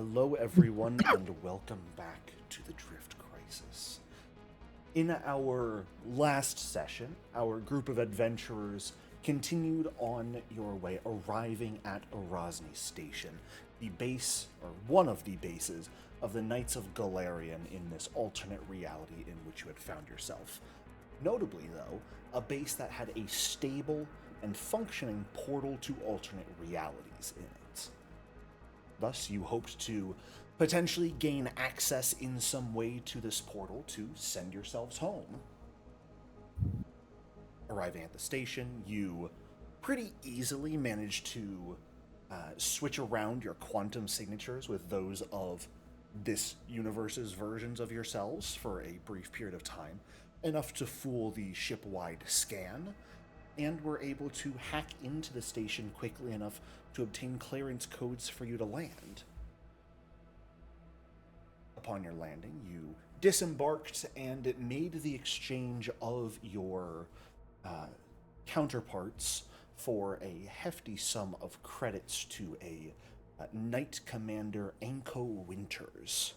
Hello, everyone, and welcome back to the Drift Crisis. In our last session, our group of adventurers continued on your way, arriving at Erasni Station, the base, or one of the bases, of the Knights of Galarian in this alternate reality in which you had found yourself. Notably, though, a base that had a stable and functioning portal to alternate realities in it. Thus, you hoped to potentially gain access in some way to this portal to send yourselves home. Arriving at the station, you pretty easily managed to switch around your quantum signatures with those of this universe's versions of yourselves for a brief period of time, enough to fool the ship-wide scan, and were able to hack into the station quickly enough to obtain clearance codes for you to land. Upon your landing, you disembarked and made the exchange of your counterparts for a hefty sum of credits to a Knight Commander Anko Winters.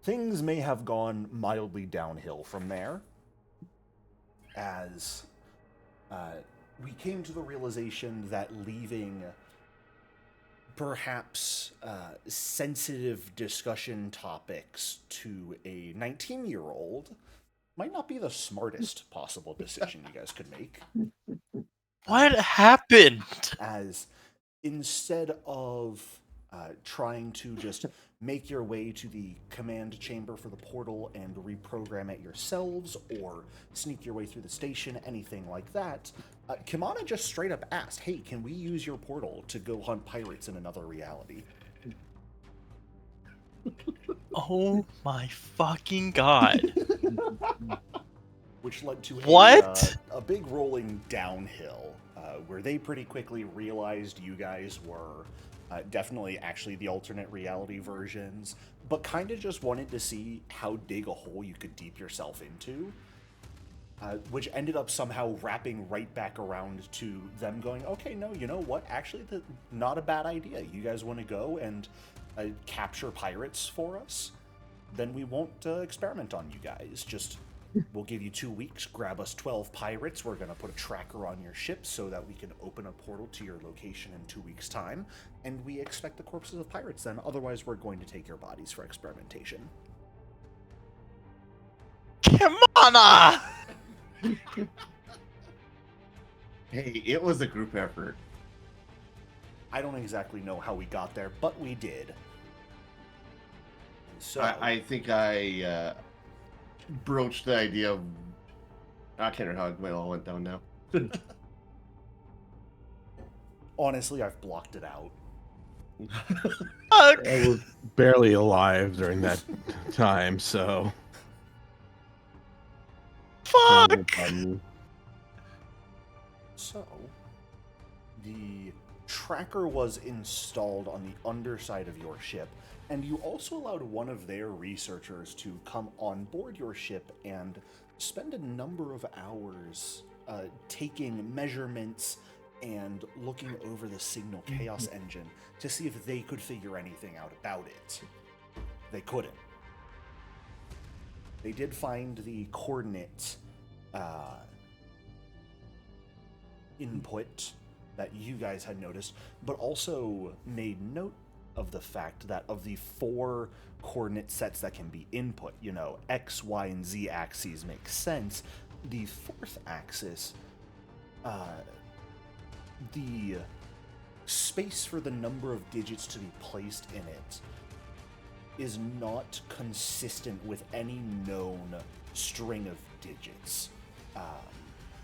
Things may have gone mildly downhill from there, as we came to the realization that leaving perhaps sensitive discussion topics to a 19-year-old might not be the smartest possible decision you guys could make. What happened? As instead of trying to just make your way to the command chamber for the portal and reprogram it yourselves, or sneak your way through the station, anything like that, Kimana just straight up asked, hey, can we use your portal to go hunt pirates in another reality? Oh my fucking god. Which led to What? a big rolling downhill, where they pretty quickly realized you guys were definitely actually the alternate reality versions, but kind of just wanted to see how big a hole you could deep yourself into, which ended up somehow wrapping right back around to them going, okay, no, you know what, actually, not a bad idea. You guys want to go and capture pirates for us? Then we won't experiment on you guys. Just, we'll give you 2 weeks, grab us 12 pirates, we're going to put a tracker on your ship so that we can open a portal to your location in 2 weeks' time, and we expect the corpses of pirates then, otherwise we're going to take your bodies for experimentation. Kimana! Hey, it was a group effort. I don't exactly know how we got there, but we did. So I think I broached the idea of... I can't remember how it all went down now. honestly, I've blocked it out. Fuck! I was barely alive during that time, so. Fuck! So, the tracker was installed on the underside of your ship, and you also allowed one of their researchers to come on board your ship and spend a number of hours taking measurements and looking over the signal chaos engine to see if they could figure anything out about it. They couldn't. They did find the coordinate input that you guys had noticed, but also made note of the fact that of the 4 coordinate sets that can be input, you know, X, Y, and Z axes make sense. The 4th axis, the space for the number of digits to be placed in it is not consistent with any known string of digits.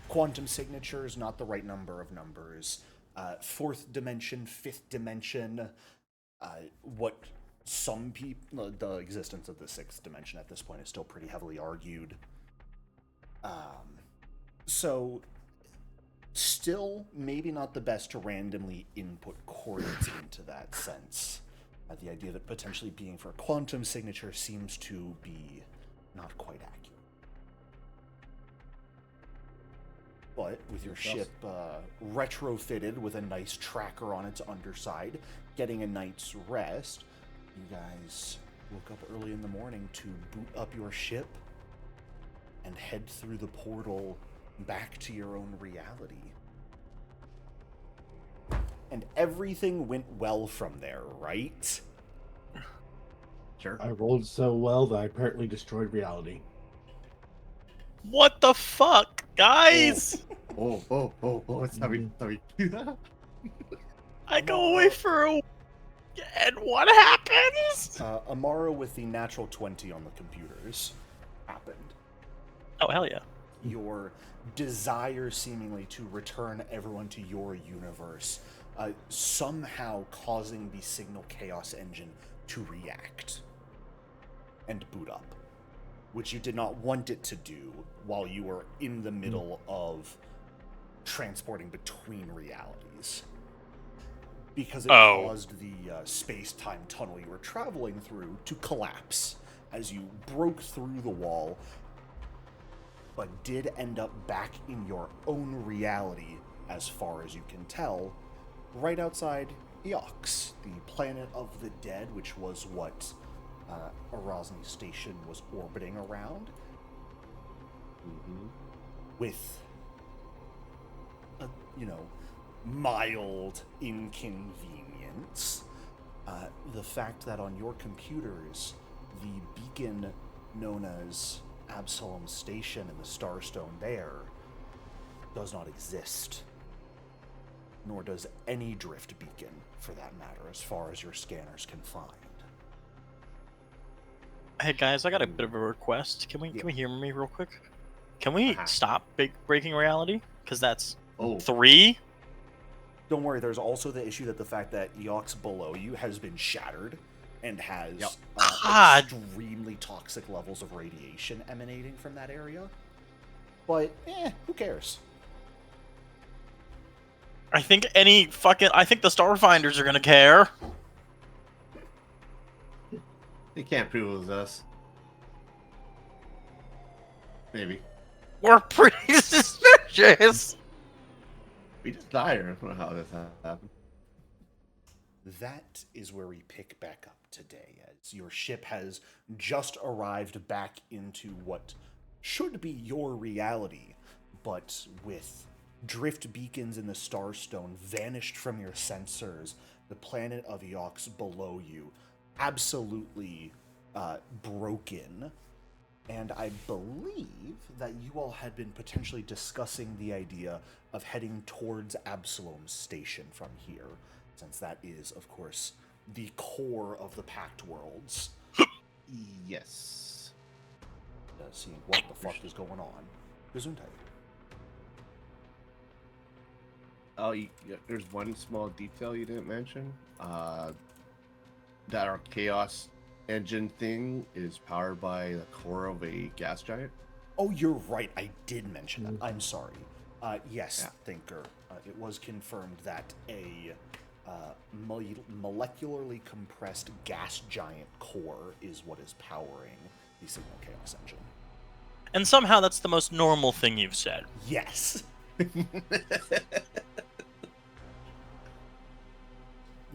Quantum signatures, not the right number of numbers. 4th dimension, 5th dimension, what some people, the existence of the 6th dimension at this point is still pretty heavily argued. So, still, maybe not the best to randomly input coordinates into that sense. The idea of it potentially being for a quantum signature seems to be not quite accurate. But with your ship retrofitted with a nice tracker on its underside, getting a night's rest, you guys woke up early in the morning to boot up your ship and head through the portal back to your own reality. And everything went well from there, right? Sure. I rolled so well that I apparently destroyed reality. What the fuck, guys? Sorry. I go away for a and what happens? Amara with the natural 20 on the computers happened. Oh, hell yeah. Your desire seemingly to return everyone to your universe, somehow causing the signal chaos engine to react and boot up, which you did not want it to do while you were in the middle of transporting between realities. Because it caused the space-time tunnel you were traveling through to collapse as you broke through the wall, but did end up back in your own reality, as far as you can tell, right outside Eox, the planet of the dead, which was what Absalom Station was orbiting around, with a, mild inconvenience. The fact that on your computers, the beacon known as Absalom Station and the Starstone there does not exist. Nor does any drift beacon, for that matter, as far as your scanners can find. Hey guys, I got a bit of a request. Can we hear me real quick? Can we stop breaking reality? Because that's 3. Don't worry, there's also the issue that the fact that Eox below you has been shattered and has extremely toxic levels of radiation emanating from that area. But, who cares? I think the Starfinders are gonna care. They can't prove it was us. Maybe. We're pretty suspicious. We just died. I don't know how this happened. That is where we pick back up today, as your ship has just arrived back into what should be your reality, but with drift beacons in the Starstone vanished from your sensors, the planet of Eox below you absolutely broken. And I believe that you all had been potentially discussing the idea of heading towards Absalom Station from here, since that is, of course, the core of the Pact Worlds. Yes. Seeing what the fuck is going on. Gesundheit. Oh, there's one small detail you didn't mention. That our chaos engine thing is powered by the core of a gas giant. Oh, you're right. I did mention that. I'm sorry. Yes, Thinker. It was confirmed that a molecularly compressed gas giant core is what is powering the signal chaos engine. And somehow that's the most normal thing you've said. Yes.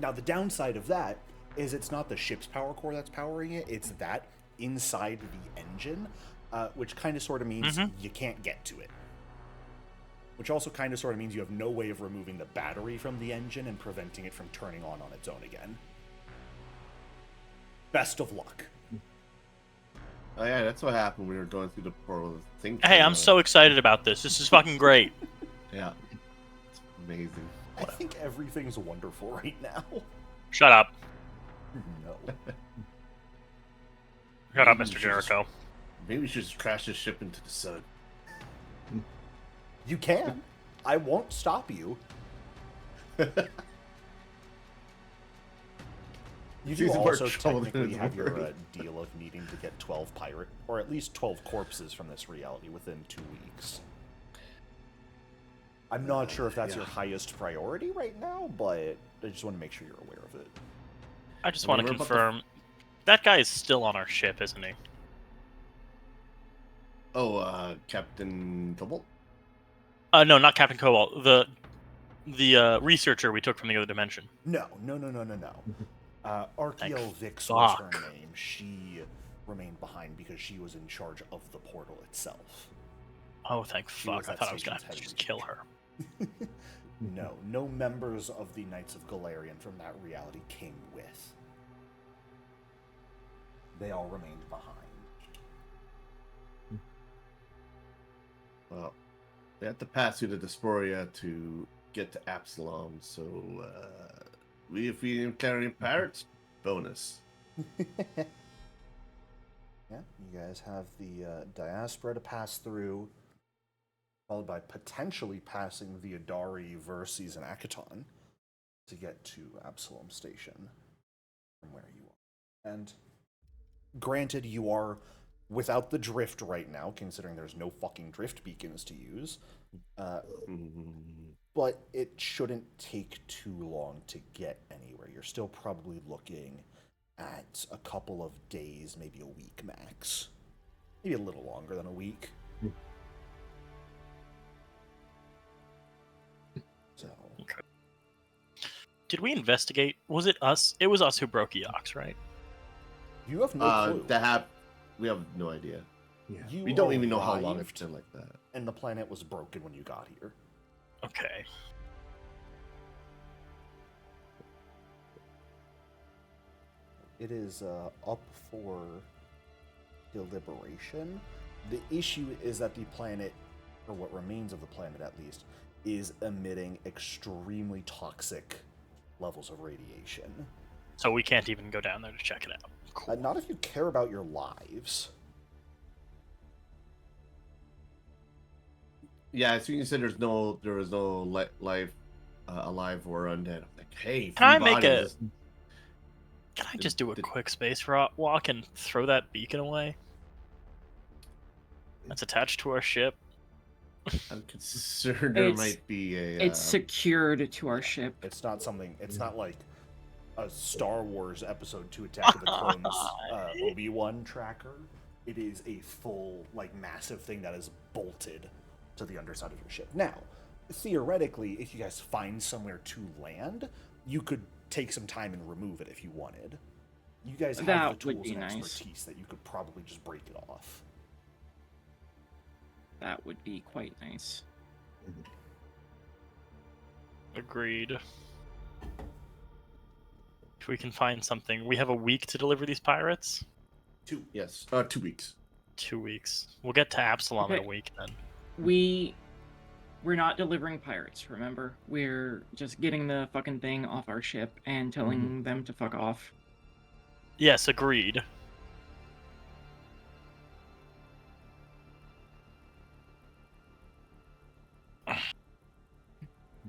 Now, the downside of that is it's not the ship's power core that's powering it, it's that inside the engine, which kind of sort of means you can't get to it. Which also kind of sort of means you have no way of removing the battery from the engine and preventing it from turning on its own again. Best of luck. Oh yeah, that's what happened when we were going through the portal thing. Hey, I'm so excited about this. This is fucking great. Yeah. It's amazing. I think everything's wonderful right now. Shut up. No. Shut up, Mr. Jericho. Maybe we should just crash this ship into the sun. You can. I won't stop you. You do also technically have your deal of needing to get 12 pirate, or at least 12 corpses from this reality within 2 weeks. I'm not sure if that's your highest priority right now, but I just want to make sure you're aware of it. I just want to confirm that guy is still on our ship, isn't he? Oh, Captain Double? No, not Captain Cobalt. The researcher we took from the other dimension. No. Archaeal Vix was her name. She remained behind because she was in charge of the portal itself. Oh, thank fuck. I thought I was going to station's just kill her. No members of the Knights of Galarian from that reality came with. They all remained behind. Well, they have to pass through the Dysphoria to get to Absalom, so if we encounter any pirates, bonus. Yeah, you guys have the diaspora to pass through, followed by potentially passing the Adari, Verces, and Akaton to get to Absalom Station from where you are. And granted, you are without the drift right now, considering there's no fucking drift beacons to use. But it shouldn't take too long to get anywhere. You're still probably looking at a couple of days, maybe a week max. Maybe a little longer than a week. So. Okay. Did we investigate? Was it us? It was us who broke Eox, right? You have no clue. We have no idea. Yeah. We don't even know how long it's been like that. And the planet was broken when you got here. Okay. It is up for deliberation. The issue is that the planet, or what remains of the planet at least, is emitting extremely toxic levels of radiation. So we can't even go down there to check it out. Cool. Not if you care about your lives. Yeah, so you said there was no life alive or undead. I'm like, hey, Can I just do a quick space walk and throw that beacon away? That's attached to our ship. I'm concerned there might be a. It's secured to our ship. It's not something. It's not like a Star Wars Episode 2 Attack of the Clones Obi-Wan tracker. It is a full, massive thing that is bolted to the underside of your ship. Now, theoretically, if you guys find somewhere to land, you could take some time and remove it if you wanted. You guys have the tools and expertise that you could probably just break it off. That would be quite nice. Agreed. If we can find something, we have a week to deliver these pirates. 2 weeks. 2 weeks. We'll get to Absalom in a Okay. week then. We're not delivering pirates, remember? We're just getting the fucking thing off our ship and telling them to fuck off. Yes, agreed.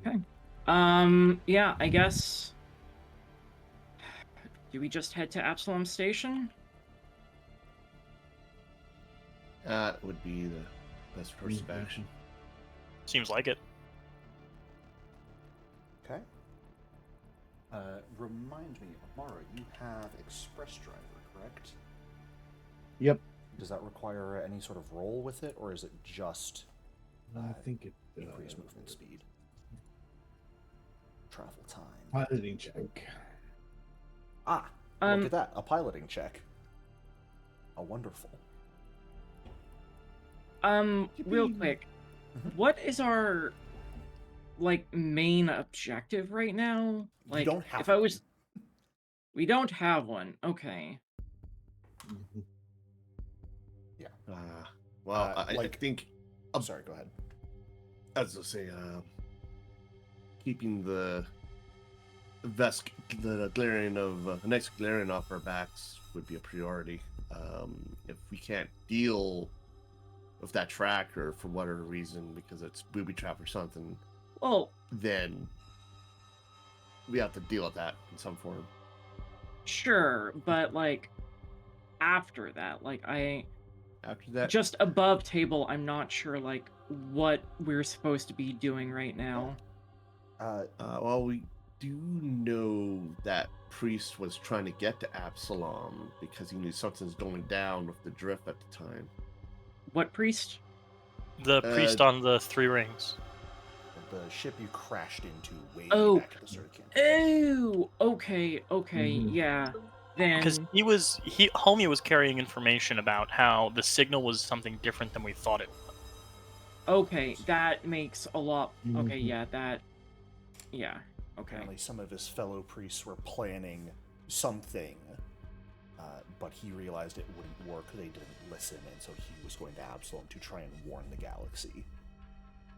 Okay. Yeah, I guess. Do we just head to Absalom Station? That would be the best course of action. Seems like it. Okay. Remind me, Amara, you have Express Driver, correct? Yep. Does that require any sort of roll with it, or is it just I think it increased movement speed? Travel time. piloting check. Look at that, a piloting check. Oh, wonderful. Real quick, what is our main objective right now? You don't have if I was, we don't have one. Okay. Yeah. I think. I'm sorry. Go ahead. As I say, keeping the Galarian of next Galarian off our backs would be a priority. If we can't deal with that tracker for whatever reason, because it's booby trap or something, Well, then we have to deal with that in some form. sure, but after that, After that, just above table, I'm not sure what we're supposed to be doing right now. well, we do know that Priest was trying to get to Absalom because he knew something's going down with the drift at the time. What priest? The priest on the 3 rings. The ship you crashed into way Oh. back at the start of campaign. Oh, okay, yeah. Then Because Homie was carrying information about how the signal was something different than we thought it was. okay, that makes a lot. Okay, yeah, yeah. Okay. Apparently, some of his fellow priests were planning something, but he realized it wouldn't work. They didn't listen, and so he was going to Absalom to try and warn the galaxy.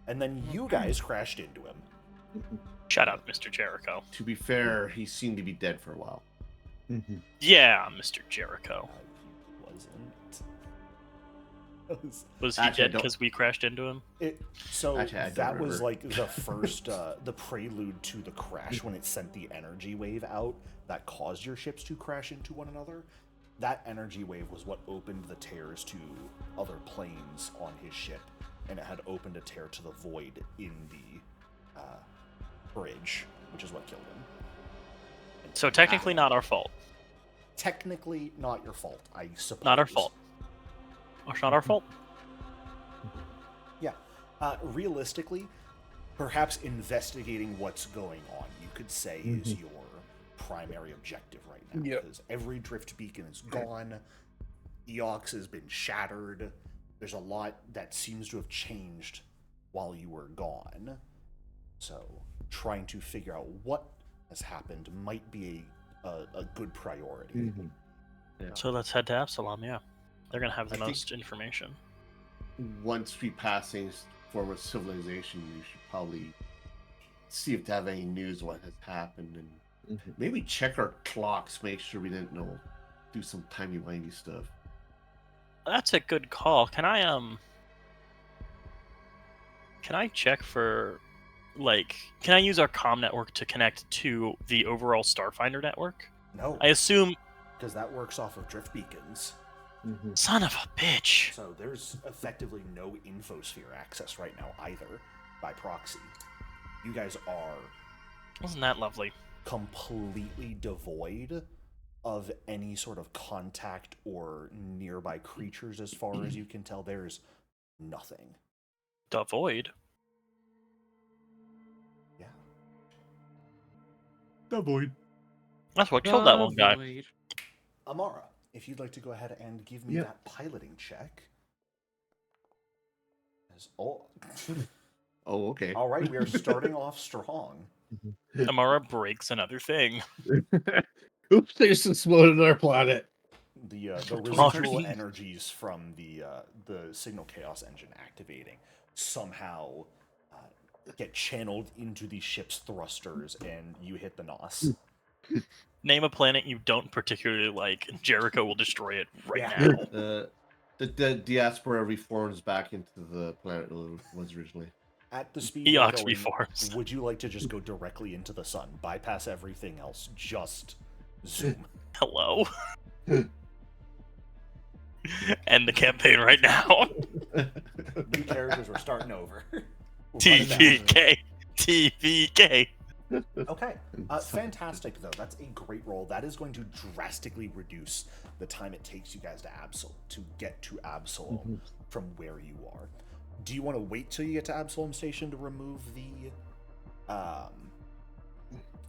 And then you guys crashed into him. Shout out, Mr. Jericho. To be fair, he seemed to be dead for a while. Yeah, Mr. Jericho. He wasn't. Was he Actually, I dead don't- because we crashed into him? Actually, I don't That was remember. like the first, the prelude to the crash when it sent the energy wave out that caused your ships to crash into one another. That energy wave was what opened the tears to other planes on his ship, and it had opened a tear to the void in the bridge, which is what killed him. And So technically not our fault. Technically not your fault, I suppose. Not our fault. Or it's not our fault. Yeah. Realistically, perhaps investigating what's going on, you could say, is your primary objective right now. Yep. Because every drift beacon is gone, Eox has been shattered, there's a lot that seems to have changed while you were gone. So, trying to figure out what has happened might be a good priority. So let's head to Absalom, yeah. They're going to have the I think- most information. Once we pass any form of civilization, we should probably see if they have any news of what has happened, and maybe check our clocks, make sure we didn't do some timey-wimey stuff. That's a good call. Can I check for, like, can I use our comm network to connect to the overall Starfinder network? No, I assume... because that works off of drift beacons. Son of a bitch! So there's effectively no infosphere access right now either, by proxy. You guys are Wasn't that lovely? completely devoid of any sort of contact or nearby creatures as far as you can tell. There's nothing. Devoid? Yeah. The void. That's what killed that one guy. Void. Amara, if you'd like to go ahead and give me Yep. that piloting check. Oh, Oh, okay. all right, we are starting off strong. Amara breaks another thing. Oops, they just exploded our planet. The Totally residual crazy. energies from the signal chaos engine activating somehow get channeled into the ship's thrusters, and you hit the NOS. Name a planet you don't particularly like, and Jericho will destroy it right Yeah. now. The diaspora reforms back into the planet it was originally. At the speed you're Eox going, reforms. would you like to just go directly into the sun, bypass everything else, just zoom? Hello? End the campaign right now. New characters, we're starting over. We're running down. TVK. TVK. Okay, fantastic though. That's a great roll. That is going to drastically reduce the time it takes you guys to get to Absalom from where you are. Do you want to wait till you get to Absalom Station to remove the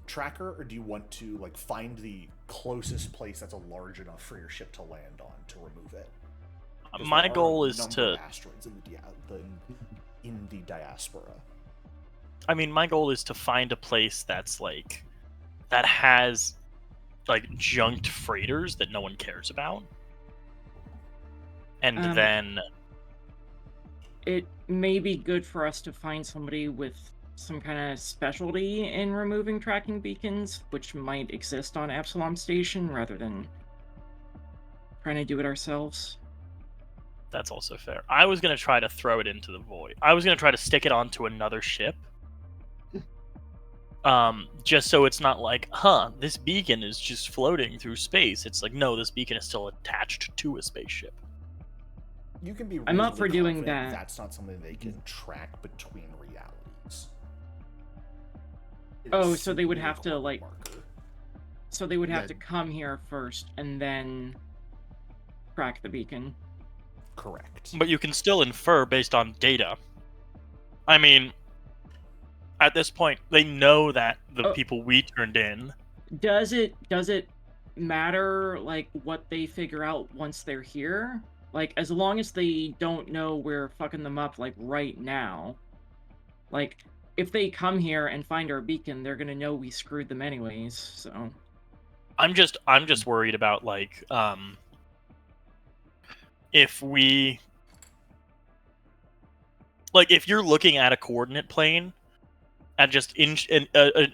tracker, or do you want to like find the closest place that's large enough for your ship to land on to remove it? 'Cause My there are goal a is number to... of asteroids in the diaspora. I mean, my goal is to find a place that's like... that has like junked freighters that no one cares about. And then... It may be good for us to find somebody with some kind of specialty in removing tracking beacons, which might exist on Absalom Station, rather than trying to do it ourselves. That's also fair. I was going to try to throw it into the void. I was going to try to stick it onto another ship. Just so it's not like, this beacon is just floating through space. It's like, no, this beacon is still attached to a spaceship. You can be. I'm up for reasonably doing confident that. That's not something they can track between realities. It Oh, is so they would simply a have to, clock like- marker. So they would have Yeah. to come here first and then track the beacon. Correct. But you can still infer based on data. I mean, at this point, they know that the people we turned in. Does it matter like what they figure out once they're here? Like, as long as they don't know we're fucking them up like right now. Like, if they come here and find our beacon, they're gonna know we screwed them anyways. So I'm just worried about like if we like if you're looking at a coordinate plane and just an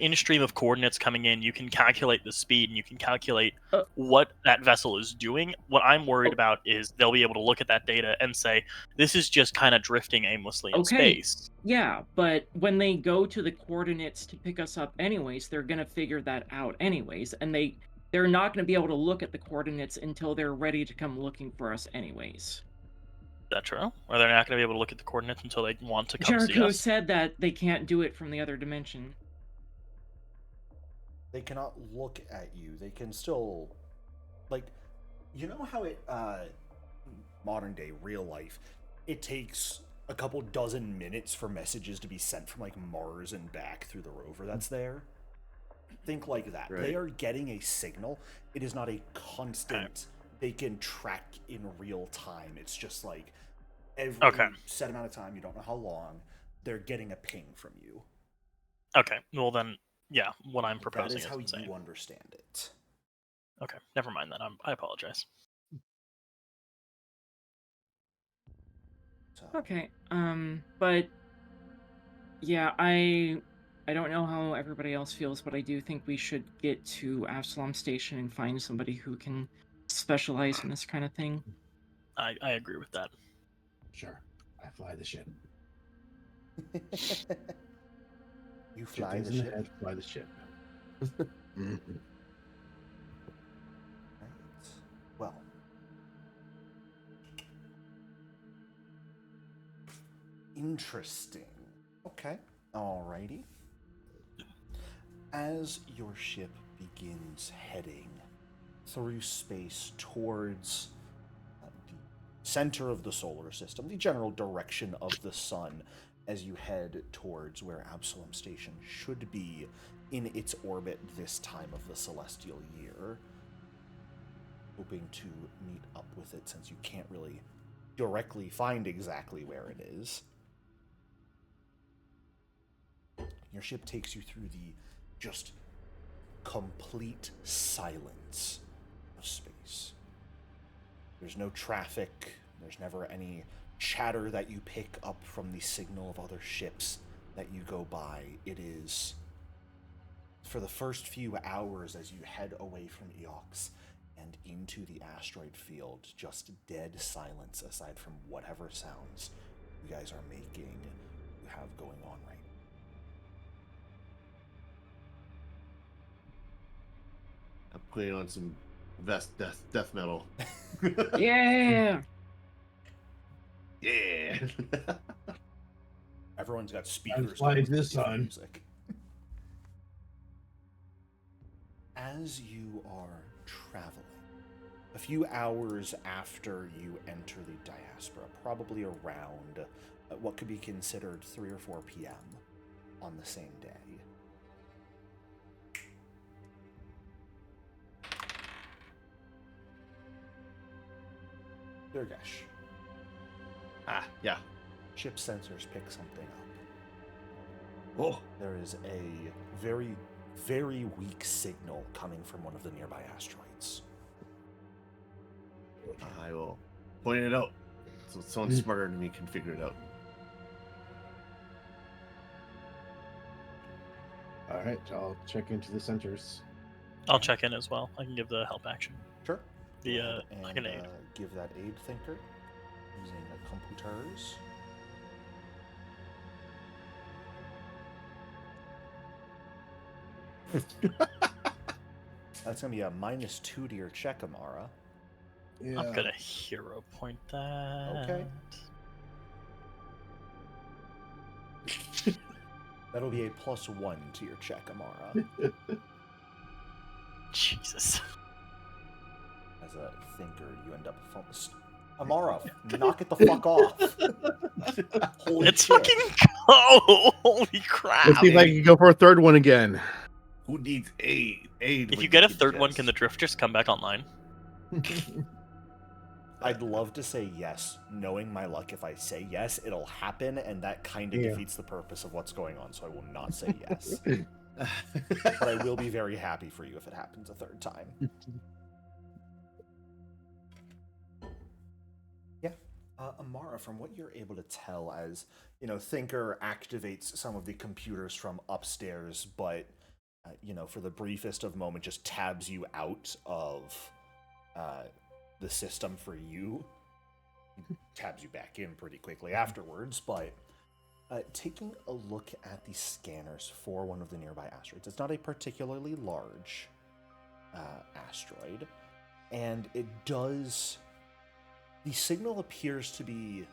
in-stream of coordinates coming in, you can calculate the speed and you can calculate what that vessel is doing. What I'm worried about is they'll be able to look at that data and say, this is just kind of drifting aimlessly in space. Yeah, but when they go to the coordinates to pick us up anyways, they're going to figure that out anyways, and they're not going to be able to look at the coordinates until they're ready to come looking for us anyways. Is that true? Or they're not going to be able to look at the coordinates until they want to come see Jericho us? said that they can't do it from the other dimension. They cannot look at you. They can still, like, you know how it, modern day, real life, it takes a couple dozen minutes for messages to be sent from, like, Mars and back through the rover that's there? Think like that. Right. They are getting a signal. It is not a constant, they can track in real time. It's just like, every set amount of time, you don't know how long, they're getting a ping from you. Okay, well then, yeah, what I'm proposing is how insane. you understand it. Okay, never mind that. I apologize. So. Okay, but yeah, I don't know how everybody else feels, but I do think we should get to Absalom Station and find somebody who can specialize in this kind of thing. I agree with that. Sure. I fly the ship. You fly the in ship? The head, fly the ship. Right. Well. Interesting. Okay. Alrighty. As your ship begins heading through space towards the center of the solar system, the general direction of the sun, as you head towards where Absalom Station should be in its orbit this time of the celestial year, hoping to meet up with it since you can't really directly find exactly where it is. Your ship takes you through the just complete silence of space. There's no traffic. There's never any chatter that you pick up from the signal of other ships that you go by. It is, for the first few hours as you head away from Eox and into the asteroid field, just dead silence aside from whatever sounds you guys are making, you have going on right now. I'm putting on some death metal. Yeah. Yeah. Everyone's got speakers flying going to the with sun. music. As you are traveling, a few hours after you enter the diaspora, probably around what could be considered 3 or 4 p.m. on the same day, Durgesh. Yeah. Ship sensors pick something up. Oh. There is a very, very weak signal coming from one of the nearby asteroids. I will point it out. So someone smarter than me can figure it out. All right, I'll check into the centers. I'll check in as well. I can give the help action. Sure. I can aid. Give that aid thinker using the computers. That's gonna be a -2 to your check, Amara. Yeah. I'm gonna hero point that. Okay. That'll be a +1 to your check, Amara. Jesus. As a thinker, you end up Amara, knock it the fuck off. Holy Let's shit. fucking go! Holy crap! Let's see if I can go for a third one again. Who needs aid? Aid. If when you get a can third one, can the just- drift just come back online? I'd love to say yes, knowing my luck. If I say yes, it'll happen, and that kind of Yeah. defeats the purpose of what's going on, so I will not say yes. But I will be very happy for you if it happens a third time. Yeah. Amara, from what you're able to tell, as Thinker activates some of the computers from upstairs, but for the briefest of moment, just tabs you out of the system for you. He tabs you back in pretty quickly afterwards, but taking a look at the scanners for one of the nearby asteroids, it's not a particularly large asteroid, and it does. The signal appears to be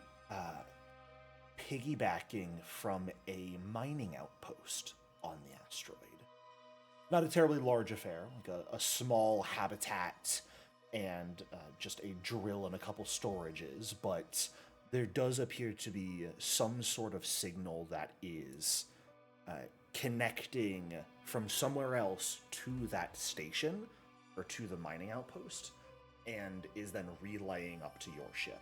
piggybacking from a mining outpost on the asteroid. Not a terribly large affair, like a small habitat and just a drill and a couple storages, but there does appear to be some sort of signal that is connecting from somewhere else to that station or to the mining outpost, and is then relaying up to your ship.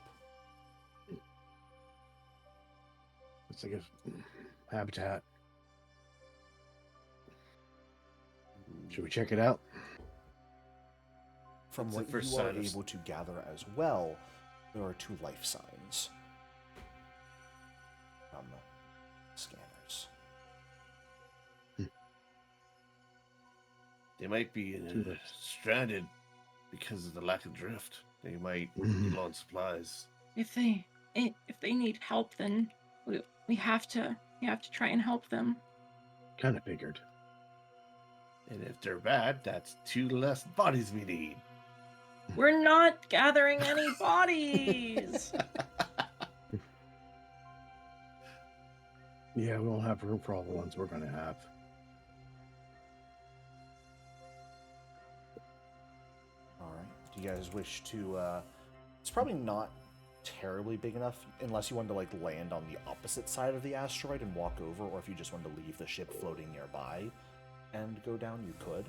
It's like a habitat. Should we check it out? From What's what the first you are sign of- able to gather as well, there are 2 life signs from the scanners. They might be stranded because of the lack of drift. They might be low on supplies. If they need help, then we have to try and help them. Kind of figured. And if they're bad, that's 2 less bodies we need. We're not gathering any bodies. Yeah, we won't have room for all the ones we're gonna have. Alright, do you guys wish to, it's probably not terribly big enough, unless you wanted to, land on the opposite side of the asteroid and walk over, or if you just wanted to leave the ship floating nearby and go down, you could.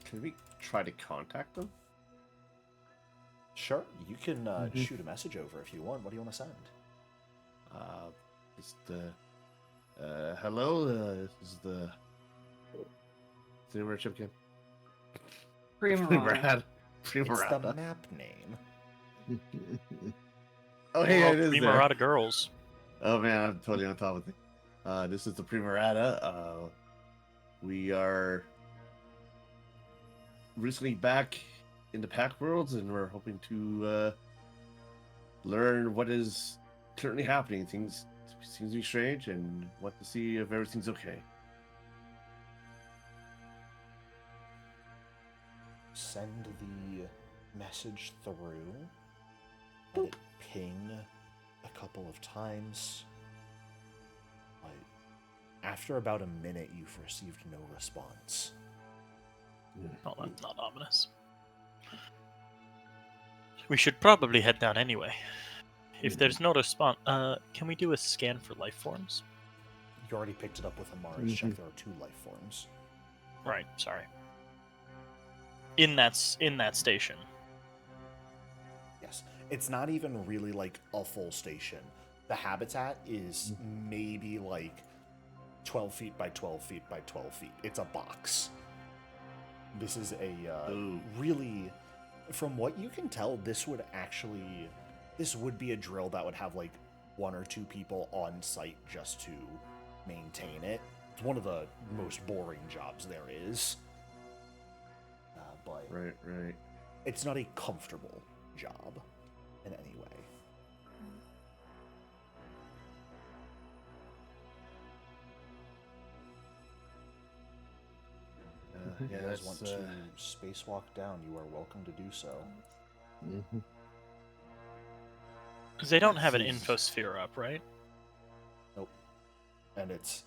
Can we try to contact them? Sure, you can shoot a message over if you want. What do you want to send? Just hello. This is the name ship again. Primarata. It's the Primarata. map name. Oh, hey, it is there. Primarata girls. Oh man, I'm totally on top of it. This is the Primarata. We are recently back in the Pact Worlds, and we're hoping to learn what is currently happening. Things seems to be strange, and want to see if everything's okay. Send the message through. Let it ping a couple of times. But after about a minute, you've received no response. Oh, that's not ominous. We should probably head down anyway. If there's no response, can we do a scan for life forms? You already picked it up with Amara's check. There are 2 life forms. Right, sorry. In that station. Yes. It's not even really like a full station. The habitat is maybe 12 feet by 12 feet by 12 feet. It's a box. This is a really, from what you can tell, this would be a drill that would have 1 or 2 people on site just to maintain it. It's one of the most boring jobs there is. But Right. it's not a comfortable job in any way. If you guys want to spacewalk down, you are welcome to do so. Because they don't have an infosphere up, right? Nope. And it's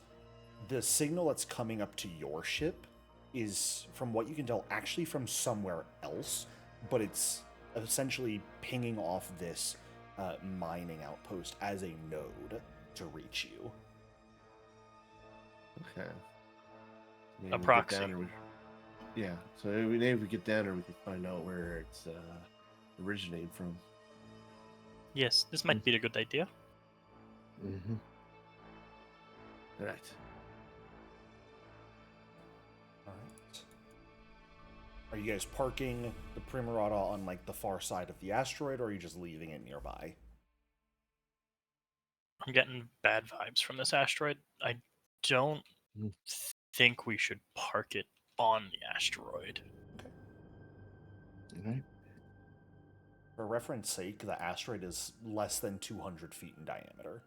the signal that's coming up to your ship is, from what you can tell, actually from somewhere else, but it's essentially pinging off this mining outpost as a node to reach you. Okay. Maybe A we get proxy. down there, yeah, so maybe if we get down there, we can find out where it's originating from. Yes, this might be a good idea. Mm-hmm. Right. All right. Are you guys parking the Primarata on like the far side of the asteroid, or are you just leaving it nearby? I'm getting bad vibes from this asteroid. I don't Mm. think we should park it on the asteroid. All right. For reference sake, the asteroid is less than 200 feet in diameter.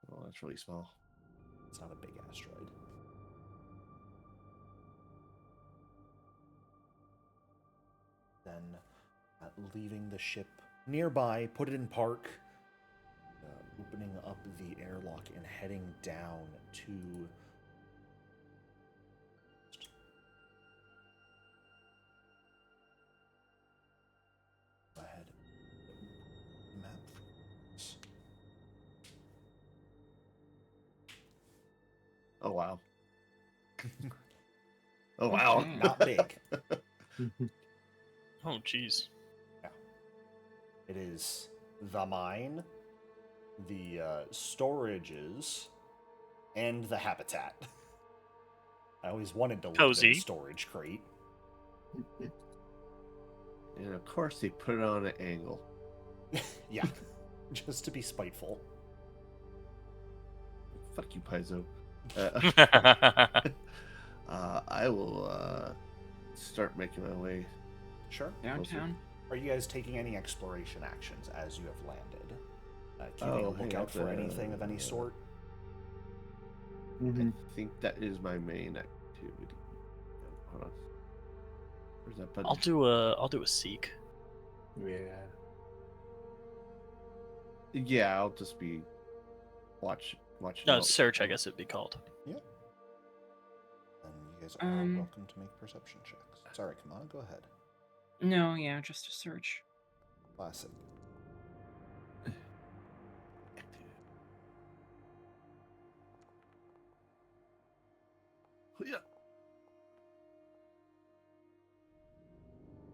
Well, that's really small. It's not a big asteroid. Then, leaving the ship nearby, put it in park, opening up the airlock and heading down to... Go ahead. Map. Oh wow. Oh wow. Okay. Not big. Oh, jeez. It is the mine, the storages, and the habitat. I always wanted to live in Cozy. a storage crate. And of course they put it on an angle. Yeah, just to be spiteful. Fuck you, Paizo. I will start making my way. Sure. Downtown. Are you guys taking any exploration actions as you have landed? Keeping Oh, a hang lookout on, for anything of any sort? Mm-hmm. I think that is my main activity. Hold on. Where's that button? I'll do a seek. Yeah. Yeah, I'll just be watching. No, search, I guess it'd be called. Yeah. Then you guys are welcome to make perception checks. Sorry, come on, go ahead. No, yeah, just a search. Classic. Yeah.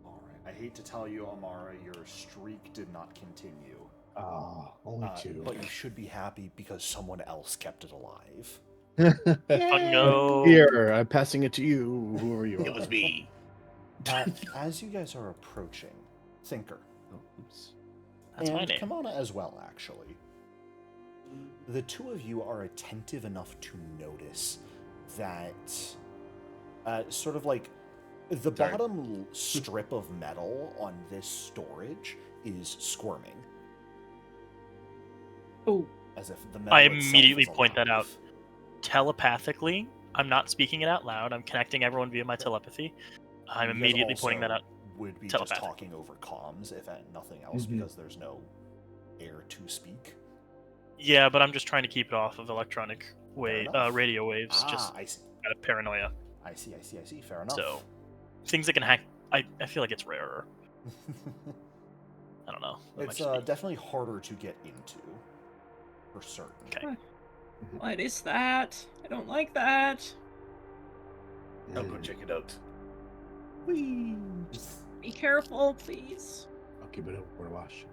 All right. I hate to tell you, Amara, your streak did not continue. Oh, only two. But you should be happy because someone else kept it alive. Fucking go. Here, I'm passing it to you, whoever you are. It was me. As you guys are approaching, Thinker. Oh, oops. That's my and name. Kamana as well, actually. The two of you are attentive enough to notice that sort of like the Sorry. bottom strip of metal on this storage is squirming. Oh, As if the metal I itself immediately is point that out. alive. Telepathically, I'm not speaking it out loud. I'm connecting everyone via my telepathy. I'm You guys immediately pointing that also out. Would be just Telepathic. talking over comms, if nothing else, Mhm. because there's no air to speak. Yeah, but I'm just trying to keep it off of electronic enough. radio waves, just I see. out of paranoia. I see. Fair enough. So, things that can hack, I feel like it's rarer. I don't know. That might It's just be- definitely harder to get into, for certain. Okay. what is that? I don't like that. I'll go check it out. Whee! Be careful, please. I'll keep it over to wash.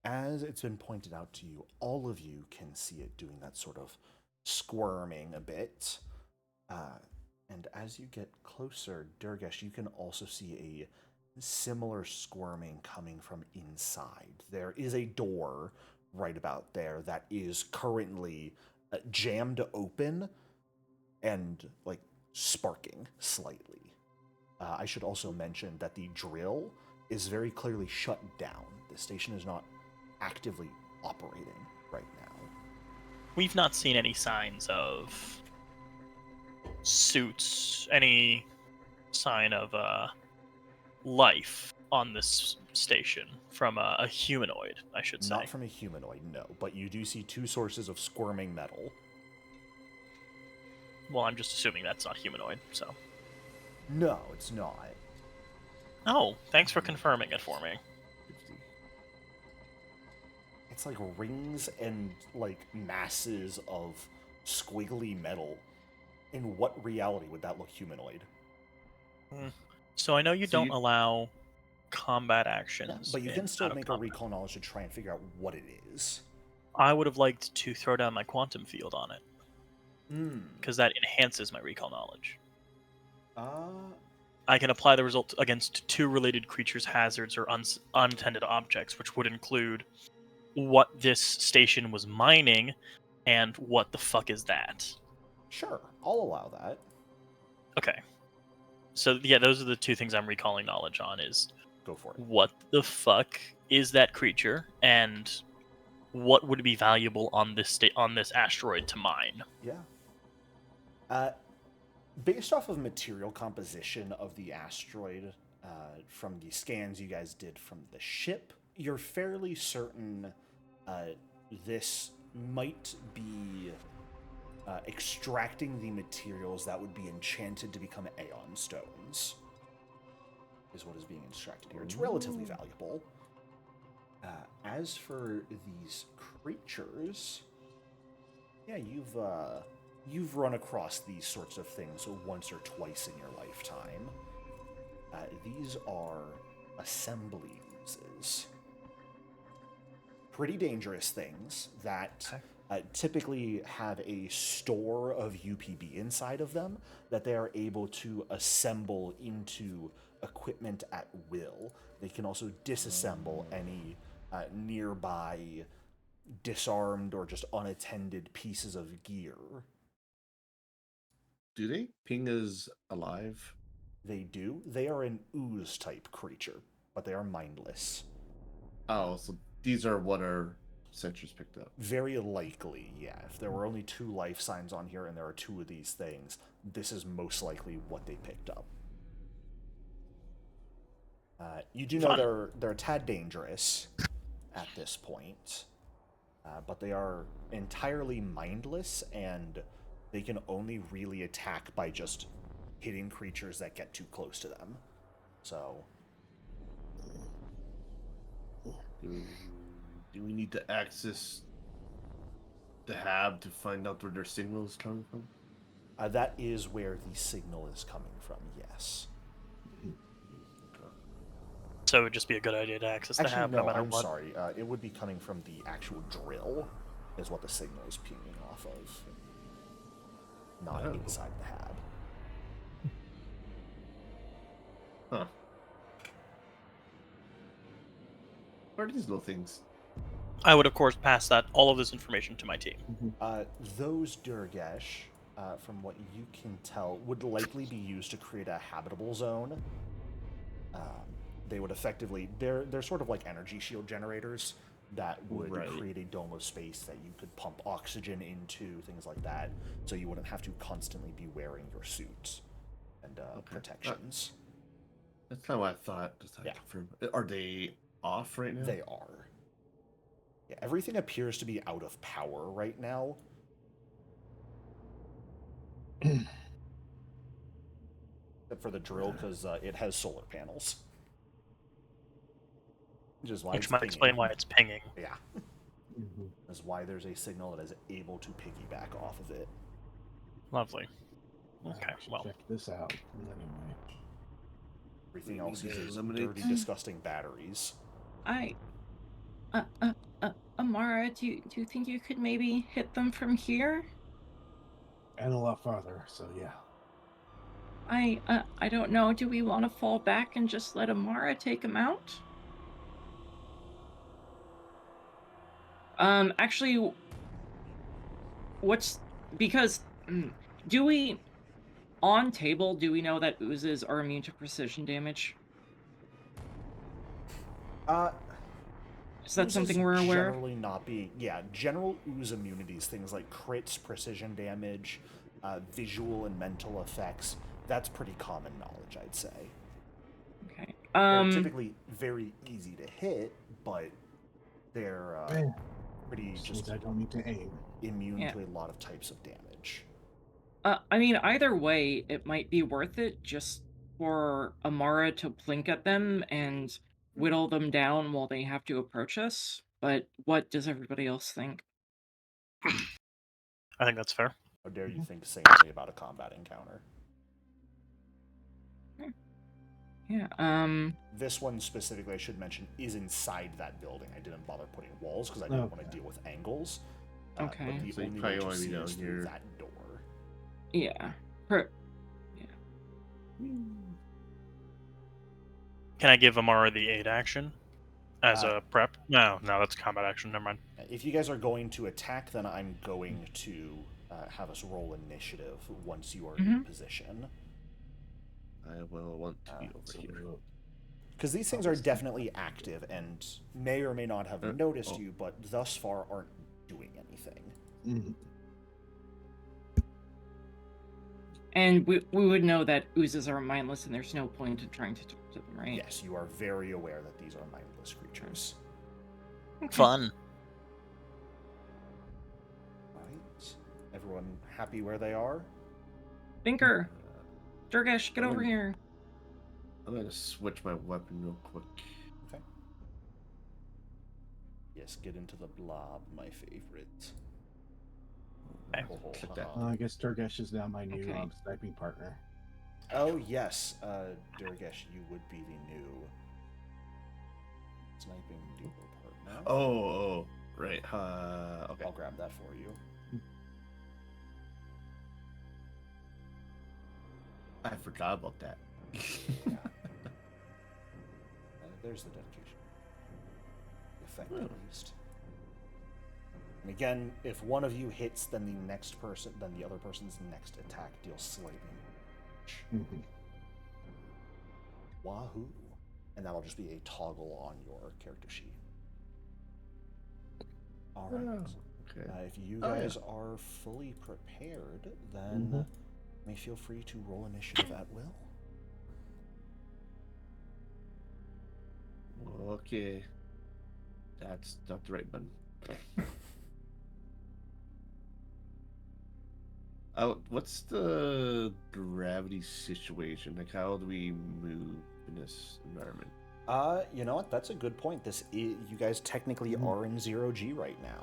As it's been pointed out to you, all of you can see it doing that sort of squirming a bit. And as you get closer, Durgesh, you can also see a similar squirming coming from inside. There is a door right about there that is currently jammed open and like sparking slightly. I should also mention that the drill is very clearly shut down. The station is not actively operating right now. We've not seen any signs of suits, any sign of life on this station from a humanoid, I should say. Not from a humanoid, no, but you do see two sources of squirming metal Well, I'm just assuming that's not humanoid, so. No, it's not. Oh, thanks for confirming it for me. 50. It's like rings and like masses of squiggly metal. In what reality would that look humanoid? So I know you So don't you- allow combat Yeah, actions. but you in can still out of make a combat. recall knowledge to try and figure out what it is. I would have liked to throw down my quantum field on it, Hmm. because that enhances my recall knowledge. Uh, I can apply the result against 2 related creatures, hazards, or unattended objects, which would include what this station was mining and what the fuck is that. sure, I'll allow that. Okay. So yeah, those are the 2 things I'm recalling knowledge on is Go for it. what the fuck is that creature and what would be valuable on this on this asteroid to mine. Yeah. Based off of material composition of the asteroid, from the scans you guys did from the ship, you're fairly certain this might be extracting the materials that would be enchanted to become Aeon Stones, is what is being extracted here. It's relatively valuable. As for these creatures, yeah, you've run across these sorts of things once or twice in your lifetime. These are assembly oozes. Pretty dangerous things that typically have a store of UPB inside of them that they are able to assemble into equipment at will. They can also disassemble any nearby disarmed or just unattended pieces of gear. Do they ping as alive? They do. They are an ooze type creature, but they are mindless. Oh, so these are what our sentries picked up. Very likely, yeah. If there were only 2 life signs on here and there are 2 of these things, this is most likely what they picked up. You do know they're a tad dangerous at this point, but they are entirely mindless, and they can only really attack by just hitting creatures that get too close to them. So, Do we need to access the hab to find out where their signal is coming from? that is where the signal is coming from, yes. So it would just be a good idea to access the Actually, hab no, no matter I'm what. sorry. It would be coming from the actual drill, is what the signal is pinging off of. Not inside the hab. Huh. What are these little things? I would of course pass all of this information to my team. Those Durgesh, from what you can tell, would likely be used to create a habitable zone. They would effectively, they're sort of like energy shield generators that would create a dome of space that you could pump oxygen into, things like that, so you wouldn't have to constantly be wearing your suits and protections. That's kind of what I thought. Just had to confirm. Are they off right now? They are. Yeah, everything appears to be out of power right now. Except for the drill, because it has solar panels. Which might explain why it's pinging. Yeah. That's why there's a signal that is able to piggyback off of it. Lovely. Okay, well. Check this out. Anyway. Everything else uses dirty, disgusting batteries. Amara, do you think you could maybe hit them from here? And a lot farther, so yeah. I don't know. Do we want to fall back and just let Amara take him out? Actually, do we, on table, do we know that oozes are immune to precision damage? Is that something we're aware of? Generally not be, general ooze immunities, things like crits, precision damage, visual and mental effects, that's pretty common knowledge, I'd say. Okay. They're typically very easy to hit, but they're pretty just I don't need to aim. immune to a lot of types of damage. I mean, either way, it might be worth it just for Amara to blink at them and whittle them down while they have to approach us. But what does everybody else think? I think that's fair. How dare you think sanely about a combat encounter? Yeah. This one specifically, I should mention, is inside that building. I didn't bother putting walls because I didn't want to deal with angles. Okay. But the So you only probably way to wanna be see down is through here. that door. Yeah. Can I give Amara the aid action as a prep? No, that's combat action. Never mind. If you guys are going to attack, then I'm going to have us roll initiative once you are in position. I will want to be over here. Because these things are definitely active and may or may not have noticed you, but thus far aren't doing anything. Mhm. And we would know that oozes are mindless and there's no point in trying to talk to them, right? Yes, you are very aware that these are mindless creatures. Fun. Right. Everyone happy where they are? Thinker! Durgesh, get over here. I'm gonna switch my weapon real quick. Okay. Yes, get into the blob, my favorite. Okay. Click that. I guess Durgesh is now my new Okay. sniping partner. Oh, yes, Durgesh, you would be the new sniping duo partner. Oh, right. Okay. I'll grab that for you. I forgot about that. Yeah. There's the dedication. Effect, at least. And again, if one of you hits, then the other person's next attack deals slightly more damage. Wahoo! And that'll just be a toggle on your character sheet. All right. Okay. If you guys are fully prepared, then you may feel free to roll initiative at will. Okay. That's not the right button. What's the gravity situation? Like, how do we move in this environment? You know what? That's a good point. You guys technically are in 0G right now.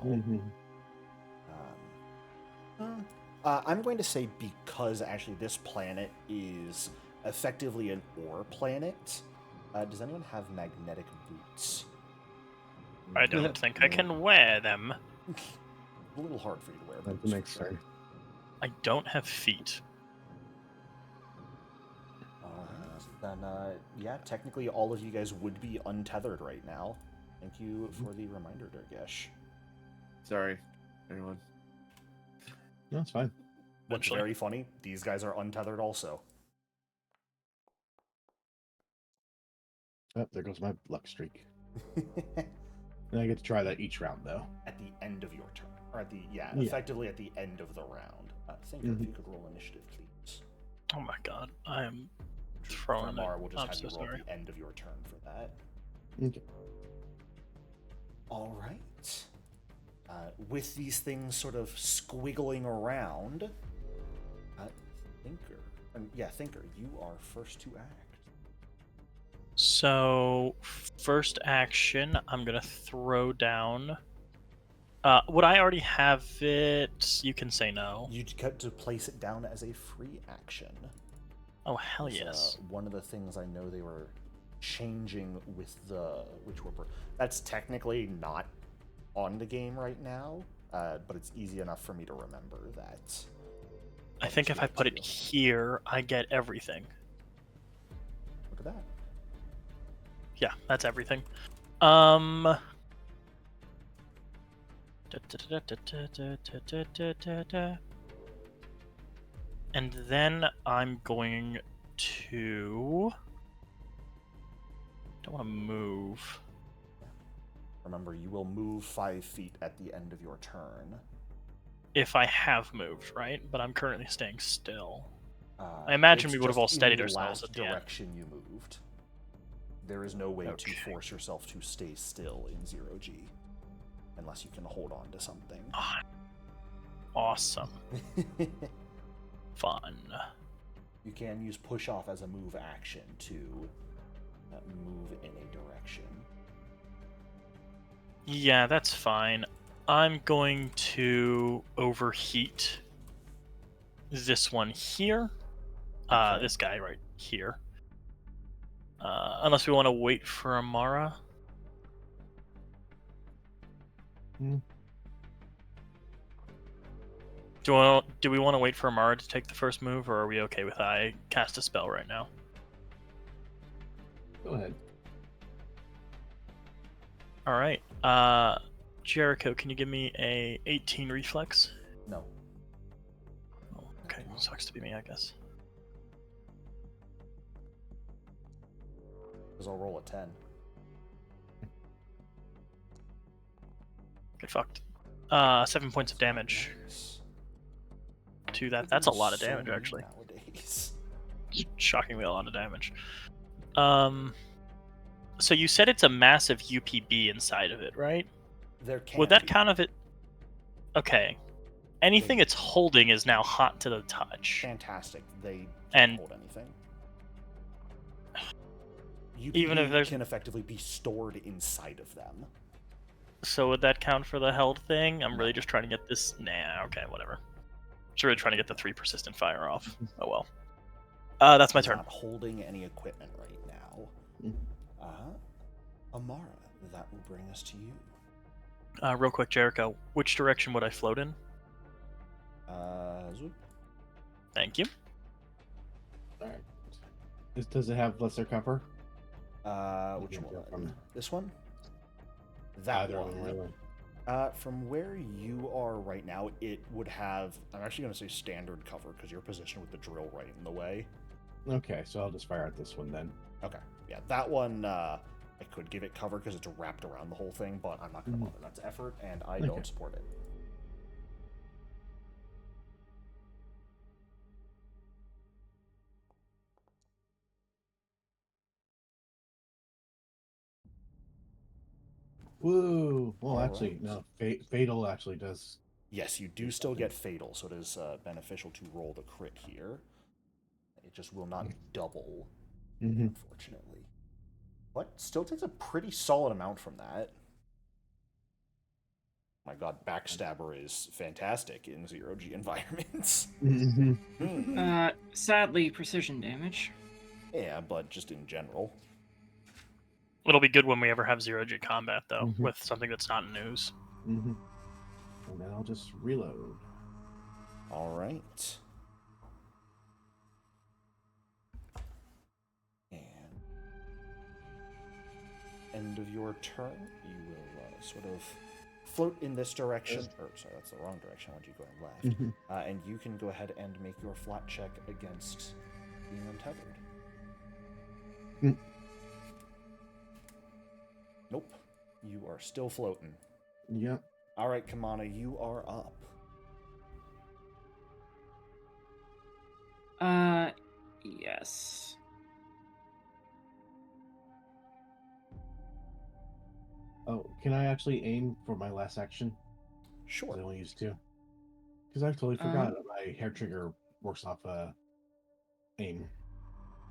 I'm going to say because actually this planet is effectively an ore planet. Does anyone have magnetic boots? I don't think I can wear them. A little hard for you to wear That's boots. the next turn. I don't have feet. Then, yeah, technically all of you guys would be untethered right now. Thank you for the reminder, Durgesh. Sorry, everyone. No, it's fine. What's very funny, these guys are untethered also. Oh, there goes my luck streak. And I get to try that each round, though. At the end of your turn. Or effectively at the end of the round. Thinker, if you could roll initiative, please. Oh my god, I am throwing it. We'll just I'm have so you roll sorry. at the end of your turn for that. Okay. All right. With these things sort of squiggling around, Thinker, you are first to act. So, first action, I'm gonna throw down. Would I already have it? You can say no. You'd get to place it down as a free action. Oh, hell It's, yes. one of the things I know they were changing with that's technically not on the game right now, but it's easy enough for me to remember that. I think if I put it here, I get everything. Look at that. Yeah, that's everything. And then I'm going to... Don't want to move. Remember, you will move 5 feet at the end of your turn. If I have moved, right? But I'm currently staying still. I imagine we would have all steadied ourselves at the end. direction you moved. There is no way to force yourself to stay still in 0G. Unless you can hold on to something. Awesome. fun. You can use push off as a move action to move in a direction. Yeah, that's fine. I'm going to overheat this one here. Okay. This guy right here. Unless we want to wait for Amara. Do we want to wait for Amara to take the first move, or are we okay with I cast a spell right now? Go ahead. All right. Jericho, can you give me a 18 reflex? No. Oh, okay, sucks to be me, I guess. Because I'll roll a 10. Get fucked. 7 points of damage Nice. to that. That's a lot of So damage, many actually. Nowadays. Shockingly a lot of damage. So you said it's a massive UPB inside of it, right? There can Would that be. count if it... Okay. Anything it's holding is now hot to the touch. Fantastic. They And- don't hold anything. Even if UPB there's- can effectively be stored inside of them. So would that count for the held thing? I'm really just trying to get this... Nah, okay, whatever. Just really trying to get the 3 persistent fire off. Oh well. That's my He's turn. not holding any equipment right now. Amara, that will bring us to you. Real quick, Jericho, which direction would I float in? Zoop. Thank you. All right. Does it have lesser cover? Which can go one? from- This one? That Either one. really. From where you are right now, it would have... I'm actually going to say standard cover, because you're positioned with the drill right in the way. Okay, so I'll just fire at this one then. Okay. Yeah, that one, I could give it cover because it's wrapped around the whole thing, but I'm not going to bother. That's effort, and I don't support it. Woo! Well, All actually, right. no. Fatal actually does. Yes, you do still get fatal, so it is beneficial to roll the crit here. It just will not double, unfortunately. But still takes a pretty solid amount from that. My god, Backstabber is fantastic in zero-G environments. Sadly, precision damage. Yeah, but just in general. It'll be good when we ever have 0G combat, though, with something that's not news. And then I'll just reload. All right. And end of your turn, you will sort of float in this direction. Or, sorry, that's the wrong direction. I want you going left. And you can go ahead and make your flat check against being untethered. Nope. You are still floating. Yep. All right, Kamana, you are up. Yes. Oh, can I actually aim for my last action? Sure. I only used 2. Because I totally forgot that my hair trigger works off aim.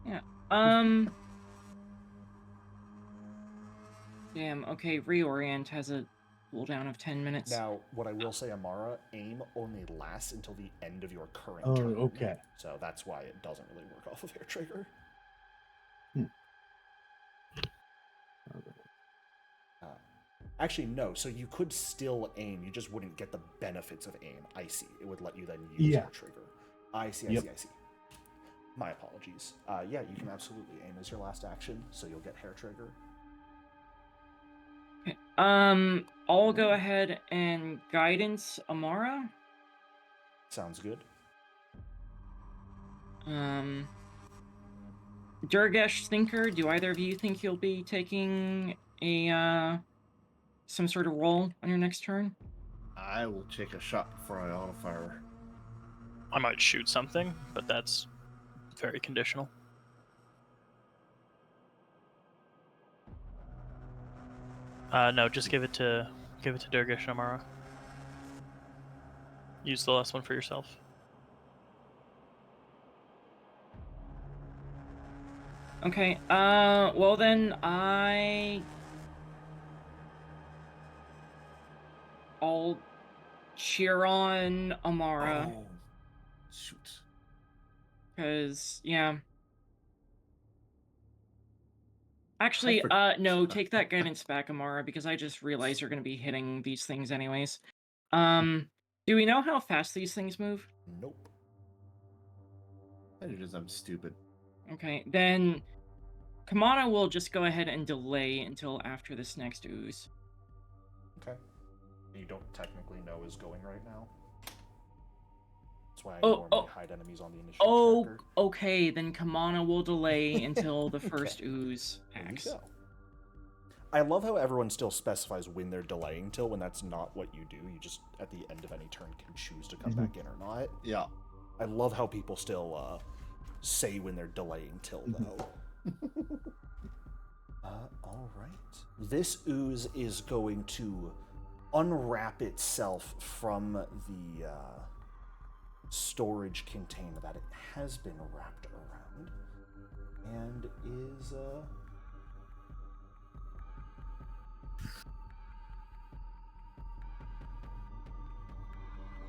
Yeah. Damn, okay, reorient has a cooldown of 10 minutes. Now, what I will say, Amara, aim only lasts until the end of your current Oh, turn. okay. So that's why it doesn't really work off of hair trigger. Actually, no. So you could still aim. You just wouldn't get the benefits of aim. I see. It would let you then use your trigger. I see. I see. My apologies. Yeah, you can absolutely aim as your last action, so you'll get hair trigger. Okay. I'll go ahead and guidance Amara. Sounds good. Durgesh, Thinker, do either of you think you'll be taking a some sort of roll on your next turn? I will take a shot before I auto fire. I might shoot something, but that's very conditional. No, just give it to Durgesh and Amara. Use the last one for yourself. Okay, well then I'll cheer on Amara, Oh, shoot. because, yeah. Actually, no, take that guidance back, Amara, because I just realized you're gonna be hitting these things anyways. Do we know how fast these things move? Nope. And it is, I'm stupid. Okay, then Kamana will just go ahead and delay until after this next ooze. Okay. You don't technically know is going right now. That's why I Oh, normally oh, hide enemies on the initiative Oh, tracker. okay, then Kamana will delay until the first Okay. ooze There you acts. go. I love how everyone still specifies when they're delaying till, when that's not what you do. You just, at the end of any turn, can choose to come back in or not. Yeah. I love how people still say when they're delaying till, though. All right. This ooze is going to unwrap itself from the storage container that it has been wrapped around, and is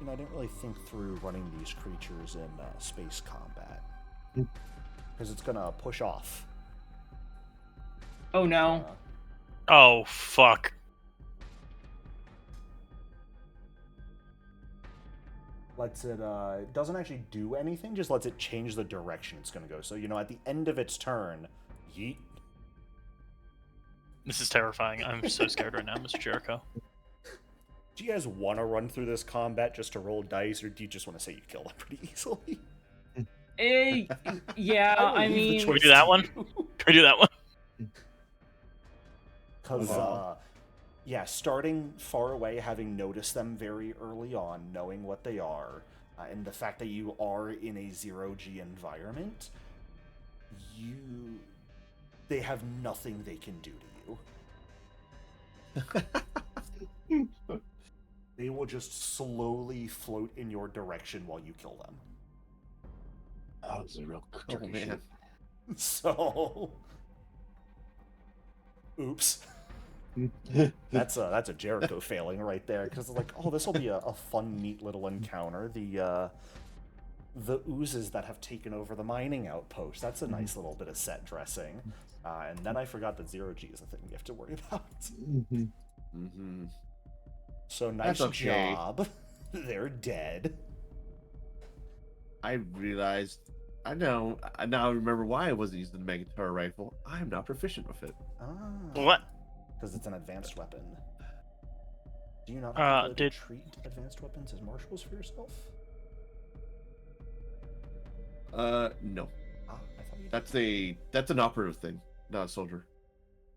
I didn't really think through running these creatures in space combat, because it's gonna push off. Oh no. Oh, fuck. Lets it doesn't actually do anything, just lets it change the direction it's gonna go. So, at the end of its turn, yeet. This is terrifying. I'm so scared right now, Mr. Jericho. Do you guys want to run through this combat just to roll dice, or do you just want to say you kill them pretty easily? Yeah, I will leave the mean, Can we choice do that to one? you. Can we do that one? Because, yeah, starting far away, having noticed them very early on, knowing what they are, and the fact that you are in a zero-G environment, they have nothing they can do to you. They will just slowly float in your direction while you kill them. Oh, this is a real tricky man. shit. So, oops. That's a Jericho failing right there, because it's like, oh, this will be a fun, neat little encounter. The oozes that have taken over the mining outpost. That's a nice little bit of set dressing. And then I forgot that zero G is a thing you have to worry about. Mm-hmm. So nice That's okay. job. They're dead. I realized. I now remember why I wasn't using the Megatar rifle. I am not proficient with it. What? Because it's an advanced weapon. Do you not have the ability to treat advanced weapons as marshals for yourself? No. I thought you did. That's an operative thing, not a soldier.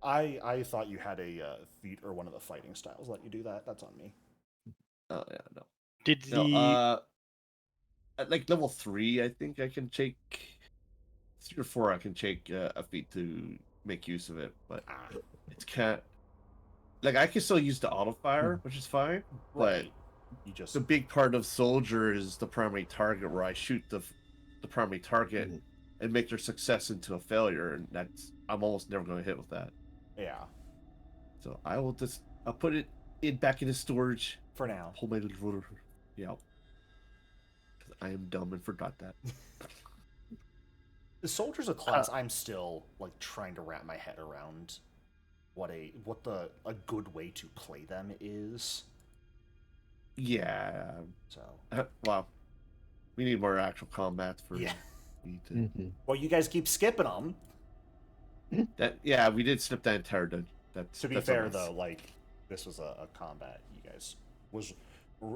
I thought you had a feat or one of the fighting styles let you do that. That's on me. Oh yeah, no. Did No, the at like level 3, I think I can take 3 or 4. I can take a feat to make use of it, but it's can't. Like I can still use the auto fire, which is fine. Right. But You just the big part of soldier is the primary target, where I shoot the primary target and make their success into a failure, and I'm almost never going to hit with that. yeah. So I'll put it back into storage For now. Hold my little rotor. Yeah. Because I am dumb and forgot that. The soldier's a class I'm still like trying to wrap my head around what a good way to play them is. Yeah. So Wow. We need more actual combat for yeah. me to... Well, you guys keep skipping them. Yeah, we did snip that entire dungeon. To be fair, though, like this was a combat. You guys was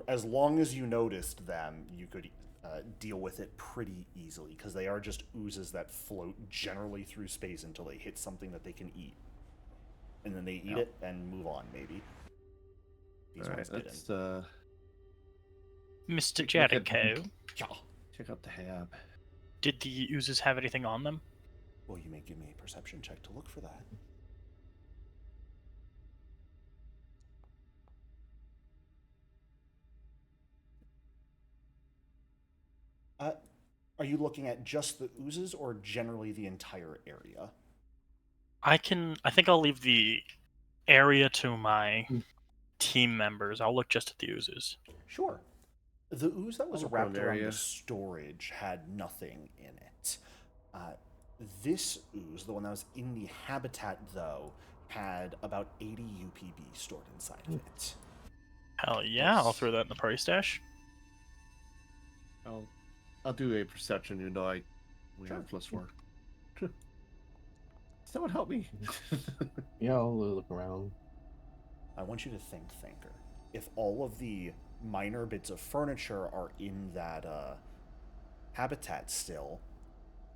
as long as you noticed them, you could deal with it pretty easily, because they are just oozes that float generally through space until they hit something that they can eat, and then they eat it and move on. Maybe these ones didn't. Mr. Jericho, Check out the hab. did the oozes have anything on them? Well, you may give me a perception check to look for that. Are you looking at just the oozes or generally the entire area? I think I'll leave the area to my team members. I'll look just at the oozes. Sure. The ooze that was I'll look wrapped around around area. the storage had nothing in it. This ooze, the one that was in the habitat, though, had about 80 UPB stored inside of it. Hell yeah, I'll throw that in the party stash. I'll do a perception, even though we Sure. have +4. Someone help me. Yeah, I'll look around. I want you to think, Thinker. If all of the minor bits of furniture are in that habitat still,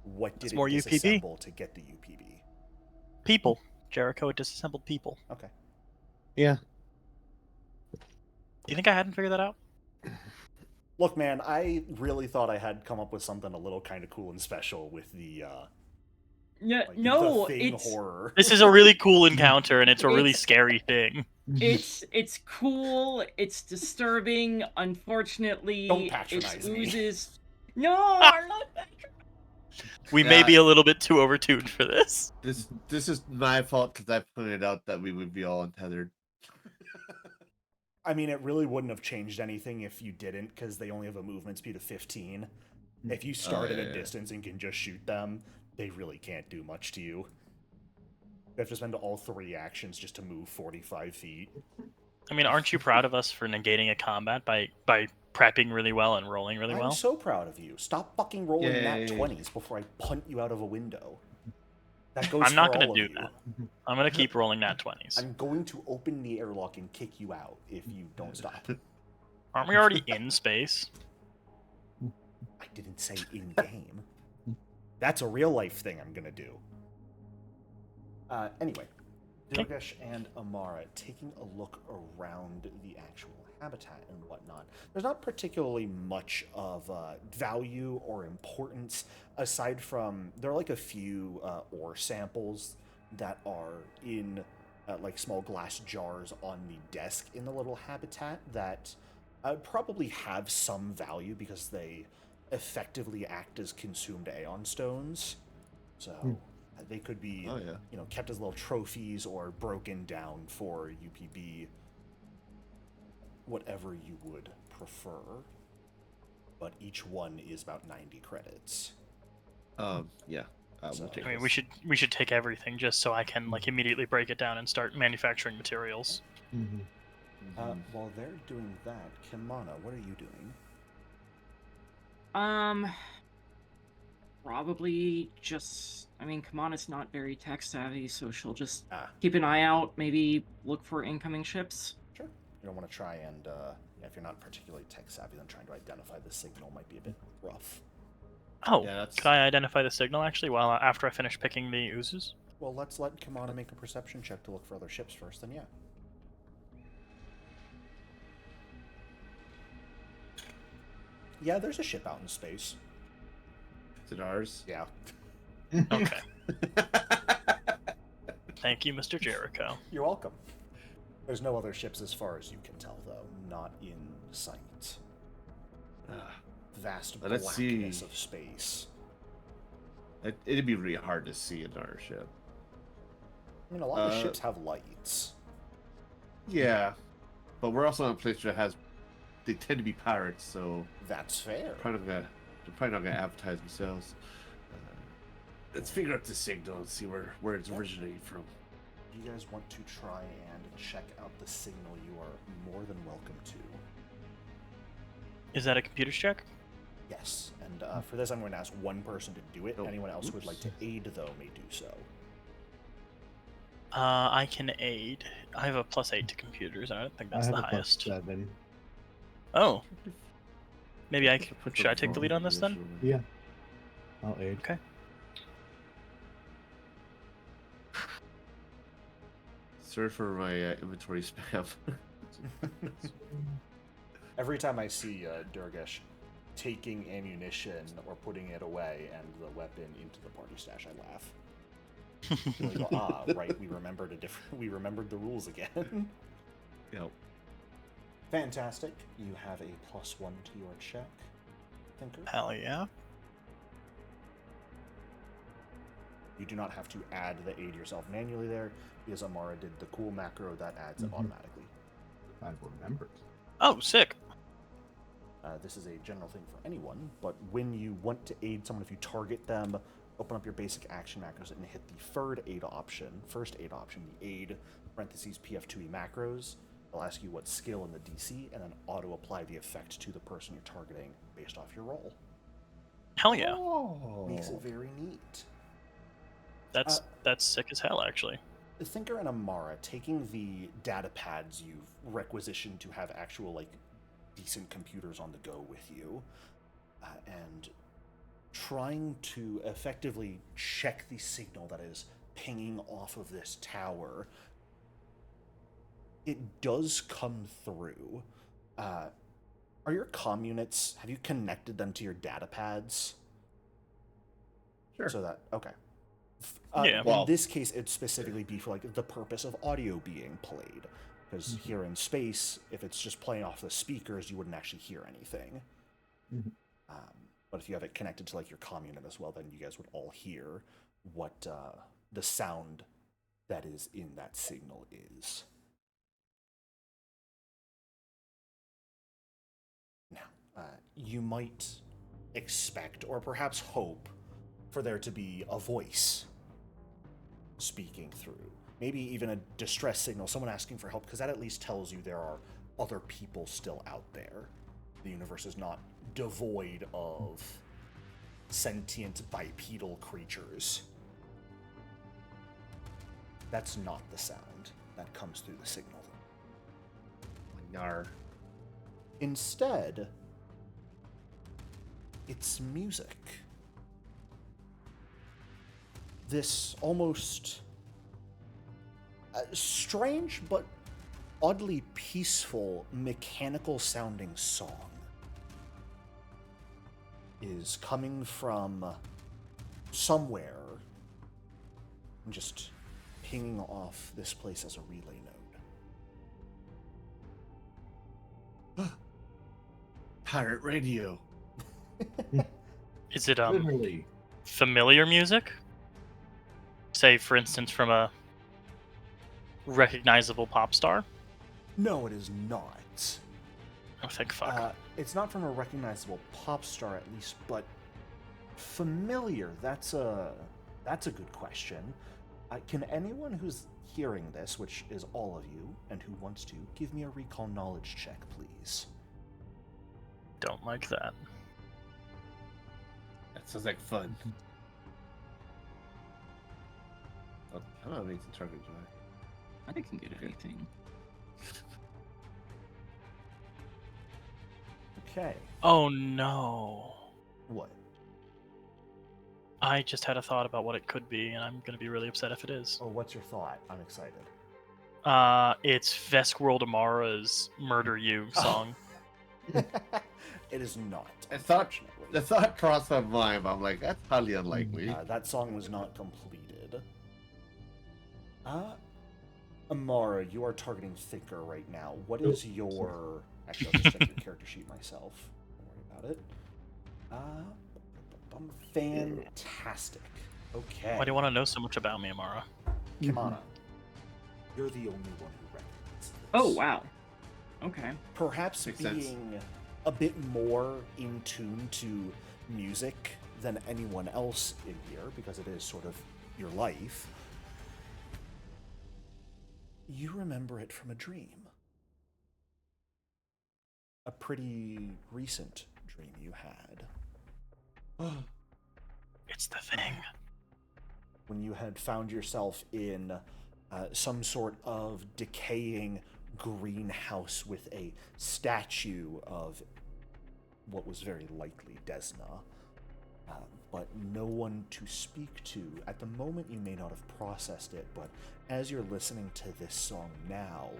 what did That's it more UPB. disassemble to get the UPB? People. Jericho, it disassembled people. Okay. Yeah. Do you think I hadn't figured that out? Look, man, I really thought I had come up with something a little kind of cool and special with the Yeah, like, no, the thing it's horror. This is a really cool encounter, and it's a really It's- scary thing. it's cool. It's disturbing. Unfortunately, Don't patronize it me. oozes. No, I'm not. We may Yeah. be a little bit too overtuned for this. This is my fault because I pointed out that we would be all untethered. I mean, it really wouldn't have changed anything if you didn't, because they only have a movement speed of 15. If you start at a yeah. distance and can just shoot them, they really can't do much to you. You have to spend all 3 actions just to move 45 feet. I mean, aren't you proud of us for negating a combat by prepping really well and rolling really I'm well? so proud of you. Stop fucking rolling nat Yay. 20s before I punt you out of a window. That goes I'm not going gonna to do that. I'm gonna keep rolling nat 20s. I'm going to open the airlock and kick you out if you don't stop. Aren't we already in space? I didn't say in-game. That's a real-life thing I'm going to do. Anyway, Okay. Durgesh and Amara taking a look around the actual habitat and whatnot. There's not particularly much of value or importance aside from there are like a few ore samples that are in like small glass jars on the desk in the little habitat that probably have some value because they effectively act as consumed Aeon stones. So they could be, Oh yeah. you know, kept as little trophies or broken down for UPB, whatever you would prefer. But each one is about 90 credits. Yeah. So- We'll take I mean, this. we should take everything just so I can immediately break it down and start manufacturing materials. While they're doing that, Kimana, what are you doing? Probably just. I mean, Kamana's not very tech savvy, so she'll just Ah, keep an eye out. Maybe look for incoming ships. sure. You don't want to try and, if you're not particularly tech savvy, then trying to identify the signal might be a bit rough. Oh, Yeah, that's- could I identify the signal actually while after I finish picking the oozes? Well, let's let Kimana make a perception check to look for other ships first, then yeah. Yeah, there's a ship out in space. Is it ours? Yeah. Okay. Thank you, Mr. Jericho. You're welcome. There's no other ships as far as you can tell, though. Not in sight. Vast Let's blackness see. of space. It'd be really hard to see another ship. I mean, a lot of ships have lights. Yeah, but we're also in a place that has. They tend to be pirates, so That's fair. they're probably not gonna advertise themselves. Let's figure out the signal and see where it's originating from. If you guys want to try and check out the signal, you are more than welcome to. Is that a computer check? Yes, and for this, I'm going to ask one person to do it. Oh, Anyone else who would like to oops. aid, though, may do so. I can aid. I have a +8 to computers. I don't think that's I have the a highest. +7. Oh. Maybe should I take the lead on this then? Yeah. I'll aid. Okay. Sorry for my inventory spam. Every time I see Durgesh taking ammunition or putting it away and the weapon into the party stash, I laugh. And I go, right, we remembered the rules again. Yep. Fantastic. You have a +1 to your check, Thinker. Hell yeah. You do not have to add the aid yourself manually there, because Amara did the cool macro that adds it automatically. I remembered. Oh, sick. This is a general thing for anyone, but when you want to aid someone, if you target them, open up your basic action macros and hit the first aid option, the aid, parentheses, PF2E macros, it'll ask you what skill in the DC, and then auto-apply the effect to the person you're targeting based off your roll. Hell yeah. Oh. Makes it very neat. That's sick as hell, actually. Thinker and Amara, taking the data pads you've requisitioned to have actual, like, decent computers on the go with you, and trying to effectively check the signal that is pinging off of this tower. It does come through. Are your comm units, have you connected them to your data pads? Sure. So that, okay. Yeah. In this case, it'd specifically be for like the purpose of audio being played. Because here in space, if it's just playing off the speakers, you wouldn't actually hear anything. But if you have it connected to like your comm unit as well, then you guys would all hear what the sound that is in that signal is. Now, you might expect, or perhaps hope, for there to be a voice speaking through. Maybe even a distress signal, someone asking for help, because that at least tells you there are other people still out there. The universe is not devoid of sentient bipedal creatures. That's not the sound that comes through the signal. Nar. Instead, it's music. This almost strange but oddly peaceful, mechanical sounding song is coming from somewhere and just pinging off this place as a relay node. Pirate radio. Is it Literally. familiar music? Say, for instance, from a recognizable pop star? No, it is not. Oh, thank fuck. It's not from a recognizable pop star, at least, but familiar. That's a good question. Can anyone who's hearing this, which is all of you, and who wants to, give me a recall knowledge check, please? Don't like that. That sounds like fun. Oh, I don't have anything to target, do I? I can get anything. Okay. Oh no. What? I just had a thought about what it could be, and I'm going to be really upset if it is. Oh, what's your thought? I'm excited. It's Veskworld Amara's Murder You song. It is not. The thought crossed my mind, but I'm like, that's highly unlikely. That song was not completed. Amara, you are targeting Thinker right now. What is your... Actually, I'll just check your character sheet myself. Don't worry about it. Fantastic. Okay. Why do you want to know so much about me, Amara? Kimana, you're the only one who recognizes this. Oh, wow. Okay. Perhaps Makes being sense. a bit more in tune to music than anyone else in here, because it is sort of your life, you remember it from a dream. A pretty recent dream you had. It's the thing. When you had found yourself in some sort of decaying greenhouse with a statue of what was very likely Desna, but no one to speak to. At the moment, you may not have processed it, but as you're listening to this song now,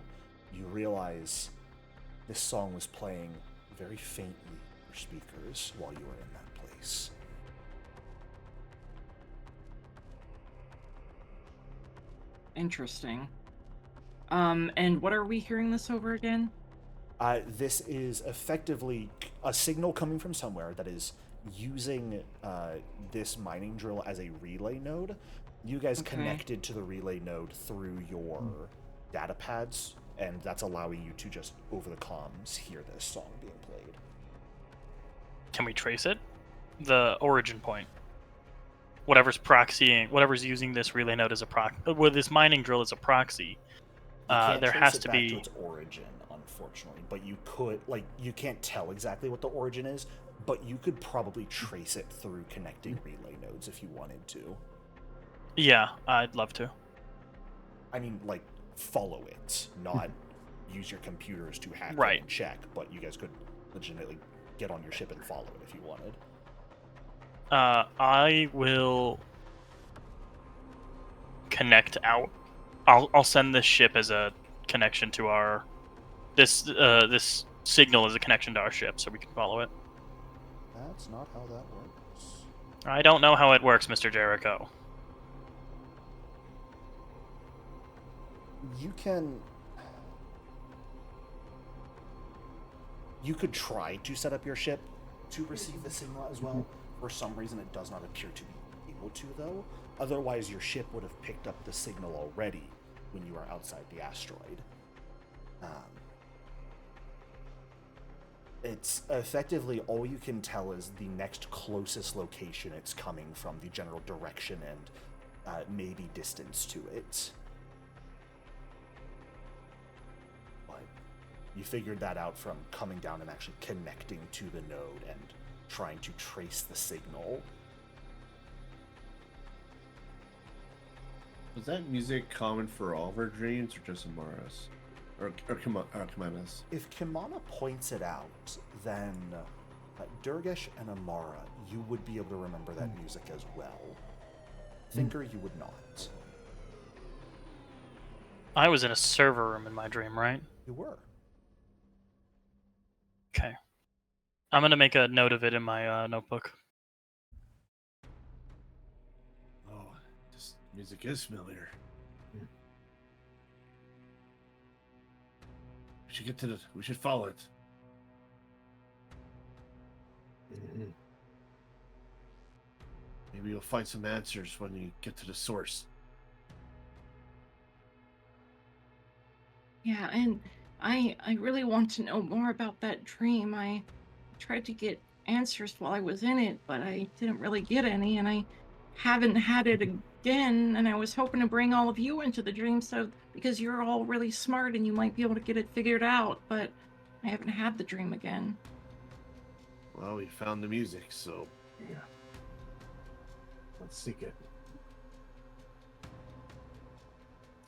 you realize this song was playing very faintly for speakers while you were in that place. Interesting. And what are we hearing this over again? This is effectively a signal coming from somewhere that is using this mining drill as a relay node, You guys Okay. connected to the relay node through your data pads, and that's allowing you to just, over the comms, hear this song being played. Can we trace it? The origin point. Whatever's proxying, whatever's using this relay node as a proxy, well, this mining drill as a proxy. You can't There trace has it to back be. to its origin, unfortunately, but you could, like, you can't tell exactly what the origin is, but you could probably trace it through connecting relay nodes if you wanted to. Yeah, I'd love to. I mean, like, follow it, not use your computers to hack Right. it and check, but you guys could legitimately get on your ship and follow it if you wanted. I will connect out. I'll send this ship as a connection to our. This signal is a connection to our ship, so we can follow it. That's not how that works. I don't know how it works, Mr. Jericho. You could try to set up your ship to receive the signal as well. For some reason, it does not appear to be able to, though. Otherwise, your ship would have picked up the signal already when you were outside the asteroid. It's effectively all you can tell is the next closest location it's coming from, the general direction, and maybe distance to it. But you figured that out from coming down and actually connecting to the node and trying to trace the signal. Was that music common for all of our dreams, or just Amara's? Or Kamana's? If Kimana points it out, then Durgesh and Amara, you would be able to remember that music as well. Thinker, you would not. I was in a server room in my dream, right? You were. Okay. I'm gonna make a note of it in my notebook. Oh, this music is familiar. We should follow it. Maybe you'll find some answers when you get to the source. Yeah, and I really want to know more about that dream. I tried to get answers while I was in it, but I didn't really get any, and I haven't had it again, and I was hoping to bring all of you into the dream because you're all really smart and you might be able to get it figured out, but I haven't had the dream again. Well, we found the music, so Yeah. Let's seek it.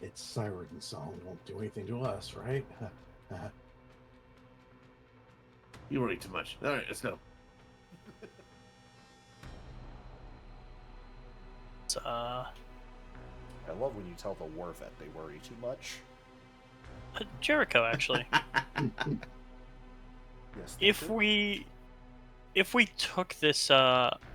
Its siren song won't do anything to us, right? you worry too much. All right, let's go. It's, I love when you tell the war vet they worry too much. Jericho, actually. Yes. If we took this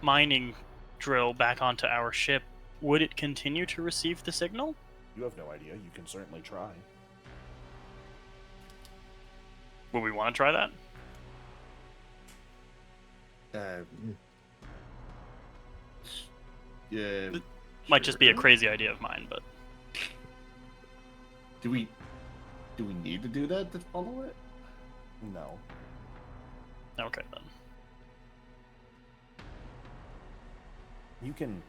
mining drill back onto our ship, would it continue to receive the signal? You have no idea. You can certainly try. Would we want to try that? Yeah. It might just be a crazy idea of mine, but Do we need to do that to follow it? No. okay then. You can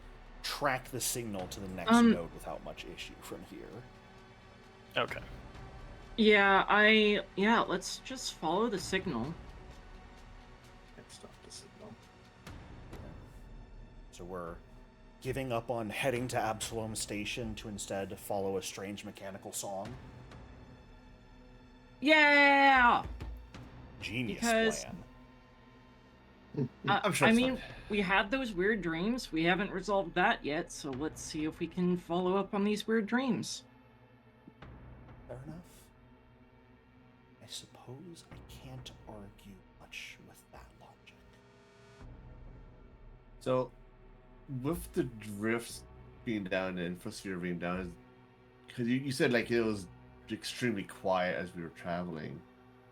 track the signal to the next node without much issue from here. Okay. Yeah, let's just follow the signal. Can't stop the signal. So we're giving up on heading to Absalom Station to instead follow a strange mechanical song. Yeah! Genius Because- plan. I'm sure I it's mean, fine. we had those weird dreams. We haven't resolved that yet, so let's see if we can follow up on these weird dreams. Fair enough. I suppose I can't argue much with that logic. So, with the drifts being down and infosphere being down, because you said like it was extremely quiet as we were traveling.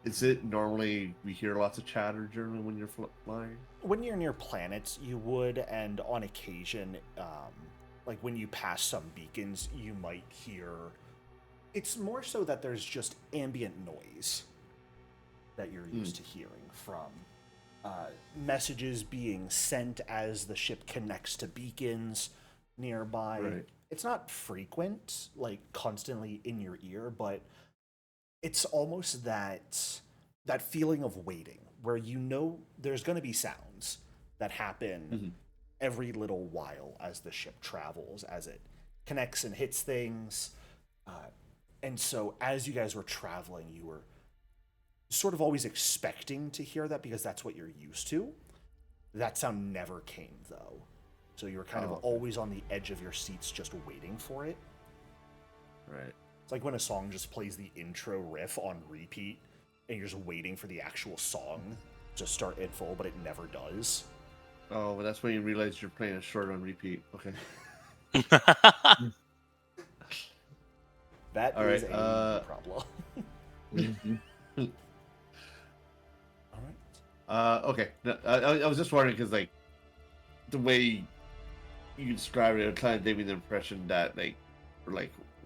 Is it normally we hear lots of chatter generally when you're flying? When you're near planets, you would, and on occasion, like when you pass some beacons, you might hear. It's more so that there's just ambient noise that you're used to hearing from messages being sent as the ship connects to beacons nearby. Right. It's not frequent, like constantly in your ear, but it's almost that feeling of waiting, where you know there's going to be sounds that happen every little while as the ship travels, as it connects and hits things. And so as you guys were traveling, you were sort of always expecting to hear that because that's what you're used to. That sound never came, though. So you were kind of always on the edge of your seats just waiting for it. Right. It's like when a song just plays the intro riff on repeat and you're just waiting for the actual song to start in full, but it never does. Oh, well, that's when you realize you're playing a short on repeat. Okay. That All is right, a problem. All right. Okay. No, I was just wondering because, like, the way you described it kind of gave me the impression that, like,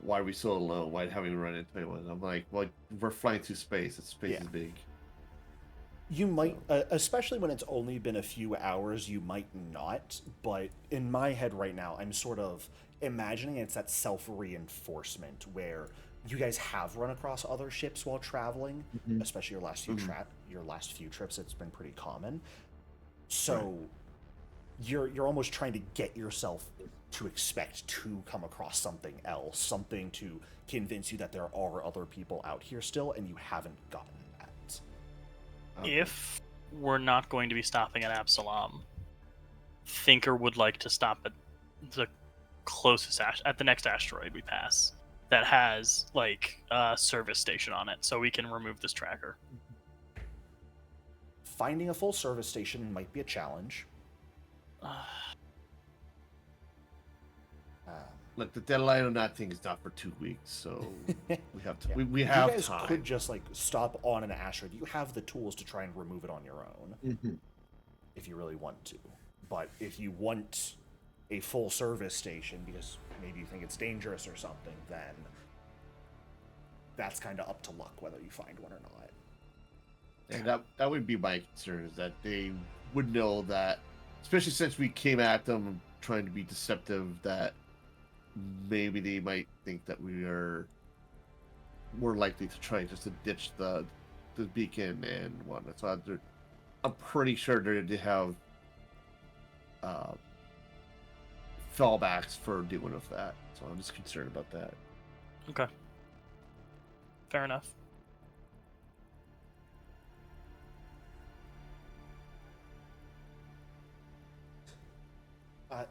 why are we so alone? Why haven't we run into anyone? I'm like, well, we're flying through space. And space is big. You might, especially when it's only been a few hours, you might not. But in my head right now, I'm sort of imagining it's that self-reinforcement where you guys have run across other ships while traveling, especially your last few trips. It's been pretty common. So you're almost trying to get yourself to expect to come across something else, something to convince you that there are other people out here still, and you haven't gotten that. If we're not going to be stopping at Absalom, Thinker would like to stop at the closest at the next asteroid we pass that has like a service station on it, so we can remove this tracker. Finding a full service station might be a challenge. Look, the deadline on that thing is not for 2 weeks, so we have to. Yeah. We have you guys time. could just like stop on an asteroid. You have the tools to try and remove it on your own if you really want to. But if you want a full service station because maybe you think it's dangerous or something, then that's kind of up to luck whether you find one or not. And that would be my concern, is that they would know that, especially since we came at them trying to be deceptive, that maybe they might think that we are more likely to try just to ditch the beacon and whatnot. So I'm pretty sure they have fallbacks for dealing with that. So I'm just concerned about that. Okay. Fair enough.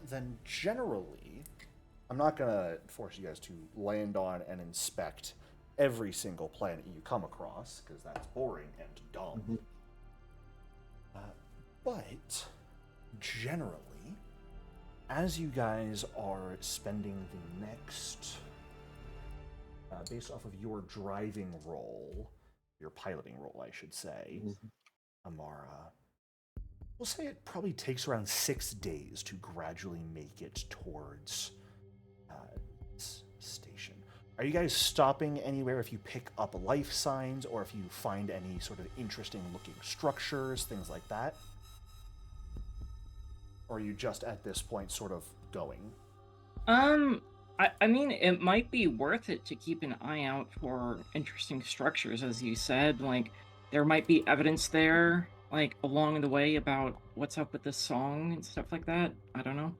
Then generally, I'm not going to force you guys to land on and inspect every single planet you come across, because that's boring and dumb. But generally, as you guys are spending the next, based off of your driving role, your piloting role, I should say, Amara, we'll say it probably takes around 6 days to gradually make it towards this station. Are you guys stopping anywhere if you pick up life signs or if you find any sort of interesting looking structures, things like that? Or are you just at this point sort of going? I mean, it might be worth it to keep an eye out for interesting structures, as you said. Like, there might be evidence there, like, along the way about what's up with this song and stuff like that. I don't know.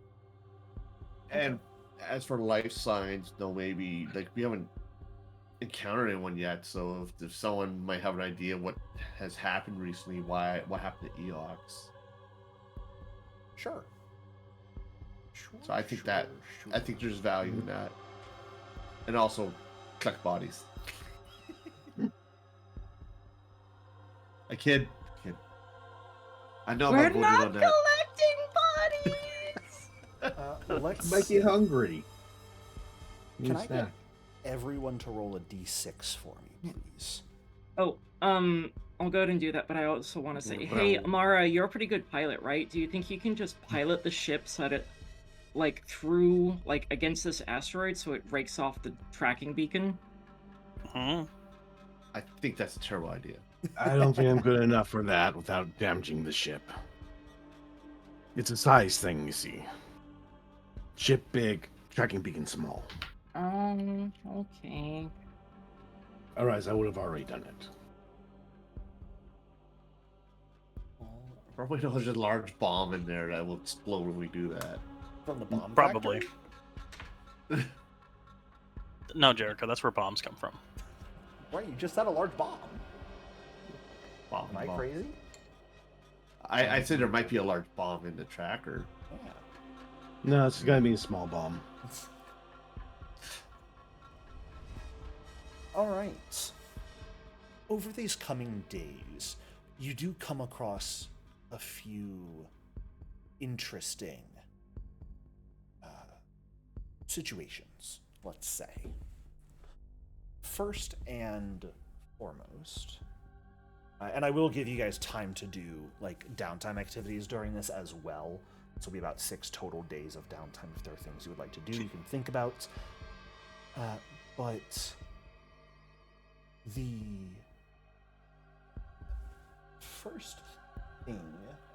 And as for life signs, though, maybe, like, we haven't encountered anyone yet, so if someone might have an idea what has happened recently, what happened to Eox. Sure. So I think I think there's value in that. And also, collect bodies. A kid. I know We're about voting not on that. collecting bodies! Let's Make you hungry. Can I get everyone to roll a d6 for me, please? Oh, I'll go ahead and do that, but I also want to say, hey, Amara, you're a pretty good pilot, right? Do you think you can just pilot the ship so that like through, like against this asteroid, so it breaks off the tracking beacon? Hmm. I think that's a terrible idea. I don't think I'm good enough for that without damaging the ship. It's a size thing, you see. Ship big, tracking beacon small. Okay. Otherwise, I would have already done it. Probably there's a large bomb in there that will explode when we do that. From the bomb Probably. factory? No, Jericho, that's where bombs come from. Right, you just had a large bomb. Bomb, Am I bomb. crazy? I said there might be a large bomb in the tracker. Yeah. No, it's gonna be a small bomb. All right. Over these coming days, you do come across a few interesting situations, let's say. First and foremost, and I will give you guys time to do like downtime activities during this as well. So it'll be about 6 total days of downtime if there are things you would like to do, you can think about. But the first thing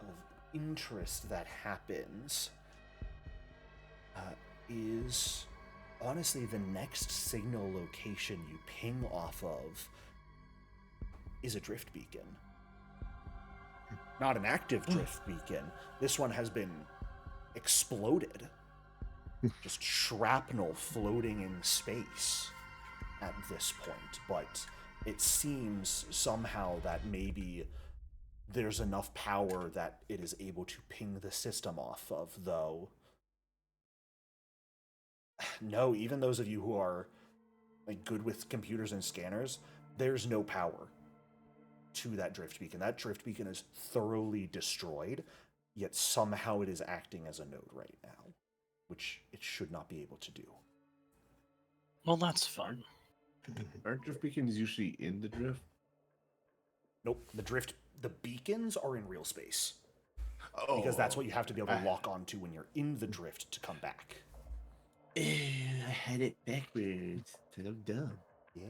of interest that happens is honestly the next signal location you ping off of is a drift beacon. Not an active drift beacon. This one has been exploded. Just shrapnel floating in space at this point, but it seems somehow that maybe there's enough power that it is able to ping the system off of, though. No, even those of you who are like good with computers and scanners, there's no power to that drift beacon. That drift beacon is thoroughly destroyed, yet somehow it is acting as a node right now, which it should not be able to do. Well, that's fun. Aren't drift beacons usually in the drift? Nope, the beacons are in real space. Oh, Because that's what you have to be able to lock onto when you're in the drift to come back. I had it backwards. So dumb. Yeah.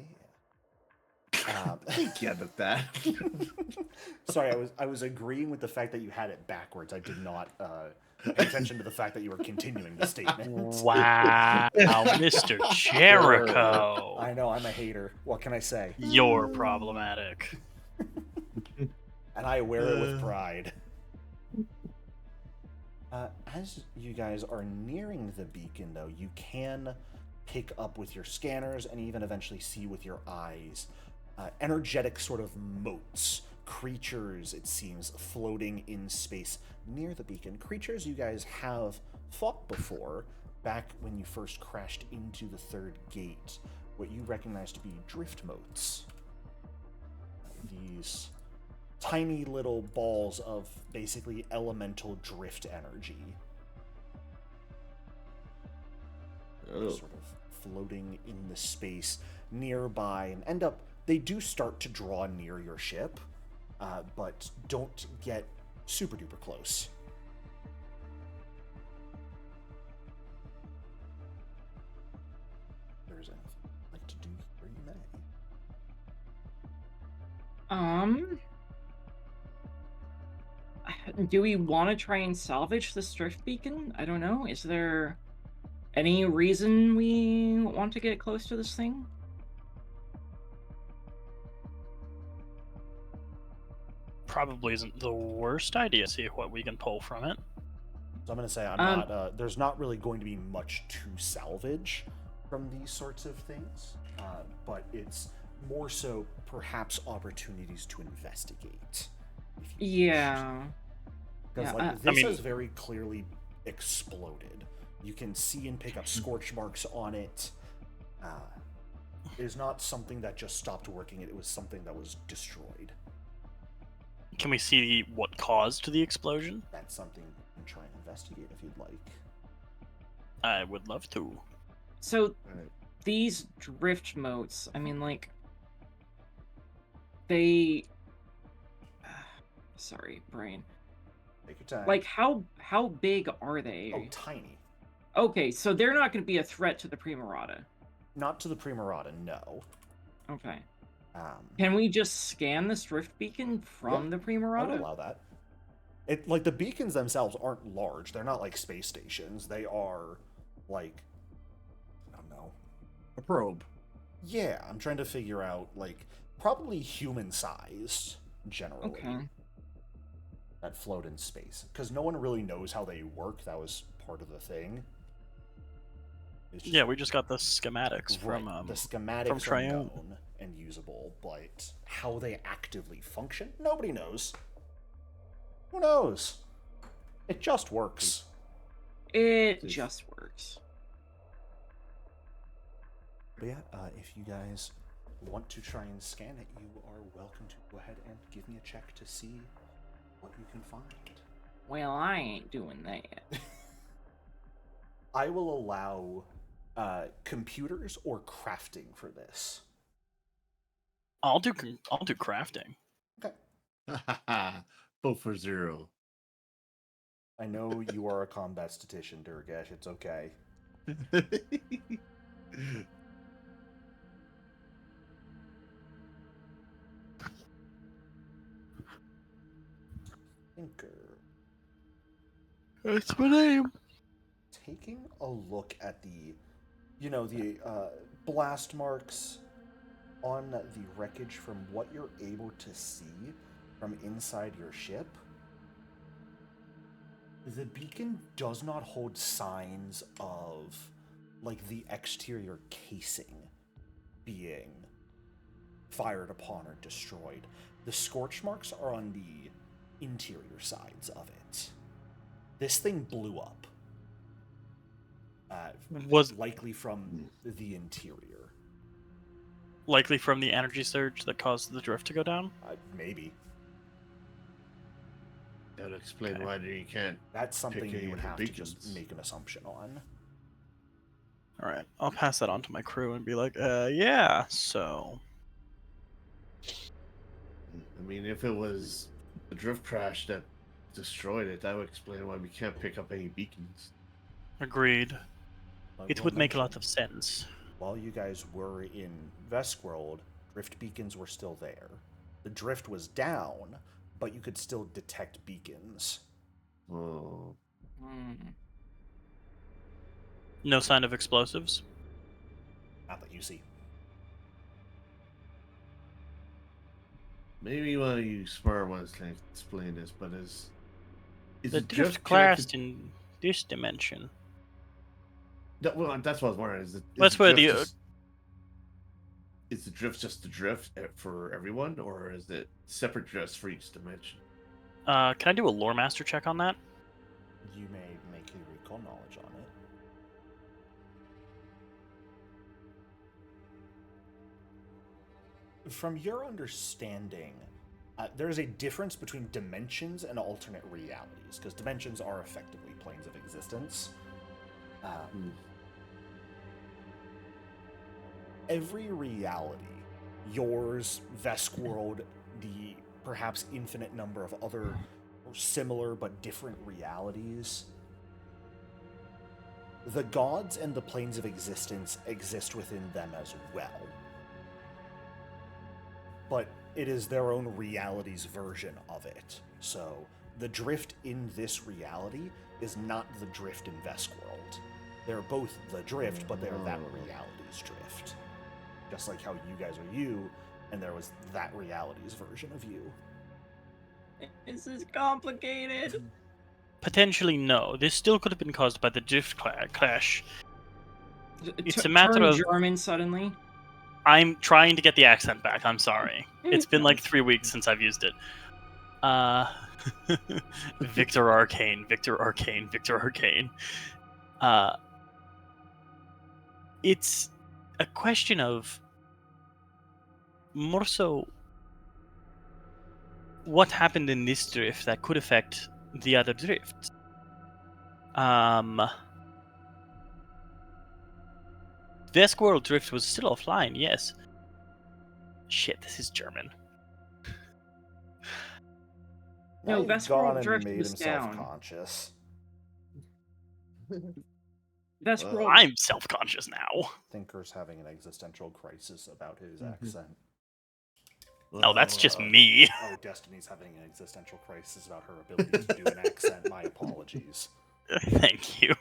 Yeah, but that. Sorry, I was agreeing with the fact that you had it backwards. I did not pay attention to the fact that you were continuing the statement. Wow, Mr. Jericho. I know, I'm a hater. What can I say? You're problematic. And I wear it with pride. As you guys are nearing the beacon, though, you can pick up with your scanners and even eventually see with your eyes energetic sort of motes, creatures, it seems, floating in space near the beacon. Creatures you guys have fought before, back when you first crashed into the third gate, what you recognize to be drift motes. These tiny little balls of basically elemental drift energy. Sort of floating in the space nearby and they do start to draw near your ship, but don't get super duper close. If there's anything you'd like to do here, you may. Do we want to try and salvage this drift beacon? I don't know. Is there any reason we want to get close to this thing? Probably isn't the worst idea. See what we can pull from it. So I'm going to say I'm not. There's not really going to be much to salvage from these sorts of things, but it's more so perhaps opportunities to investigate. Yeah. Because Yeah, this has very clearly exploded. You can see and pick up scorch marks on it. It is not something that just stopped working. It was something that was destroyed. Can we see what caused the explosion? That's something you can try and investigate if you'd like. I would love to. So, these drift motes, I mean, like, they... Sorry, brain. Take your time. Like, how big are they? Oh, tiny. Okay, so they're not going to be a threat to the Primarata. Not to the Primarata, no. Okay. Um, Can we just scan this drift beacon from the I would Primarata? allow that. It like the beacons themselves aren't large. They're not like space stations. They are like I don't know. A probe. Yeah, I'm trying to figure out like probably human sized generally. Okay. That float in space because no one really knows how they work. That was part of the thing. It's Yeah, we just got the schematics right, from the schematics from are Triune. known and usable, but how they actively function, nobody knows. Who knows? It just works. It just works. But yeah, if you guys want to try and scan it, you are welcome to go ahead and give me a check to see what you can find. Well, I ain't doing that. I will allow computers or crafting for this. I'll do crafting. Okay. Vote for 0. I know you are a combat statistician, Durgash. It's okay. Thinker. That's my name. Taking a look at the blast marks on the wreckage from what you're able to see from inside your ship, the beacon does not hold signs of like the exterior casing being fired upon or destroyed. The scorch marks are on the interior sides of it. This thing blew up. Was likely from the interior. likely from the energy surge that caused the drift to go down? Maybe. That would explain Okay. why you can't. That's something Pick any you would of the have to beacons. just make an assumption on. All right, I'll pass that on to my crew and be like, yeah, so I mean, if it was the drift crash that destroyed it, that would explain why we can't pick up any beacons. agreed. I It will would make a mention, lot of sense. While you guys were in Veskworld, drift beacons were still there. The drift was down, but you could still detect beacons. Oh. No sign of explosives. Not that you see. Maybe one of you smart ones can explain this, but is The it drift connected- crashed in this dimension. Well, that's what I was wondering. That's where the is the drift just the drift for everyone, or is it separate drifts for each dimension? can I do a lore master check on that? You may make a recall knowledge on it. From your understanding, there's a difference between dimensions and alternate realities, because dimensions are effectively planes of existence. Every reality, yours, Veskworld, the perhaps infinite number of other similar but different realities, the gods and the planes of existence exist within them as well. But it is their own reality's version of it. So the drift in this reality is not the drift in Veskworld. They're both the drift, but they're that reality's drift. Just like how you guys are you, and there was that reality's version of you. This is complicated. Potentially no. This still could have been caused by the drift clash. It's a Turn matter of German suddenly. I'm trying to get the accent back. I'm sorry. It's been like 3 weeks since I've used it. Victor Arcane, Victor Arcane, Victor Arcane. It's a question of more so what happened in this drift that could affect the other drift. Veskworld drift was still offline, yes. Shit, this is German. No, Now he's Veskworld gone and drift made was himself down. conscious. That's Well, roll. I'm self-conscious now. Thinker's having an existential crisis about his accent. No, that's just well, me. Oh, Destiny's having an existential crisis about her ability to do an accent. My apologies. Thank you.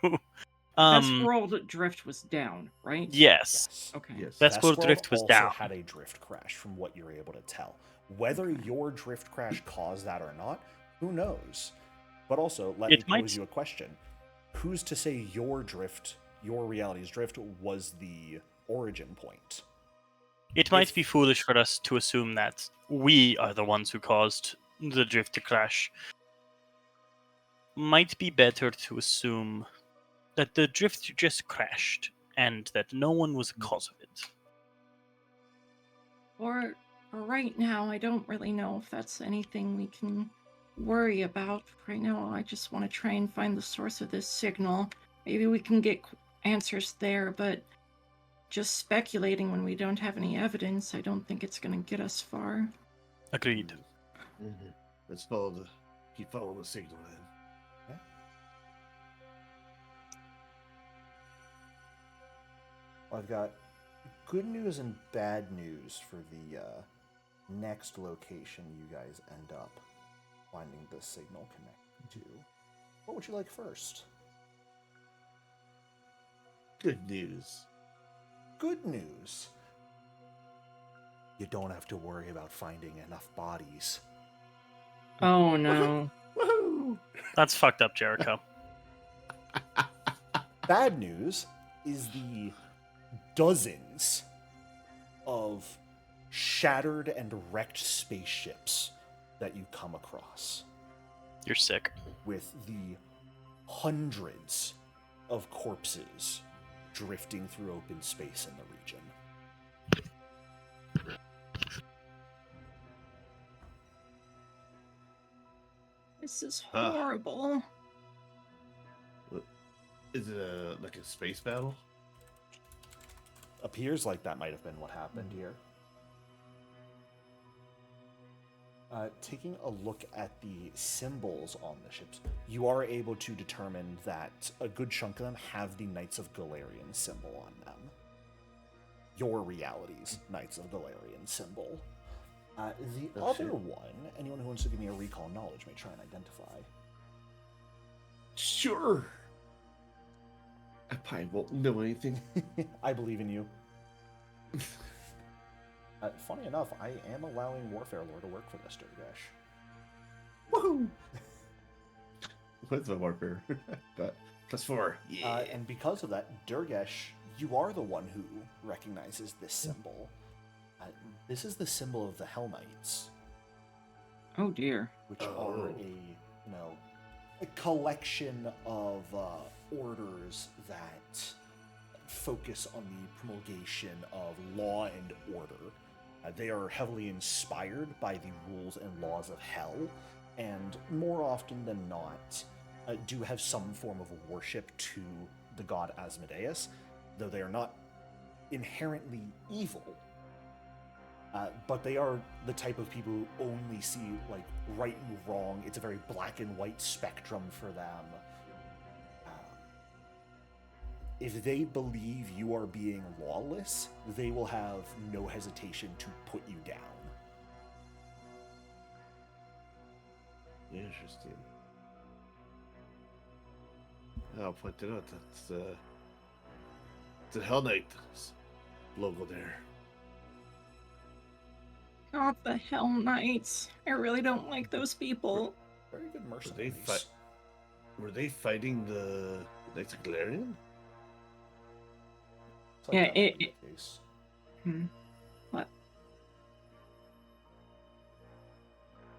That's world drift was down, right? Yes. Yes. Okay. Yes. That's where Westworld drift was also down. had a drift crash, from what you're able to tell. Whether your drift crash caused that or not, who knows? But also, let me It might- pose you a question: who's to say your drift, your reality's drift, was the origin point? It might If- be foolish for us to assume that we are the ones who caused the drift to crash. Might be better to assume that the drift just crashed and that no one was the cause of it. For right now, I don't really know if that's anything we can worry about. Right now, I just want to try and find the source of this signal. Maybe we can get answers there, but just speculating when we don't have any evidence, I don't think it's going to get us far. Agreed. Mm-hmm. Let's keep following the signal then. I've got good news and bad news for the next location you guys end up finding the signal connected to. What would you like first? Good news. Good news. You don't have to worry about finding enough bodies. Oh no. Woohoo! That's fucked up, Jericho. Bad news is the dozens of shattered and wrecked spaceships that you come across, You're sick. with the hundreds of corpses drifting through open space in the region. This is Ugh. horrible. Is it like a space battle? Appears like that might have been what happened here. Taking a look at the symbols on the ships, you are able to determine that a good chunk of them have the Knights of Galarian symbol on them. Your reality's Knights of Galarian symbol. The Oh, other shit. one, anyone who wants to give me a recall knowledge may try and identify. Sure. I probably won't know anything. I believe in you. Funny enough, I am allowing Warfare Lore to work for this, Durgesh. Woohoo! What's my warfare? Got +4. Yeah. And because of that, Durgesh, you are the one who recognizes this symbol. This is the symbol of the Hell Knights, Oh dear. which are Oh. a collection of orders that focus on the promulgation of law and order. They are heavily inspired by the rules and laws of Hell, and more often than not, do have some form of worship to the god Asmodeus, though they are not inherently evil. But they are the type of people who only see like right and wrong. It's a very black and white spectrum for them. If they believe you are being lawless, they will have no hesitation to put you down. Interesting. I'll point it out. That's the Hell Knight logo there. God, the Hell Knights. I really don't like those people. Very good Were they mercenaries. Were they fighting the Knights of Galarian? It's like Yeah, that might be it- the case. What?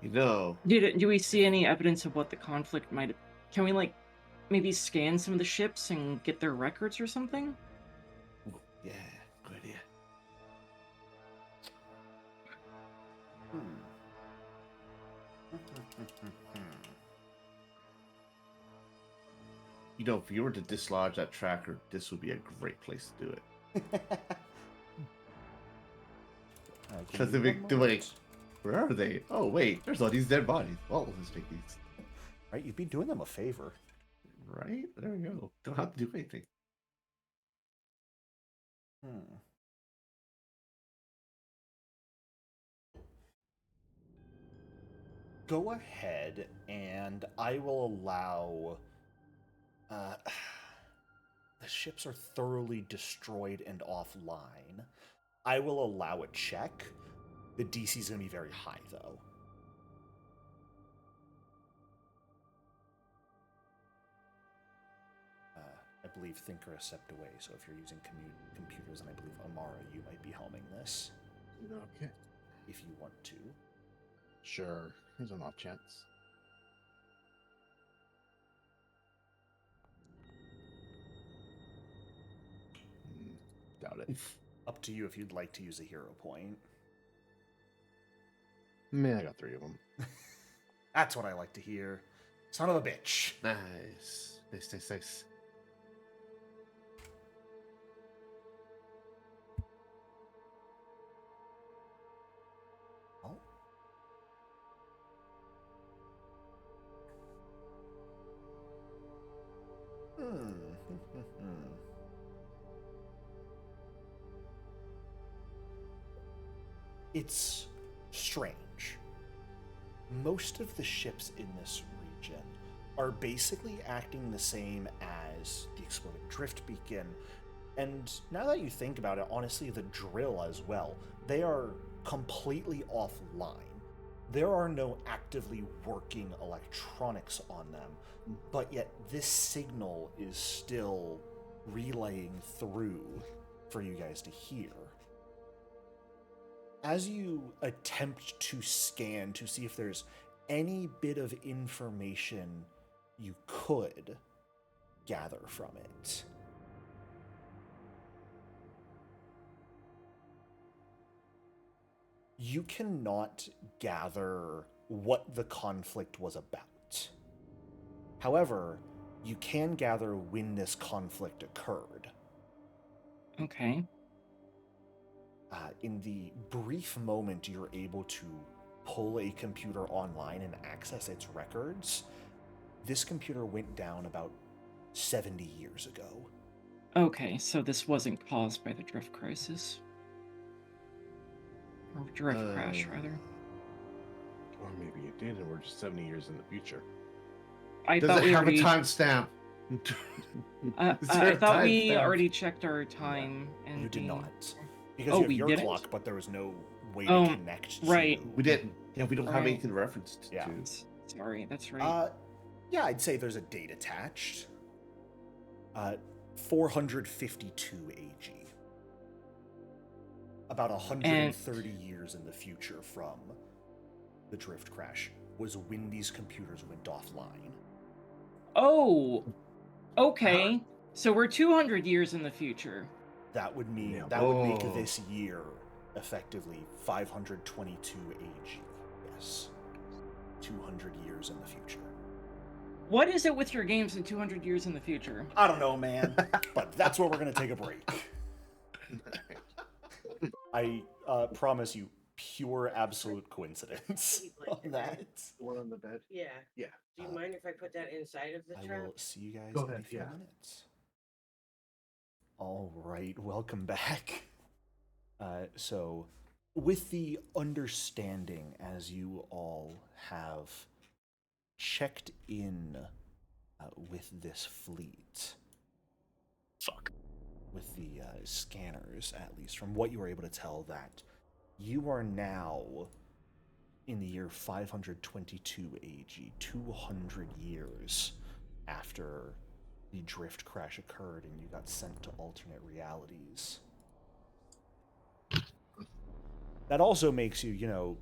You know, Do we see any evidence of what the conflict might have... Can we, like, maybe scan some of the ships and get their records or something? yeah, good idea. You know, if you were to dislodge that tracker, this would be a great place to do it. Because Give me they're one like, moment. where are they? Oh, wait, there's all these dead bodies. Well, let's take these. Right, you'd be doing them a favor. Right? There we go. Don't have to do anything. Hmm. Go ahead, and I will allow... the ships are thoroughly destroyed and offline. I will allow a check. The DC is going to be very high, though. I believe Thinker has stepped away, so if you're using computers, and I believe Amara, you might be helming this. Okay. If you want to. Sure. There's an off chance. Doubt it. Up to you if you'd like to use a hero point. Man, I got 3 of them. That's what I like to hear. Son of a bitch. Nice. Nice. Oh. It's strange. Most of the ships in this region are basically acting the same as the exploded drift beacon. And now that you think about it, honestly, the drill as well. They are completely offline. There are no actively working electronics on them, but yet this signal is still relaying through for you guys to hear. As you attempt to scan to see if there's any bit of information you could gather from it, you cannot gather what the conflict was about. However, you can gather when this conflict occurred. Okay. In the brief moment you're able to pull a computer online and access its records, this computer went down about 70 years ago. Okay, so this wasn't caused by the drift crisis. Or drift crash, rather. Or maybe it did, and we're just 70 years in the future. I Does thought it we have already... a timestamp? I thought we already checked our time. And You did the- not. Because Oh, you have we your didn't? clock, but there was no way Oh, to connect to... right. We didn't. Yeah, we don't have Right. anything referenced Yeah. to. Sorry, that's right. Yeah, I'd say there's a date attached. 452 AG. About 130 years in the future from the drift crash was when these computers went offline. Oh, okay. So we're 200 years in the future. That would mean Yeah. would make Oh. this year effectively 522 AG. Yes. 200 years in the future. What is it with your games in 200 years in the future? I don't know, man, but that's where we're going to take a break. I promise you, pure absolute coincidence on that. The one on the bed? Yeah. Yeah. Do you mind if I put that inside of the I trap? will see you guys Go in a ahead, few yeah. minutes. All right, welcome back. So, with the understanding, as you all have checked in with this fleet, Fuck. with the scanners, at least, from what you were able to tell, that you are now in the year 522 AG, 200 years after the drift crash occurred and you got sent to alternate realities. That also makes you,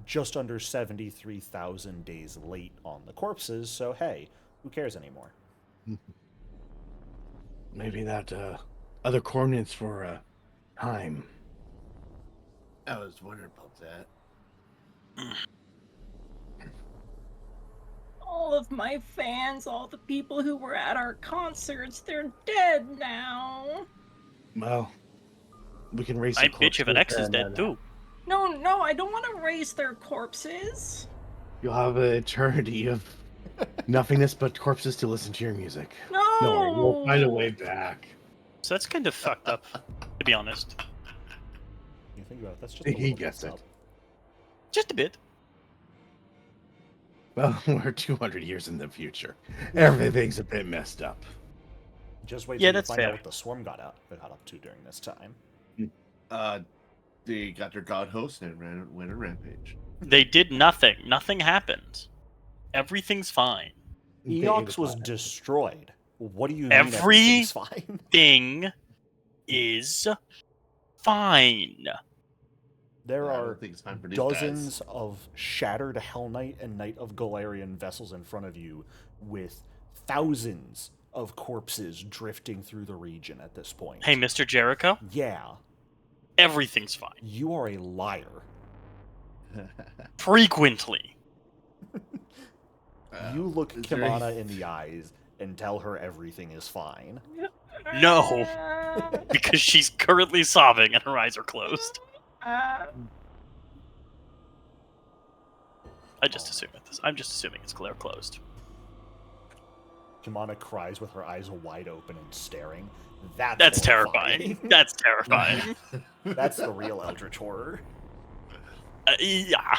just under 73,000 days late on the corpses, so hey, who cares anymore? Maybe that other coordinates for time. I was wondering about that. All of my fans, all the people who were at our concerts, they're dead now. Well, we can raise. My bitch of an ex is dead too. No, I don't want to raise their corpses. You'll have an eternity of nothingness but corpses to listen to your music. No. No, we'll find a way back. so that's kind of fucked up, to be honest. You think about it, that's just He a little gets messed it. up. Just a bit. Well, we're 200 years in the future. Everything's a bit messed up. Just wait Yeah, till you that's find fair. out what the swarm got up to during this time. They got their god host and went a rampage. They did nothing. Nothing happened. Everything's fine. Eox was destroyed. What do you mean Every- everything's fine? Thing is fine. There I are don't think it's fine for these guys. dozens of shattered Hell Knight and Knight of Galarian vessels in front of you, with thousands of corpses drifting through the region at this point. Hey, Mr. Jericho, Yeah, everything's fine. you are a liar. Frequently. You look is there Kimana in the eyes and tell her everything is fine. No, because she's currently sobbing and her eyes are closed. I'm just assuming it's clear closed. Kimana cries with her eyes wide open and staring. That's horrifying. terrifying. That's terrifying. That's the real Eldritch horror. Yeah.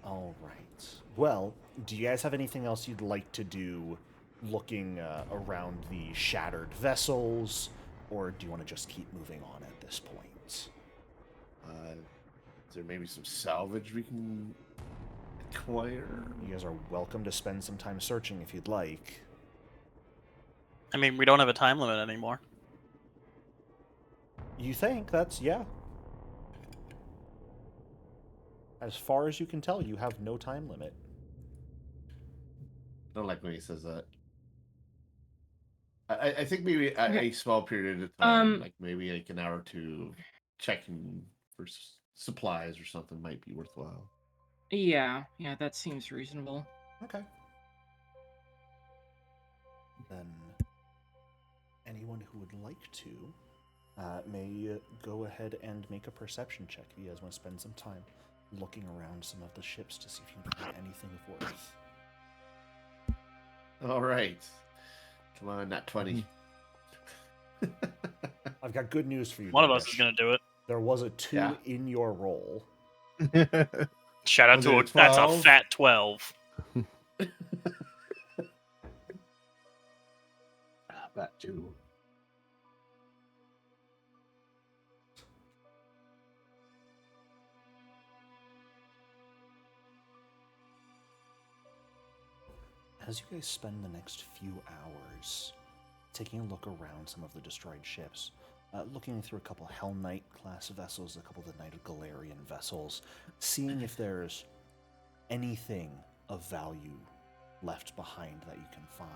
All right. Well, do you guys have anything else you'd like to do looking around the shattered vessels, or do you want to just keep moving on at this point? Is there maybe some salvage we can acquire? You guys are welcome to spend some time searching if you'd like. I mean, we don't have a time limit anymore. You think that's, yeah. As far as you can tell, you have no time limit. I don't like when he says that. I think maybe a small period of time, like maybe like an hour or two, checking for supplies or something might be worthwhile. Yeah, that seems reasonable. Okay. Then anyone who would like to may go ahead and make a perception check if you guys want to spend some time looking around some of the ships to see if you can find anything of worth. All right. Come on, not 20. I've got good news for you. One of us Darvish. is going to do it. There was a 2 Yeah. in your roll. Shout out Was to it a that's a 12? fat 12. That too. As you guys spend the next few hours taking a look around some of the destroyed ships, looking through a couple Hell Knight class vessels, a couple of the Knight of Galarian vessels, seeing if there's anything of value left behind that you can find.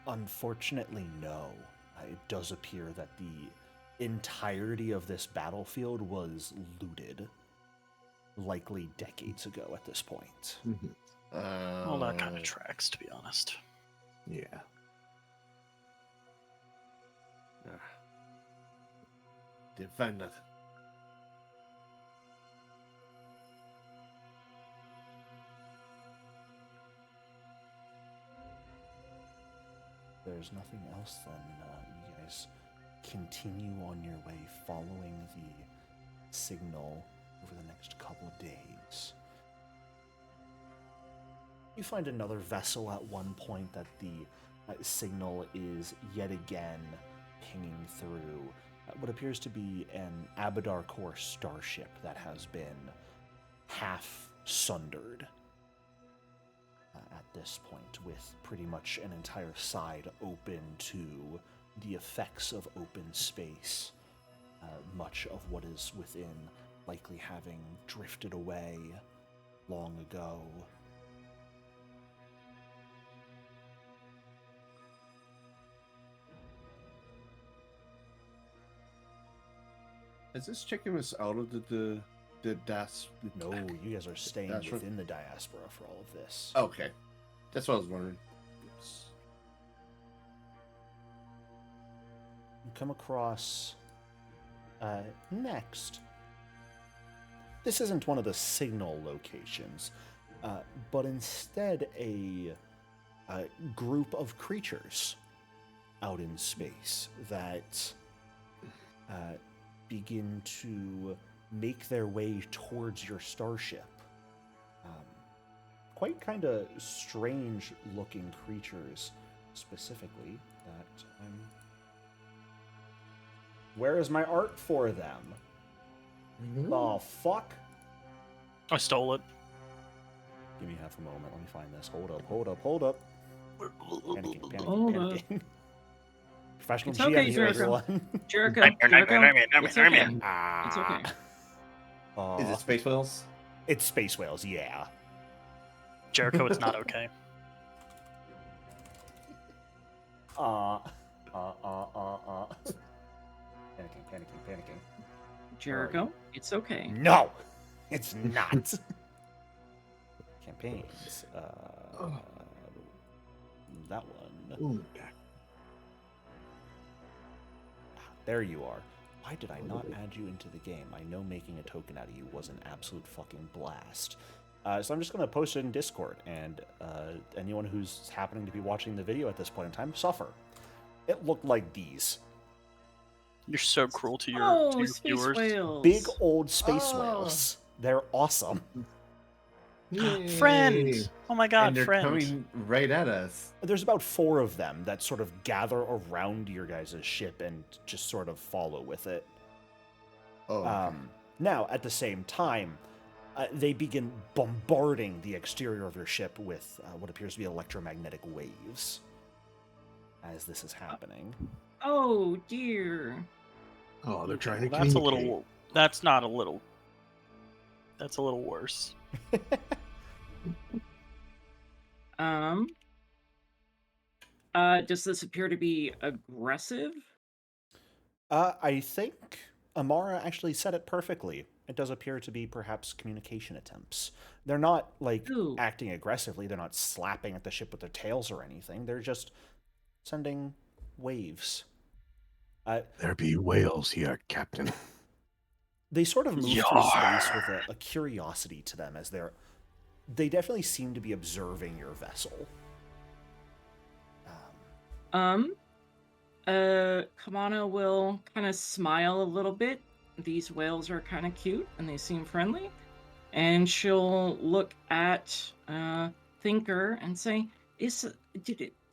Unfortunately, no. It does appear that the entirety of this battlefield was looted, likely decades ago at this point. Well, that kind of tracks, to be honest. Yeah. Didn't find nothing. There's nothing else, then you guys continue on your way following the signal over the next couple of days. You find another vessel at one point that the signal is yet again pinging through what appears to be an Abadar Core starship that has been half sundered at this point, with pretty much an entire side open to the effects of open space, much of what is within likely having drifted away long ago. Is this checking us out of the DAS? No, you guys are staying That's right. within the diaspora for all of this. Okay. That's what I was wondering. You come across next. This isn't one of the signal locations, but instead a group of creatures out in space that begin to make their way towards your starship. Quite kind of strange looking creatures, specifically, that where is my art for them? The fuck? I stole it. Give me half a moment. Let me find this. Hold up. Panicking. Hold up. Professional It's GM okay, here, Jericho. everyone. Jericho, it's okay. It's okay. Is it Space Whales? It's Space Whales, yeah. Jericho, it's not okay. Panicking. Jericho, it's okay. No! It's not! Campaigns. That one. Ooh. There you are. Why did I not add you into the game? I know making a token out of you was an absolute fucking blast. So I'm just going to post it in Discord, and anyone who's happening to be watching the video at this point in time, suffer. It looked like these. You're so cruel to your Space viewers. whales. Big old space whales. They're awesome. Friend! Oh my god, And they're friend. coming right at us. There's about 4 of them that sort of gather around your guys' ship and just sort of follow with it. Oh, okay. Now, at the same time, they begin bombarding the exterior of your ship with what appears to be electromagnetic waves as this is happening. Oh dear. Oh, they're trying to That's a communicate. little. That's not a little. That's a little worse. Does this appear to be aggressive? I think Amara actually said it perfectly. It does appear to be perhaps communication attempts. They're not, like, Ooh. acting aggressively. They're not slapping at the ship with their tails or anything. They're just sending waves. There be whales here, Captain. They sort of move through Yar. space with a curiosity to them as they definitely seem to be observing your vessel. Kamana will kind of smile a little bit. These whales are kind of cute and they seem friendly. And she'll look at Thinker and say, do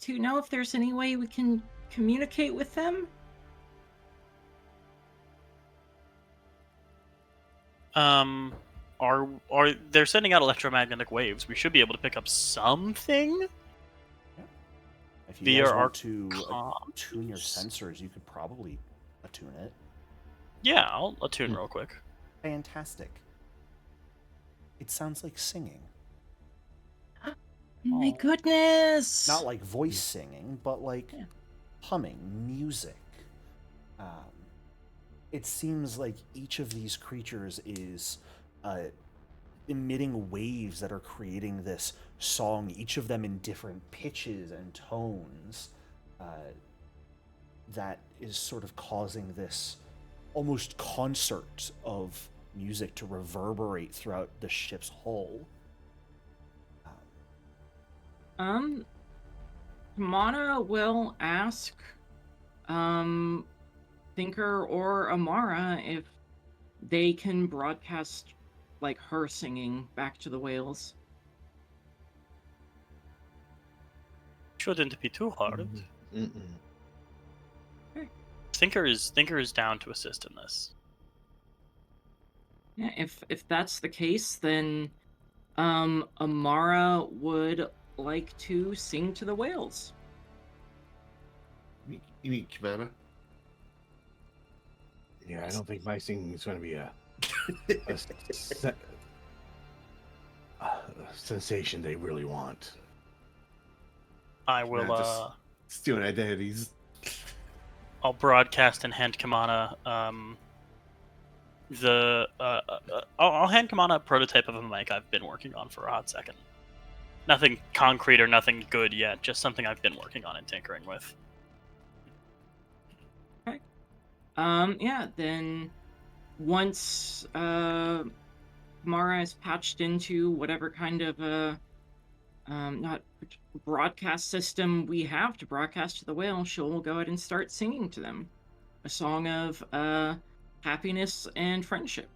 you know if there's any way we can communicate with them? Are they're sending out electromagnetic waves? We should be able to pick up something. If you Via guys our want to comms? attune your sensors, you could probably attune it. Yeah, I'll attune real quick. Fantastic. It sounds like singing. My goodness! Not like voice singing, but like humming, music. It seems like each of these creatures is emitting waves that are creating this song, each of them in different pitches and tones, that is sort of causing this almost concert of music to reverberate throughout the ship's hull. Kamana will ask Thinker or Amara if they can broadcast like her singing back to the whales. Shouldn't be too hard. Mm-mm. Thinker is down to assist in this. Yeah, if that's the case, then Amara would like to sing to the whales. You mean Kamana? Yeah, I don't think my singing is going to be a sensation they really want. I will. Just stealing identities. I'll broadcast and hand Kamana I'll hand Kamana a prototype of a mic I've been working on for a hot second. Nothing concrete or nothing good yet, just something I've been working on and tinkering with. Okay. Yeah, then once Mara is patched into whatever kind of not broadcast system we have to broadcast to the whale, she'll go ahead and start singing to them a song of happiness and friendship.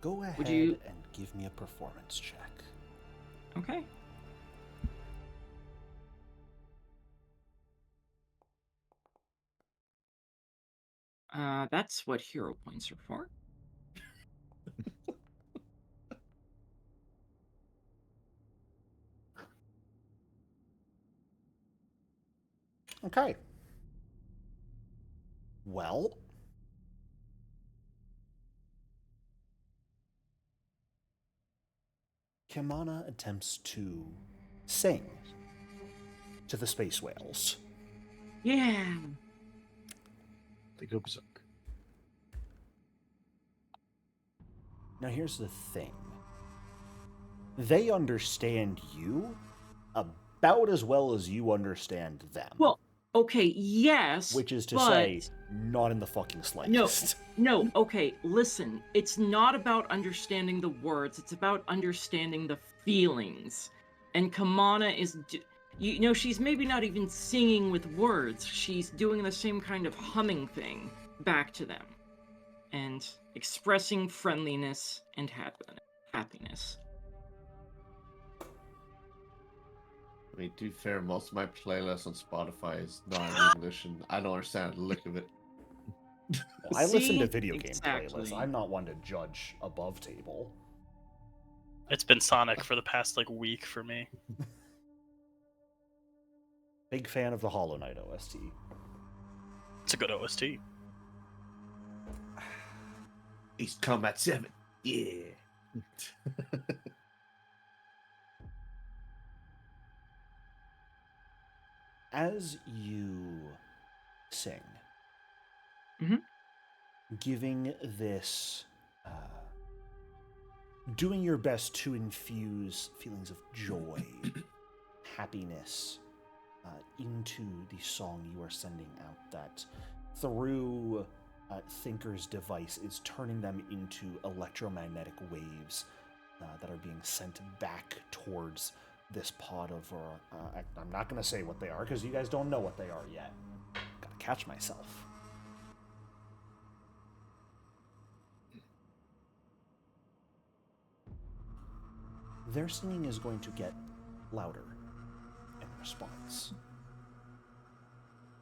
Go ahead you- and give me a performance check. Okay. That's what hero points are for. Okay. Well, Kimana attempts to sing to the space whales. Yeah. They go berserk. Now, here's the thing. They understand you about as well as you understand them. Well, okay, yes. Which is to but... say, not in the fucking slightest. No, okay, listen. It's not about understanding the words, it's about understanding the feelings. And Kamana is... You know, she's maybe not even singing with words. She's doing the same kind of humming thing back to them. And expressing friendliness and happiness. I mean, to be fair, most of my playlist on Spotify is non-English, and I don't understand the lick of it. Well, I listen to See? video game Exactly. playlists. I'm not one to judge above table. It's been Sonic for the past week for me. Big fan of the Hollow Knight OST. It's a good OST. East Combat 7. Yeah. As you sing, giving this, doing your best to infuse feelings of joy, happiness into the song you are sending out, that through Thinker's device is turning them into electromagnetic waves that are being sent back towards this pod of... I'm not going to say what they are, because you guys don't know what they are yet. Gotta catch myself. Their singing is going to get louder in response.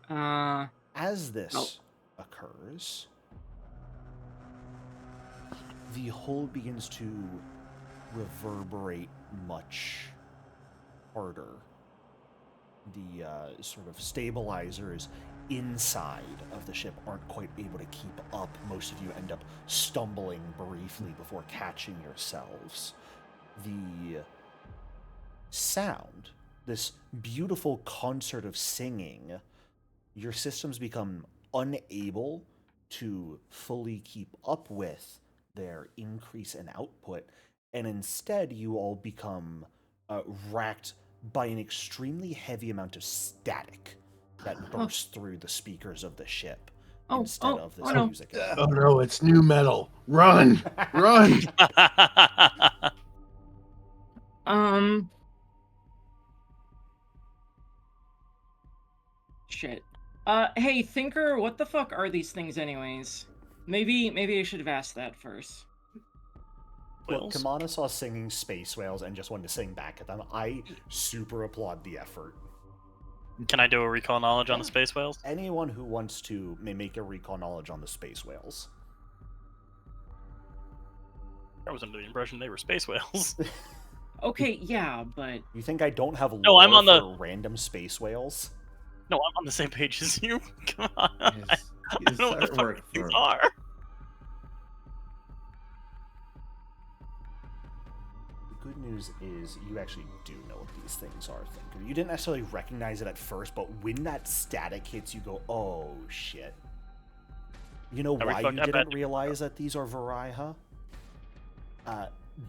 As this occurs, the whole begins to reverberate much harder. The sort of stabilizers inside of the ship aren't quite able to keep up. Most of you end up stumbling briefly before catching yourselves. The sound, this beautiful concert of singing, your systems become unable to fully keep up with their increase in output, and instead you all become racked by an extremely heavy amount of static that bursts through the speakers of the ship instead of this music. Oh no, it's new metal. Run! Run! Shit. Hey, Thinker, what the fuck are these things anyways? Maybe I should have asked that first. Well, Kamana saw singing space whales and just wanted to sing back at them. I super applaud the effort. Can I do a recall knowledge on the space whales? Anyone who wants to may make a recall knowledge on the space whales. I was under the impression they were space whales. Okay, yeah, but... You think I don't have lore No, I'm on for random space whales? No, I'm on the same page as you. Come on. I His don't know what the fuck artwork these for- are. The good news is you actually do know what these things are, Thinker. You didn't necessarily recognize it at first, but when that static hits, you go, oh, shit. You know why you didn't realize that these are Variha?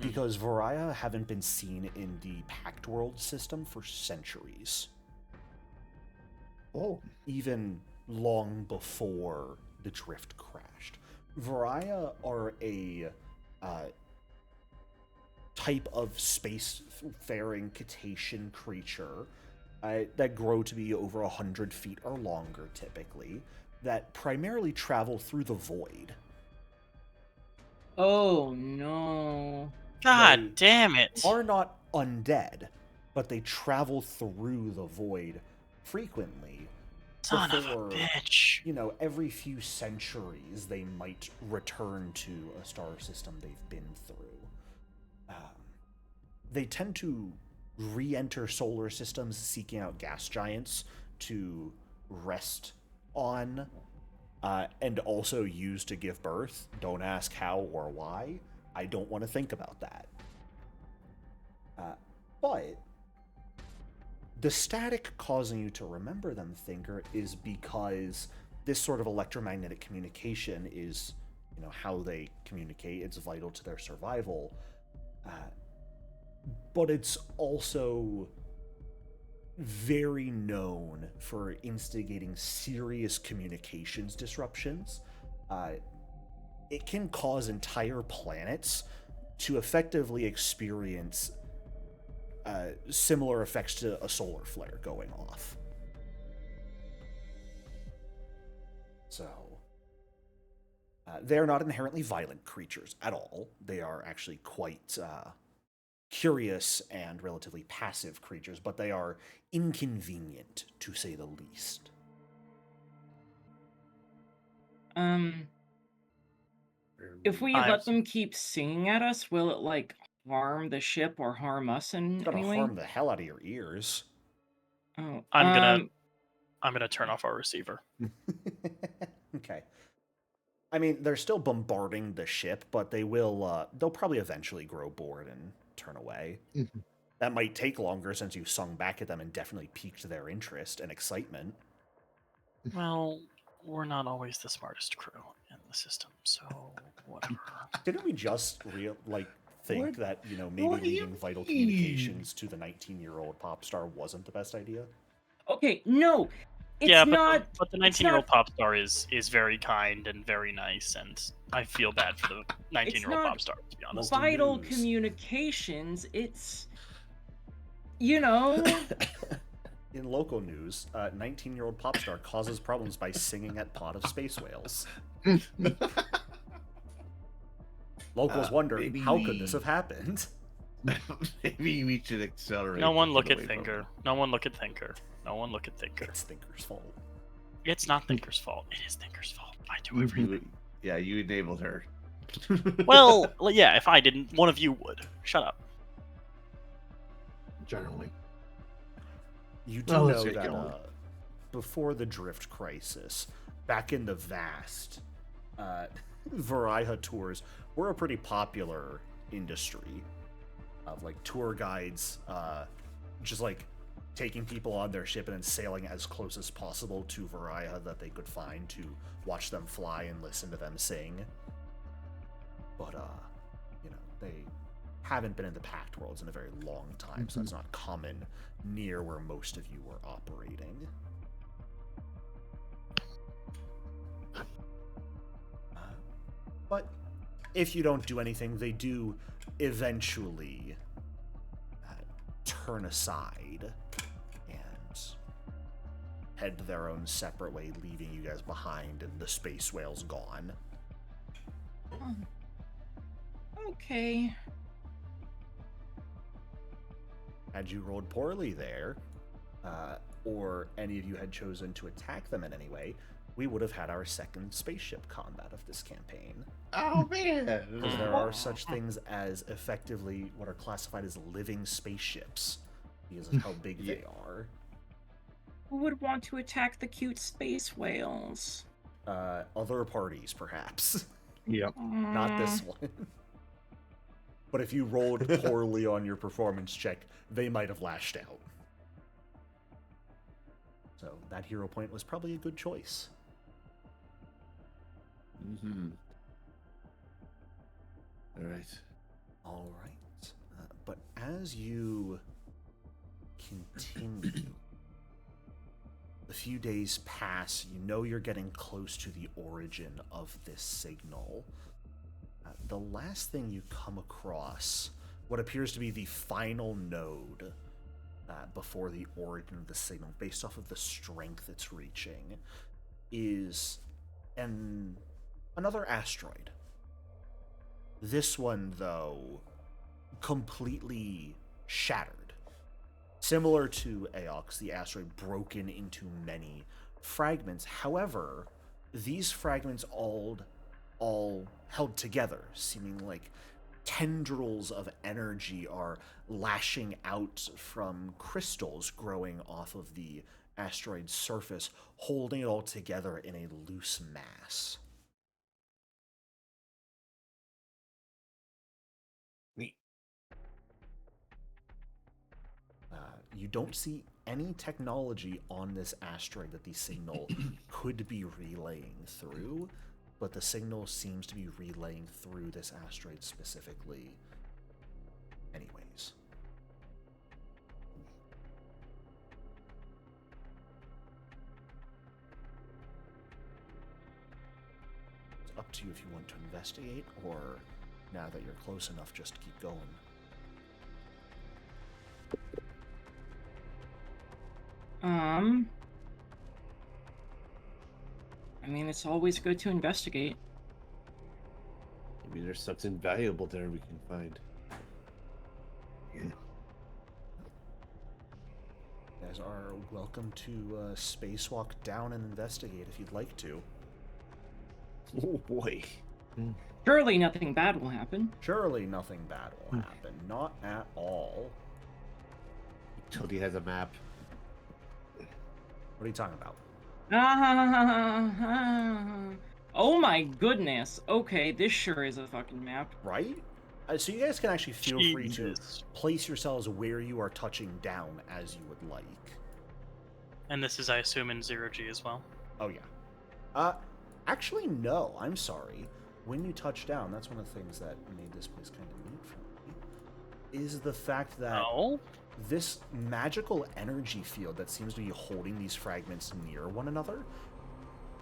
Because Variha haven't been seen in the Pact Worlds system for centuries. Oh. Even long before the drift crashed. Variha are a type of space-faring cetacean creature that grow to be over 100 feet or longer, typically, that primarily travel through the void. Oh no. God damn it! Are not undead, but they travel through the void frequently. Son of a before, bitch. You know, every few centuries they might return to a star system they've been through. They tend to re-enter solar systems seeking out gas giants to rest on, and also use to give birth. Don't ask how or why. I don't want to think about that. But the static causing you to remember them, Thinker, is because this sort of electromagnetic communication is, you know, how they communicate. It's vital to their survival. But it's also very known for instigating serious communications disruptions. It can cause entire planets to effectively experience similar effects to a solar flare going off. So, they're not inherently violent creatures at all. They are actually quite curious and relatively passive creatures, but they are inconvenient, to say the least. If we let them keep singing at us, will it, like, harm the ship or harm us in It's gonna any way? harm the hell out of your ears. Oh, I'm gonna turn off our receiver. Okay. I mean, they're still bombarding the ship, but they'll probably eventually grow bored and turn away. That might take longer since you sung back at them and definitely piqued their interest and excitement. Well, we're not always the smartest crew in the system, so whatever. Didn't we just think What? that, you know, maybe What do you leaving vital mean? communications to the 19-year-old pop star wasn't the best idea? Okay, no. It's yeah, not. but the 19-year-old pop star is very kind and very nice, and I feel bad for the 19-year-old pop star, to be honest. Vital news. communications. It's, you know. In local news, 19-year-old pop star causes problems by singing at pod of space whales. Locals wonder, how could this have happened? Maybe we should accelerate. No one to look get at away from Thinker. it. No one look at Thinker. No one look at Thinker. It's Thinker's fault. It's not Thinker's fault. It is Thinker's fault. I do everything. Yeah, you enabled her. Well, yeah, if I didn't, one of you would. Shut up. Generally. You do Well, let's know get going. that before the Drift Crisis, back in the vast, Variha tours were a pretty popular industry of like tour guides, just like taking people on their ship and then sailing as close as possible to Variha that they could find to watch them fly and listen to them sing. But you know, they haven't been in the Pact Worlds in a very long time, so it's not common near where most of you were operating. But if you don't do anything, they do eventually turn aside and head their own separate way, leaving you guys behind and the space whale's gone. Okay. Had you rolled poorly there, or any of you had chosen to attack them in any way, we would have had our second spaceship combat of this campaign. Oh man! Because there are such things as effectively what are classified as living spaceships, because of how big they are. Who would want to attack the cute space whales? Other parties, perhaps. Yep. Not this one. But if you rolled poorly on your performance check, they might have lashed out. So that hero point was probably a good choice. All right. But as you continue, a few days pass. You know you're getting close to the origin of this signal. The last thing you come across what appears to be the final node before the origin of the signal, based off of the strength it's reaching, is another asteroid. This one, though, completely shattered. Similar to Aox, the asteroid broken into many fragments. However, these fragments all held together, seeming like tendrils of energy are lashing out from crystals growing off of the asteroid's surface, holding it all together in a loose mass. Neat. You don't see any technology on this asteroid that the signal could be relaying through, but the signal seems to be relaying through this asteroid specifically anyways. It's up to you if you want to investigate, or now that you're close enough, just keep going. I mean, it's always good to investigate. Maybe there's something valuable there we can find. You guys are welcome to spacewalk down and investigate if you'd like to. Oh boy. Surely nothing bad will happen. Surely nothing bad will happen. Not at all. Utility has a map. What are you talking about? Oh my goodness. Okay, this sure is a fucking map. Right? So you guys can actually feel free to Jesus. place yourselves where you are touching down as you would like. And this is, I assume, in 0G as well. Oh, yeah. Actually, no. I'm sorry. When you touch down, that's one of the things that made this place kind of neat for me, is the fact that Oh? this magical energy field that seems to be holding these fragments near one another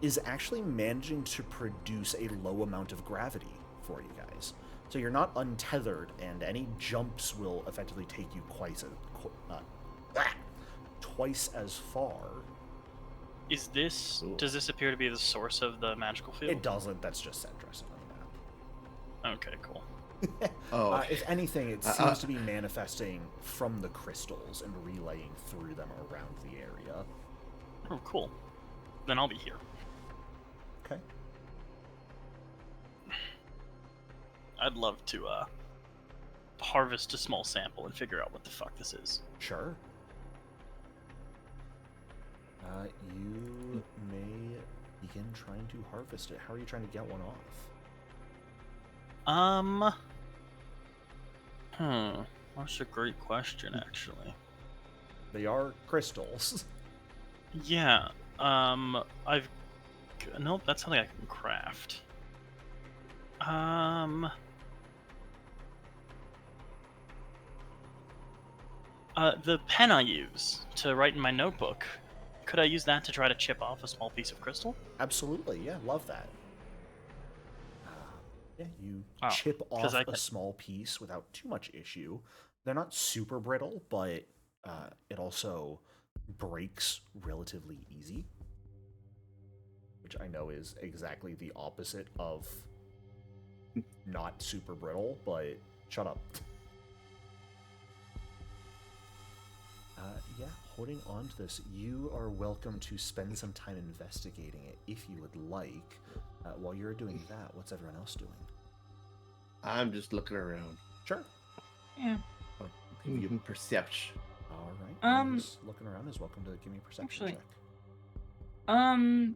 is actually managing to produce a low amount of gravity for you guys. So you're not untethered, and any jumps will effectively take you twice as far. Is this... Ooh. Does this appear to be the source of the magical field? It doesn't. That's just set dressing on Okay, cool. the map. Oh, If anything, it seems to be manifesting from the crystals and relaying through them around the area. Oh, cool. Then I'll be here. Okay. I'd love to harvest a small sample and figure out what the fuck this is. Sure. You may begin trying to harvest it. How are you trying to get one off? That's a great question, actually. They are crystals. Yeah, nope, that's something I can craft. The pen I use to write in my notebook, could I use that to try to chip off a small piece of crystal? Absolutely, yeah, love that. Yeah, you Oh, chip 'cause off I a can- small piece without too much issue. They're not super brittle, but it also breaks relatively easy, which I know is exactly the opposite of not super brittle, but shut up. Yeah, holding on to this, you are welcome to spend some time investigating it if you would like. While you're doing that, what's everyone else doing? I'm just looking around. Sure. Yeah. Give you perception. All right. Just looking around is welcome to give me a perception Actually, check.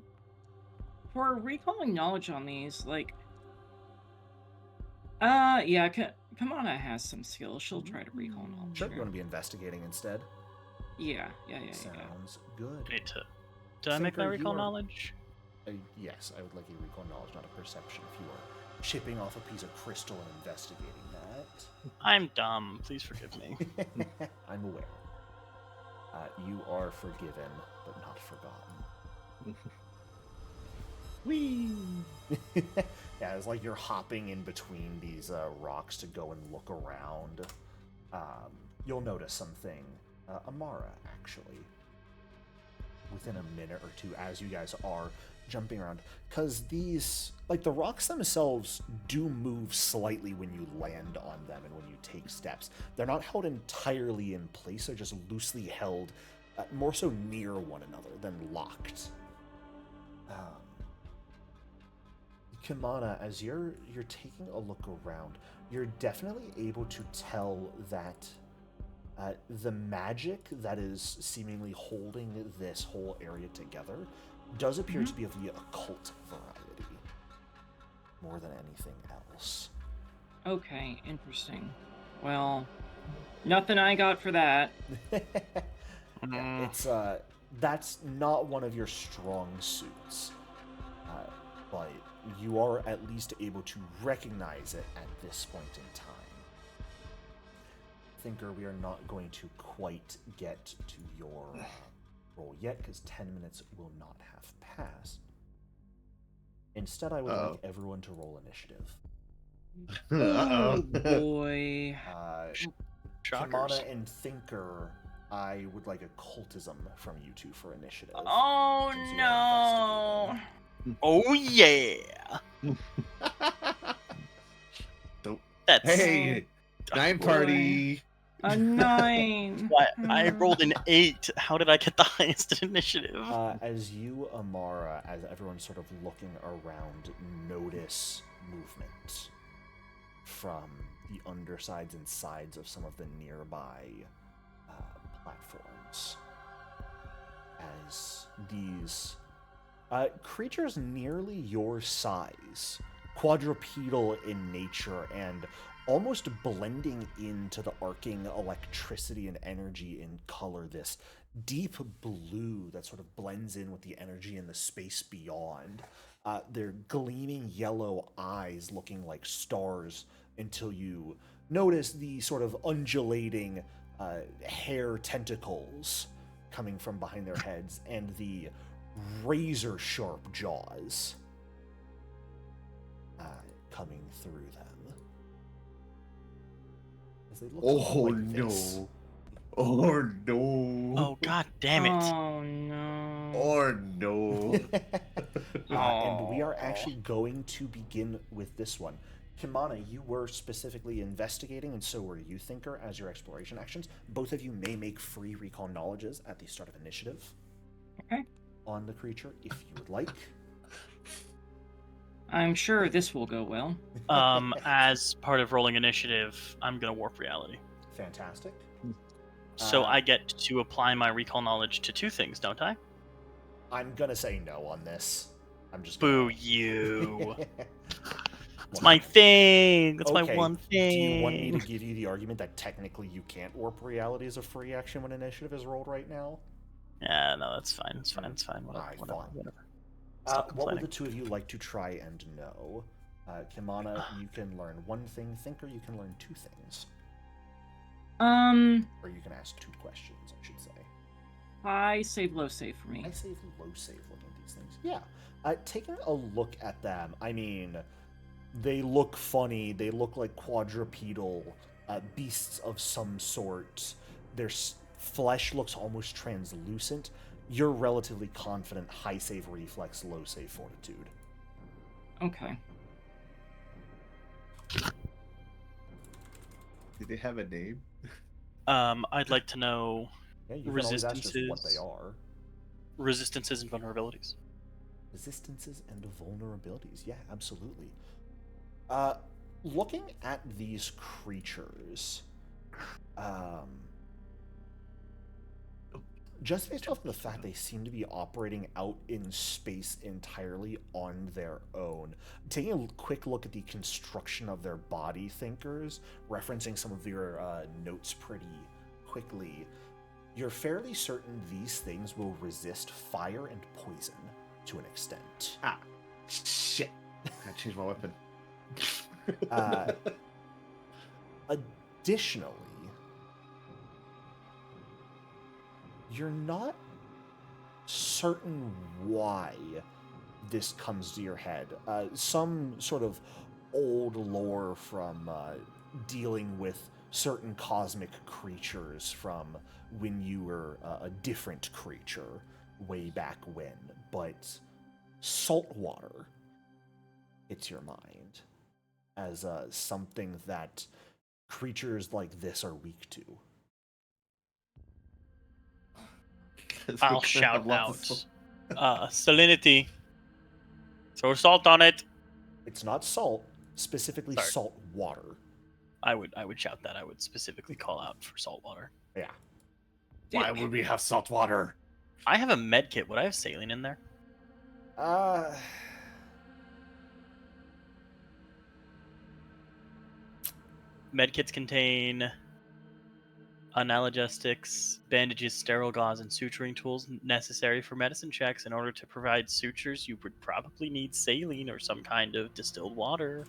For recalling knowledge on these, like, yeah, Kamana has some skills. She'll try to recall knowledge. Sure. You want to be investigating instead? Yeah. Sounds good. Did I make my Sinker, recall you are- knowledge? Yes, I would like a recall knowledge, not a perception, if you are chipping off a piece of crystal and investigating that. I'm dumb. Please forgive me. I'm aware. You are forgiven, but not forgotten. Whee! Yeah, it's like you're hopping in between these rocks to go and look around. you'll notice something, Amara, actually, within a minute or two as you guys are jumping around. Because these, like, the rocks themselves do move slightly when you land on them and when you take steps. They're not held entirely in place, they're just loosely held, more so near one another than locked. Kimana, as you're taking a look around, you're definitely able to tell that the magic that is seemingly holding this whole area together does appear to be of the occult variety more than anything else. Okay, interesting. Well, nothing I got for that. Yeah, it's that's not one of your strong suits, but you are at least able to recognize it at this point in time. Thinker, we are not going to quite get to your roll yet because 10 minutes will not have passed. Instead, I would like everyone to roll initiative. Oh boy. Shockers. Kimana and Thinker, I would like occultism from you two for initiative. Oh since you are no. investigating. Oh yeah. Don't. That's Hey, nine boy. party. A 9. why I rolled an 8. How did I get the highest initiative? As you, Amara, as everyone's sort of looking around, notice movement from the undersides and sides of some of the nearby platforms. As these creatures nearly your size, quadrupedal in nature and almost blending into the arcing electricity and energy in color, this deep blue that sort of blends in with the energy in the space beyond. Their gleaming yellow eyes looking like stars until you notice the sort of undulating hair tentacles coming from behind their heads and the razor sharp jaws coming through them. As they look Oh like this. no. Oh no. Oh god damn it. Oh no. Or no. And we are actually going to begin with this one. Kimana, you were specifically investigating, and so were you, Thinker, as your exploration actions. Both of you may make free recall knowledges at the start of initiative. Okay. On the creature, if you would like. I'm sure this will go well. As part of rolling initiative, I'm gonna warp reality. Fantastic. So I get to apply my recall knowledge to 2 things, don't I? I'm gonna say no on this. I'm just Boo gonna... you. It's my thing. That's my Okay, one thing. Do you want me to give you the argument that technically you can't warp reality as a free action when initiative is rolled right now? Yeah, no, that's fine. It's fine. It's fine. Whatever. Alright, Whatever. fine. Whatever. Stop What would complaining. the two of you like to try and know? Kimana, you can learn 1 thing. Thinker, you can learn 2 things. Or you can ask 2 questions, I should say. High save, low save for me. I save, low save looking at these things. Yeah. Taking a look at them, I mean, they look funny. They look like quadrupedal beasts of some sort. Their flesh looks almost translucent. You're relatively confident high save reflex, low save fortitude. Okay. Did they have a name? I'd like to know Yeah, you can always ask just what they Resistances. are. resistances and vulnerabilities. Resistances and vulnerabilities. Yeah, absolutely. Looking at these creatures, just based off the fact they seem to be operating out in space entirely on their own, taking a quick look at the construction of their body, Thinkers, referencing some of your notes pretty quickly, you're fairly certain these things will resist fire and poison to an extent. Ah, shit. I changed my weapon. Additionally, you're not certain why this comes to your head. Some sort of old lore from dealing with certain cosmic creatures from when you were a different creature way back when, but salt water hits your mind as something that creatures like this are weak to. I'll shout out, salinity. Throw salt on it. It's not salt, specifically Sorry. salt water. I would shout that. I would specifically call out for salt water. Yeah. Why would we have salt water? I have a med kit. Would I have saline in there? Med kits contain analgesics, bandages, sterile gauze, and suturing tools necessary for medicine checks. In order to provide sutures, you would probably need saline or some kind of distilled water.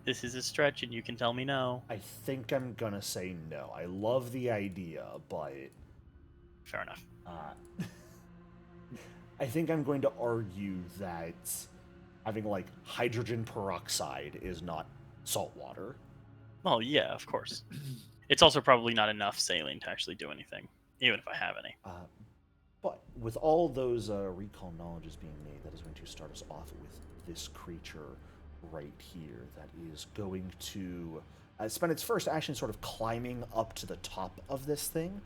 This is a stretch, and you can tell me no. I think I'm gonna say no. I love the idea, but Fair enough. I think I'm going to argue that having like hydrogen peroxide is not salt water. Well, yeah, of course. It's also probably not enough saline to actually do anything, even if I have any. But with all those recall knowledges being made, that is going to start us off with this creature right here that is going to spend its first action sort of climbing up to the top of this thing,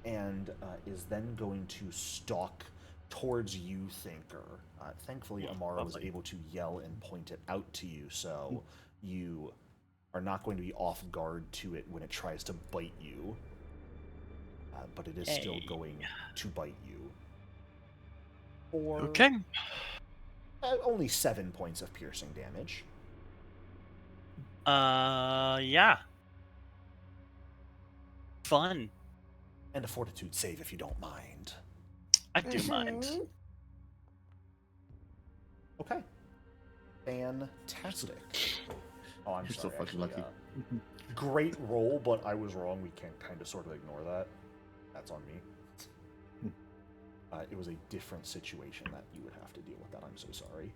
and is then going to stalk towards you, Thinker. Thankfully, Amara was able to yell and point it out to you, so you are not going to be off guard to it when it tries to bite you. But it is still going to bite you. Okay. Only 7 points of piercing damage. Yeah. Fun. And a fortitude save if you don't mind. I do mind. Okay. Fantastic. Oh, I'm You're so sorry. fucking actually, lucky. Great roll, but I was wrong. We can't kind of sort of ignore that. That's on me. It was a different situation that you would have to deal with that. I'm so sorry.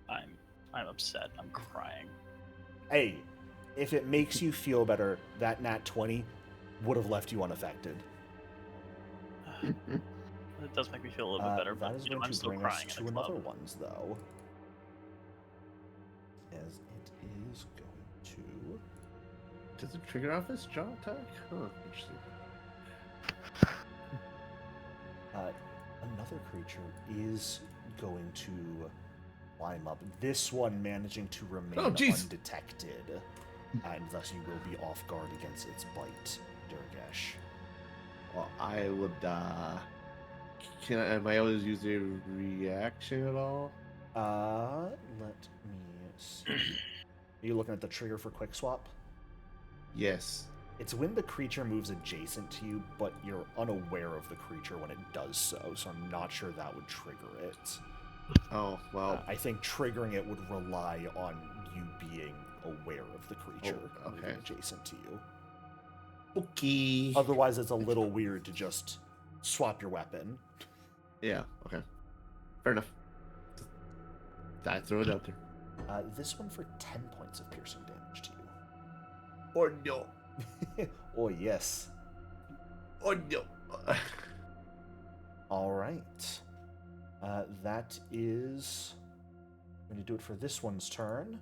I'm upset. I'm crying. Hey, if it makes you feel better, that nat 20 would have left you unaffected. It does make me feel a little bit better, That but is you know, going I'm to still bring us crying to in a another club. ones, though. As it is going to... Does it trigger off his jaw attack? Oh, interesting. Another creature is going to climb up. This one managing to remain undetected, and thus you will be off guard against its bite, Durgesh. Well, I would, am I able to use a reaction at all? Let me see. Are you looking at the trigger for quick swap? Yes. It's when the creature moves adjacent to you, but you're unaware of the creature when it does so I'm not sure that would trigger it. Oh, well. I think triggering it would rely on you being aware of the creature moving adjacent to you. Okay. Otherwise, it's a little weird to just swap your weapon. Yeah, okay. Fair enough. I throw it out there. This one for 10 points of piercing damage to you. Or no. Oh, yes. Oh, no. All right. That is going to do it for this one's turn.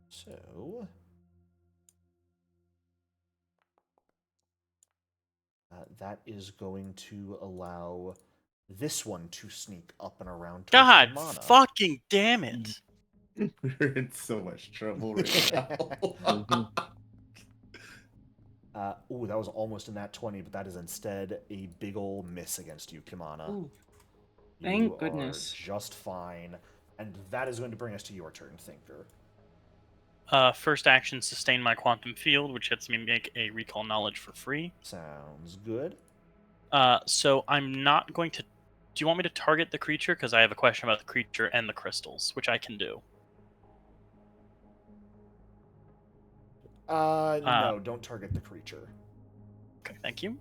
So... that is going to allow this one to sneak up and around towards God Kimana. fucking damn it. We're in so much trouble right now. Ooh, that was almost in that 20, but that is instead a big ol' miss against you, Kimana. Ooh. Thank you goodness. Are just fine. And that is going to bring us to your turn, Thinker. First action, sustain my quantum field, which lets me make a recall knowledge for free. Sounds good. So I'm not going to... Do you want me to target the creature? Because I have a question about the creature and the crystals, which I can do. No, don't target the creature. Okay, thank you.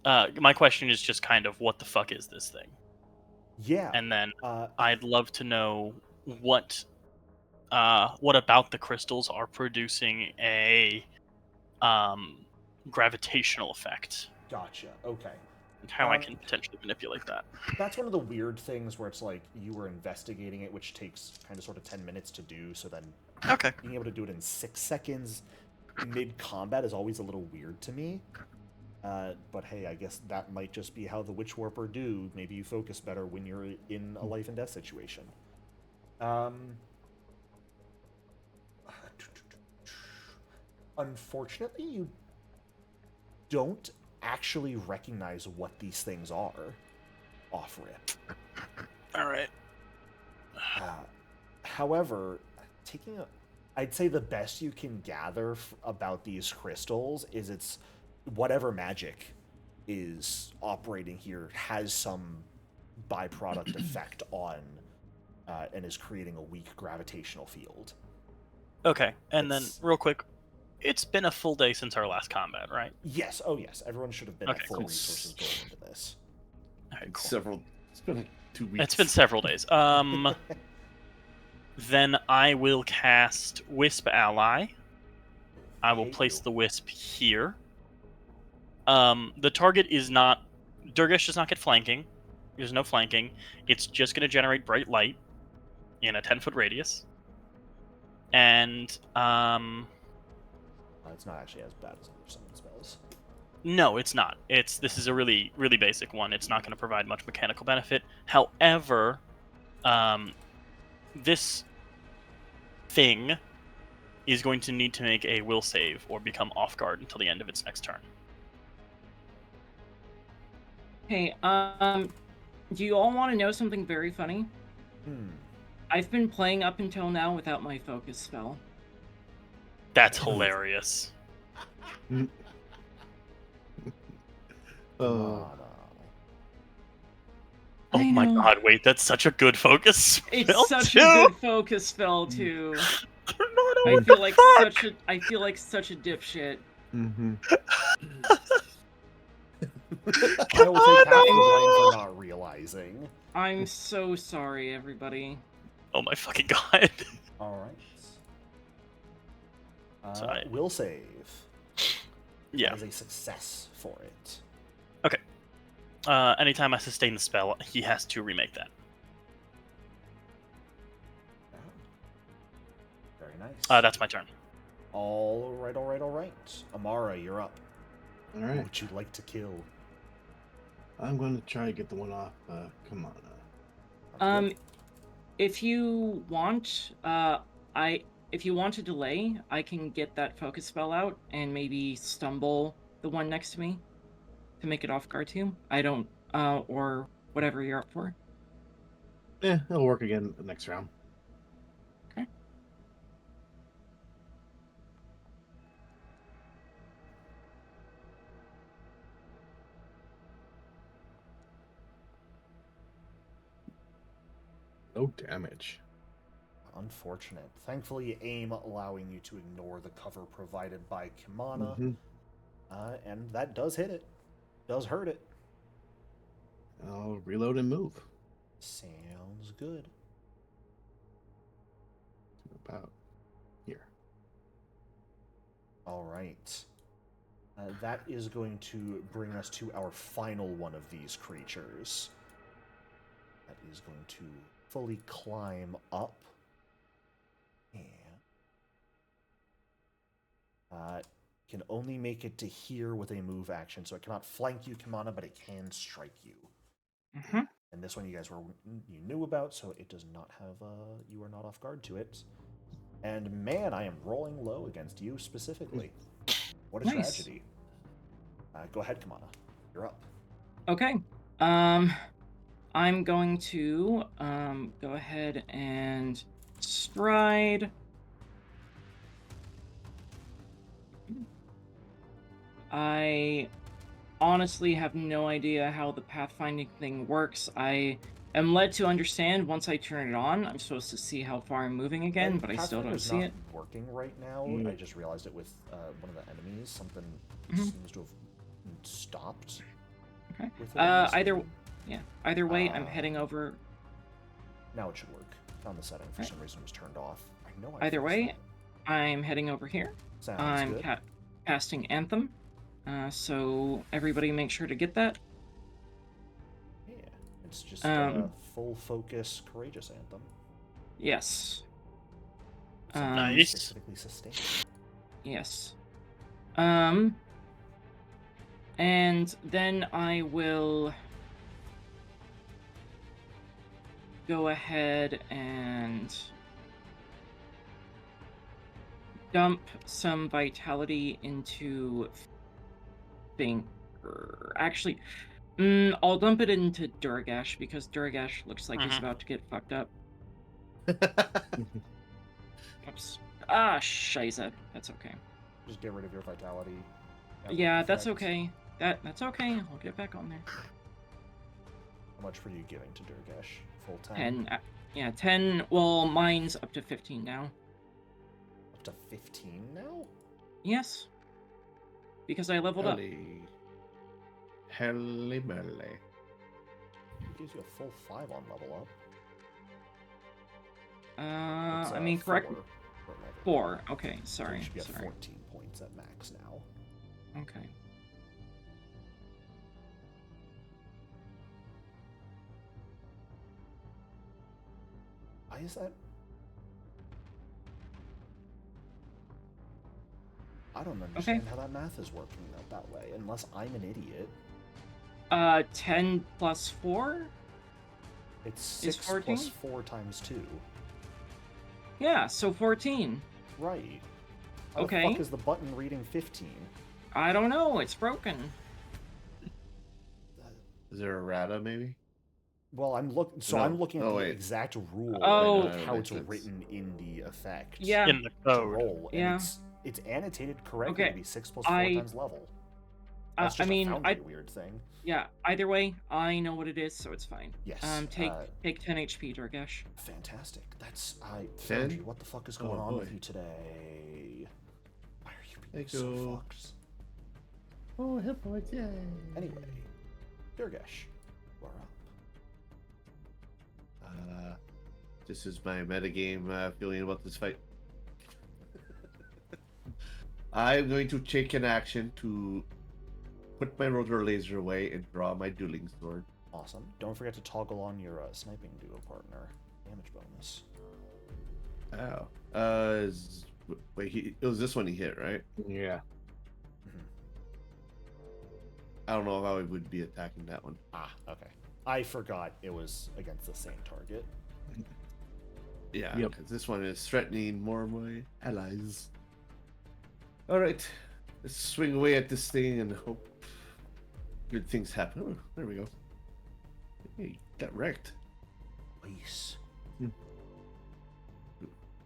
My question is just kind of, what the fuck is this thing? Yeah. And then I'd love to know what what about the crystals are producing a gravitational effect. Gotcha. Okay. And how I can potentially manipulate that. That's one of the weird things where it's like you were investigating it, which takes kind of sort of 10 minutes to do, so then Okay. being able to do it in 6 seconds mid-combat is always a little weird to me. But hey, I guess that might just be how the Witch Warper do. Maybe you focus better when you're in a life and death situation. Unfortunately, you don't actually recognize what these things are off rip. All right. However, I'd say the best you can gather about these crystals is it's whatever magic is operating here has some byproduct effect on and is creating a weak gravitational field. Okay, and then real quick, it's been a full day since our last combat, right? Yes. Oh, yes. Everyone should have been Okay, at full cool. resources going into this. All right, cool. It's been like 2 weeks. It's been several days. Then I will cast Wisp Ally. I will place the Wisp here. The target is not... Durgesh does not get flanking. There's no flanking. It's just going to generate bright light in a 10-foot radius. And, it's not actually as bad as other summon spells. no, it's not. This is a really, really basic one. It's not going to provide much mechanical benefit. However, this thing is going to need to make a will save or become off guard until the end of its next turn. Hey, do you all want to know something very funny? I've been playing up until now without my focus spell. That's hilarious. Oh, Oh my god, wait, that's such a good focus spell. It's such too. a good focus spell too. I feel like such a dipshit. Mm-hmm. I will take half the blame for not realizing. I'm so sorry, everybody. Oh my fucking god. All right. Sorry. Will save. Yeah. That is a success for it. Okay. Anytime I sustain the spell, he has to remake that. Very nice. That's my turn. All right. Amara, you're up. All Who right. would you like to kill? I'm going to try to get the one off. Come on. If you want, if you want to delay, I can get that focus spell out and maybe stumble the one next to me to make it off guard too. I don't, or whatever you're up for. Yeah, it'll work again next round. Okay. No damage. Unfortunate. Thankfully, aim allowing you to ignore the cover provided by Kimana, Mhm. and that does hit it. Does hurt it. I'll reload and move. Sounds good. About here. All right. That is going to bring us to our final one of these creatures. That is going to fully climb up. And can only make it to here with a move action, so it cannot flank you, Kimana, but it can strike you. Mm-hmm. And this one you knew about, so it does not have you are not off guard to it. And man, I am rolling low against you specifically. What a Nice. tragedy. Go ahead, Kimana. You're up. Okay. I'm going to go ahead and stride. I honestly have no idea how the pathfinding thing works. I am led to understand once I turn it on, I'm supposed to see how far I'm moving again, but I still don't see it. Working right now. Mm. I just realized it with one of the enemies. Something Mhm. seems to have stopped. Okay. with it on the Either screen. way, I'm heading over. Now it should work. Found the setting for some reason was turned off. I know. Either way, I'm heading over here. Sounds I'm good. casting Anthem. So everybody make sure to get that. Yeah, it's just full focus, courageous anthem. Yes. Nice. Specifically sustained. Yes. And then I will go ahead and dump some vitality into Thinker. Actually, I'll dump it into Duragash because Duragash looks like he's about to get fucked up. Oops. Ah, shiza. That's okay. Just get rid of your vitality. Yeah, that's okay. That's okay. I'll get back on there. How much were you giving to Durgash? Full 10? 10. Yeah, 10. Well, mine's up to 15 now. Up to 15 now? Yes. Because I leveled up. Helly belly. It gives you a full 5 on level up. It's, I mean, correct. 4 per level. 4. Okay, So sorry. you should be at Sorry. 14 points at max now. Okay. Why is that? I don't understand how that math is working out that way, unless I'm an idiot. 10 plus 4? It's 6 14? plus 4 times 2. Yeah, so 14. Right. How Okay. the fuck is the button reading 15? I don't know, it's broken. Is there a rata maybe? Well, I'm looking at the exact rule of how it's written in the effect. Yeah. In the To code. roll, and Yeah. it's annotated correctly Okay, to be 6 plus 4 I- times level. That's just I mean, a Foundry weird thing. Yeah, either way, I know what it is, so it's fine. Yes. Take 10 HP, Durgash. Fantastic. That's 10? Foundry, what the fuck is going on with boy. you today? Why are you being Thank so you. fucked? Oh, hit points, yay. Anyway, Durgash, we're up. This is my metagame feeling about this fight. I'm going to take an action to put my rotor laser away and draw my dueling sword. Awesome. Don't forget to toggle on your sniping duo partner damage bonus. Oh. Wait, it was this one he hit, right? Yeah. I don't know how he would be attacking that one. Ah, okay. I forgot it was against the same target. Yeah, Yep. because this one is threatening more of my allies. Alright, let's swing away at this thing and hope good things happen. Oh, there we go. Hey, got wrecked. Nice.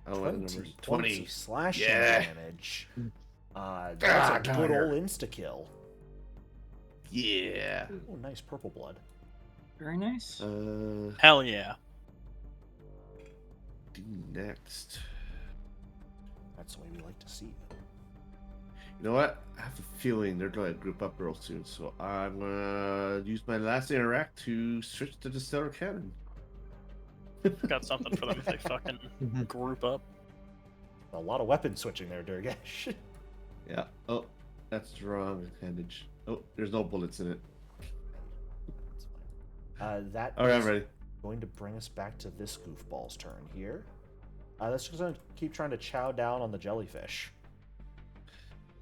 Oh, 20 numbers. points 20. of slashing Yeah. damage. That's a good dagger. old insta-kill. Yeah. Oh, nice purple blood. Very nice. Hell yeah. Do next. That's the way we like to see it. You know what? I have a feeling they're going to group up real soon, so I'm going to use my last interact to switch to the stellar cannon. Got something for them if they fucking group up. A lot of weapon switching there, Durgash. Yeah. Oh, that's the wrong handage. Oh, there's no bullets in it. That's fine. That All right, I'm is ready. going to bring us back to this goofball's turn here. That's just going to keep trying to chow down on the jellyfish.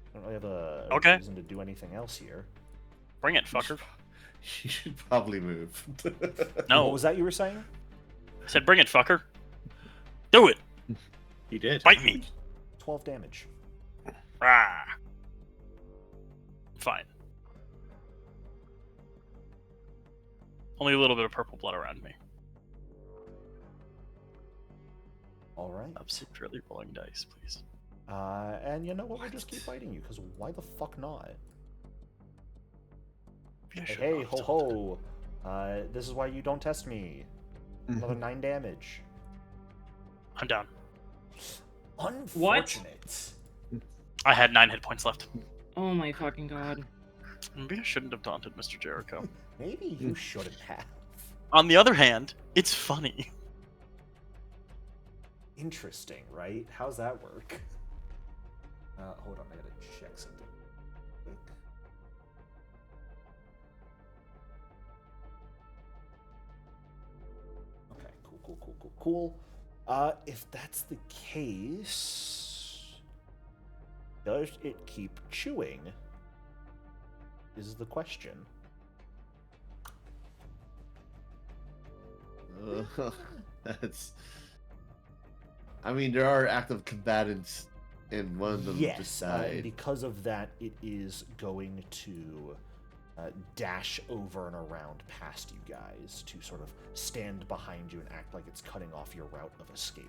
I don't really have a reason to do anything else here. Bring it, fucker. You should probably move. No. What was that you were saying? I said, bring it, fucker. Do it. He did. Bite me. 12 damage. Rah. Fine. Only a little bit of purple blood around me. All right. I'm secretly rolling dice, please. And you know what? We'll just keep fighting you, because why the fuck not? Maybe I should Hey, not ho have ho! This is why you don't test me. Another 9 damage. I'm down. Unfortunate. I had 9 hit points left. Oh my fucking god. Maybe I shouldn't have taunted Mr. Jericho. Maybe you shouldn't have. On the other hand, it's funny. Interesting, right? How's that work? Hold on, I gotta check something quick. Okay, cool. If that's the case, does it keep chewing? Is the question. That's. I mean, there are active combatants, and one of them Yes, just and died. because of that, it is going to dash over and around past you guys to sort of stand behind you and act like it's cutting off your route of escape.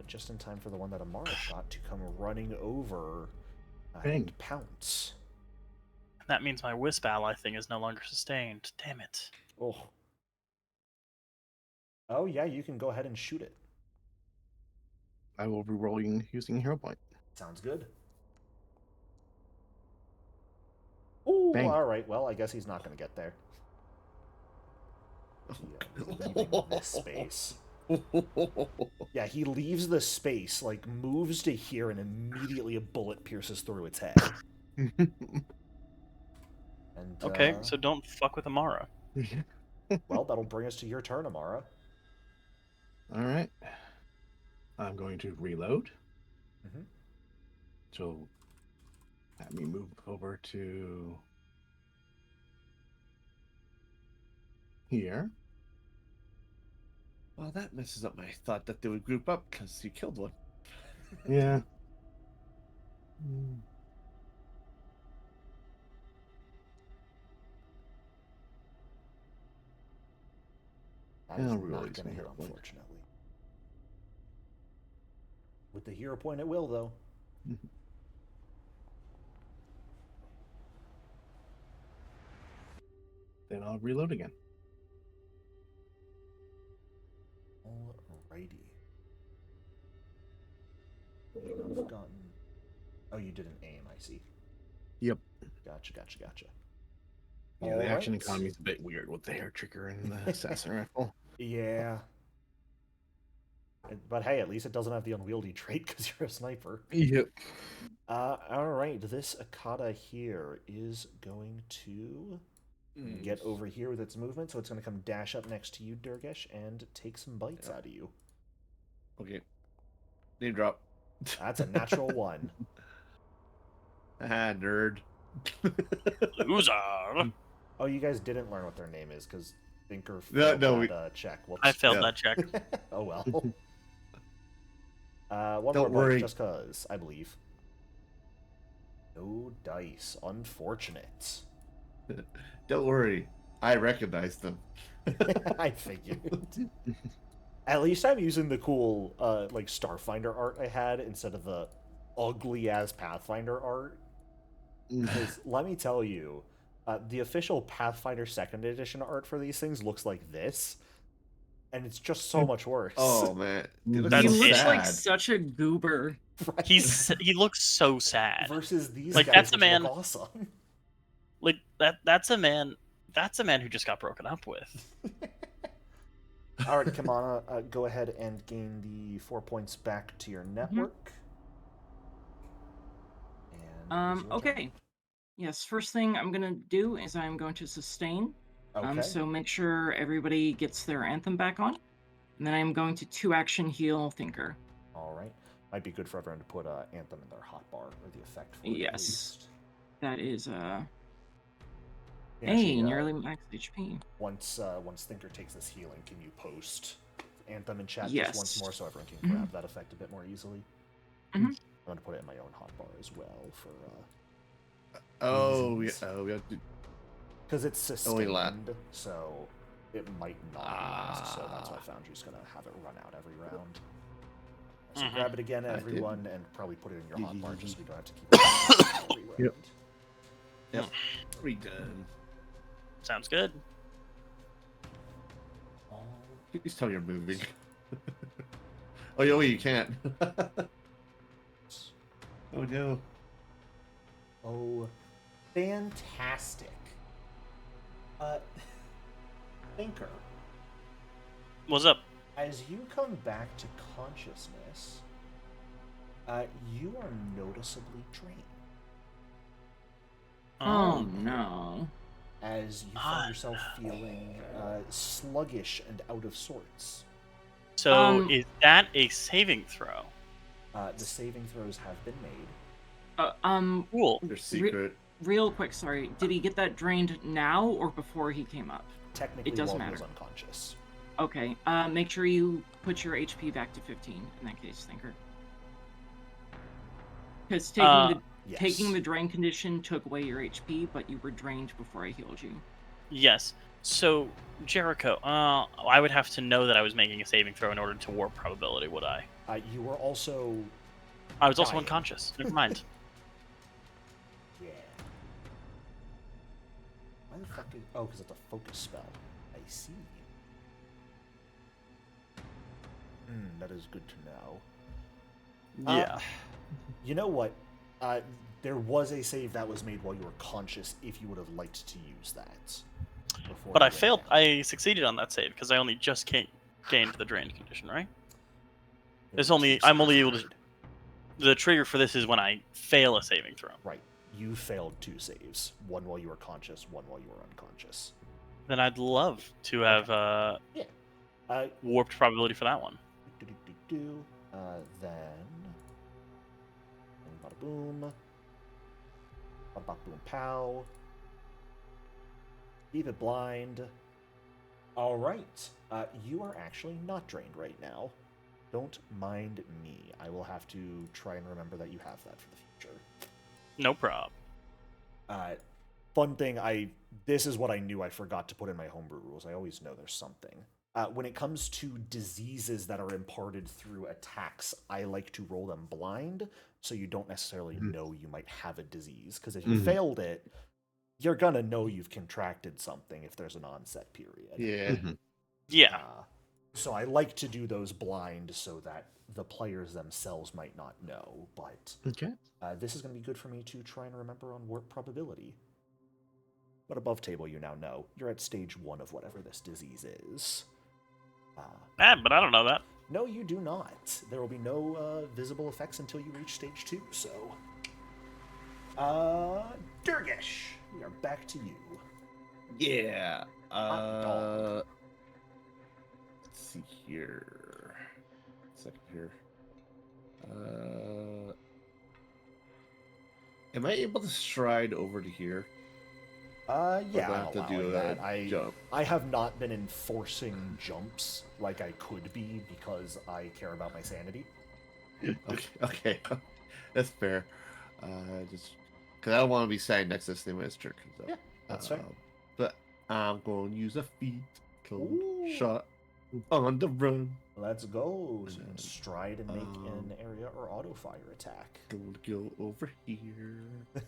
Just in time for the one that Amara shot to come running over and pounce. That means my Wisp ally thing is no longer sustained. Damn it. Oh yeah, you can go ahead and shoot it. I will be rolling using hero point. Sounds good. Ooh, Bang. all right. Well, I guess he's not going to get there. Leaving this space. Yeah, he leaves the space, like moves to here, and immediately a bullet pierces through its head. And Okay, so don't fuck with Amara. well, that'll bring us to your turn, Amara. All right. I'm going to reload. Mm-hmm. So let me move over to here. Well, that messes up my thought that they would group up because you killed one. Yeah. That is I'll not reroll going to using hit, hero point. unfortunately. With the hero point, it will, though. Then I'll reload again. Alrighty. You've gotten... Oh, you didn't aim, I see. Yep. Gotcha. Yeah, the action economy is a bit weird with the hair trigger and the assassin rifle. Yeah. But hey, at least it doesn't have the unwieldy trait because you're a sniper. Yep. Alright, this Akata here is going to get over here with its movement, so it's going to come dash up next to you, Durgesh, and take some bites out of you. Okay. Name drop. That's a natural 1. Ah, nerd. Loser. Oh, you guys didn't learn what their name is because Thinker No, failed no, that check. Whoops. I failed Yeah. that check. Oh well. One Don't more worry. bite, just cause, I believe. No dice. Unfortunate. Don't worry. I recognize them. I figured. At least I'm using the cool, like, Starfinder art I had instead of the ugly-ass Pathfinder art. Because, let me tell you, the official Pathfinder 2nd Edition art for these things looks like this. And it's just so much worse. Oh, man. They look That's He so looks it. like sad. such a goober. Right? He looks so sad. Versus these Like, guys, that's a which man- look awesome. Like that's a man who just got broken up with. All right, Kamana, go ahead and gain the 4 points back to your network. And it's your turn. Okay. Yes, first thing I'm gonna do is I'm going to sustain. Okay. So make sure everybody gets their anthem back on. And then I'm going to 2-action heal Thinker. All right. Might be good for everyone to put Anthem in their hotbar, or the effect for it, at Yes. least. That is Yeah, hey, actually, nearly max HP. Once Thinker takes this healing, can you post Anthem in chat Yes. just once more so everyone can grab that effect a bit more easily? Mhm. I'm going to put it in my own hotbar as well for... Oh, reasons. yeah. Oh, we have to. Because it's Only sustained, lap. so it might not use, so that's why Foundry's going to have it run out every round. So grab it again, I did. everyone, and probably put it in your hotbar just so we don't have to keep it every round. Yep. Yep. We done. Sounds good. Please tell me you're moving. Oh, yeah, wait, you can't. Oh, no. Oh, fantastic. Thinker. What's up? As you come back to consciousness, you are noticeably drained. Oh no. As you find yourself feeling sluggish and out of sorts. So is that a saving throw? The saving throws have been made. Cool. Your secret. Real quick, sorry. Did he get that drained now or before he came up? Technically, it doesn't while he matter. was unconscious. Okay. Make sure you put your HP back to 15 in that case, Thinker. Because taking the drain condition took away your HP, but you were drained before I healed you. Yes. So, Jericho, I would have to know that I was making a saving throw in order to warp probability, would I? You were also... I was also dying. unconscious. Never mind. Yeah. Why the fuck is... Oh, because it's a focus spell. I see. That is good to know. Yeah. You know what? There was a save that was made while you were conscious if you would have liked to use that. But I failed. I succeeded on that save because I only just gained the drained condition, right? I'm only able to... The trigger for this is when I fail a saving throw. Right. You failed 2 saves. One while you were conscious, one while you were unconscious. Then I'd love to have warped probability for that one. Then... Bada boom. Bada bop boom pow. Leave it blind. Alright. You are actually not drained right now. Don't mind me. I will have to try and remember that you have that for the future. No problem. Fun thing, this is what I knew I forgot to put in my homebrew rules. I always know there's something. When it comes to diseases that are imparted through attacks, I like to roll them blind, so you don't necessarily know you might have a disease. Because if you failed it, you're gonna know you've contracted something if there's an onset period. Yeah. Yeah. So I like to do those blind so that the players themselves might not know. But this is going to be good for me to try and remember on warp probability. But above table, you now know. You're at stage 1 of whatever this disease is. But I don't know that. No, you do not. There will be no visible effects until you reach stage 2, so... Durgesh, we are back to you. Yeah. Dog. Let's see here. Second here. Am I able to stride over to here? Yeah, I have to do that. a jump. I have not been enforcing jumps like I could be because I care about my sanity. Okay. That's fair. Just because I don't want to be standing next to this thing when its turn comes up. Yeah, that's fair. But I'm going to use a feat called Shot on the Run. Let's go. So you can stride and make an area or auto fire attack. Going to go over here.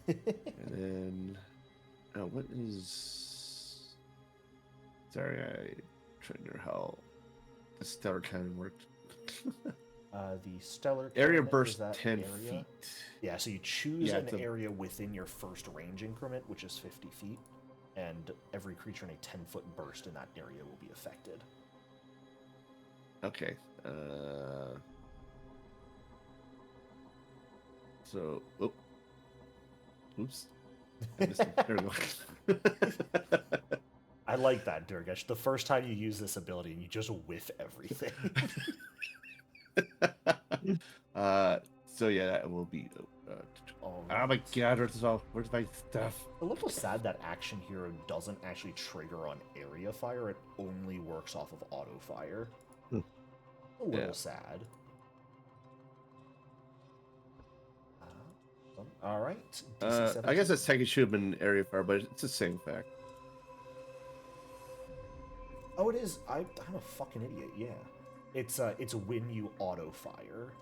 And then... what is... Sorry, I trying to know how the stellar cannon worked. The stellar area cannon burst is that 10 area. feet. Yeah, so you choose an area within your first range increment, which is 50 feet, and every creature in a 10-foot burst in that area will be affected. Okay. So, oops. I missed it. There we go. I like that, Durgesh. The first time you use this ability, you just whiff everything. So yeah, that will be. Oh my god, where's my stuff? A little sad that Action Hero doesn't actually trigger on area fire. It only works off of auto fire. A little sad. All right. I guess that second should have been area fire, but it's the same fact. Oh, it is. I'm a fucking idiot. Yeah, it's when you auto fire.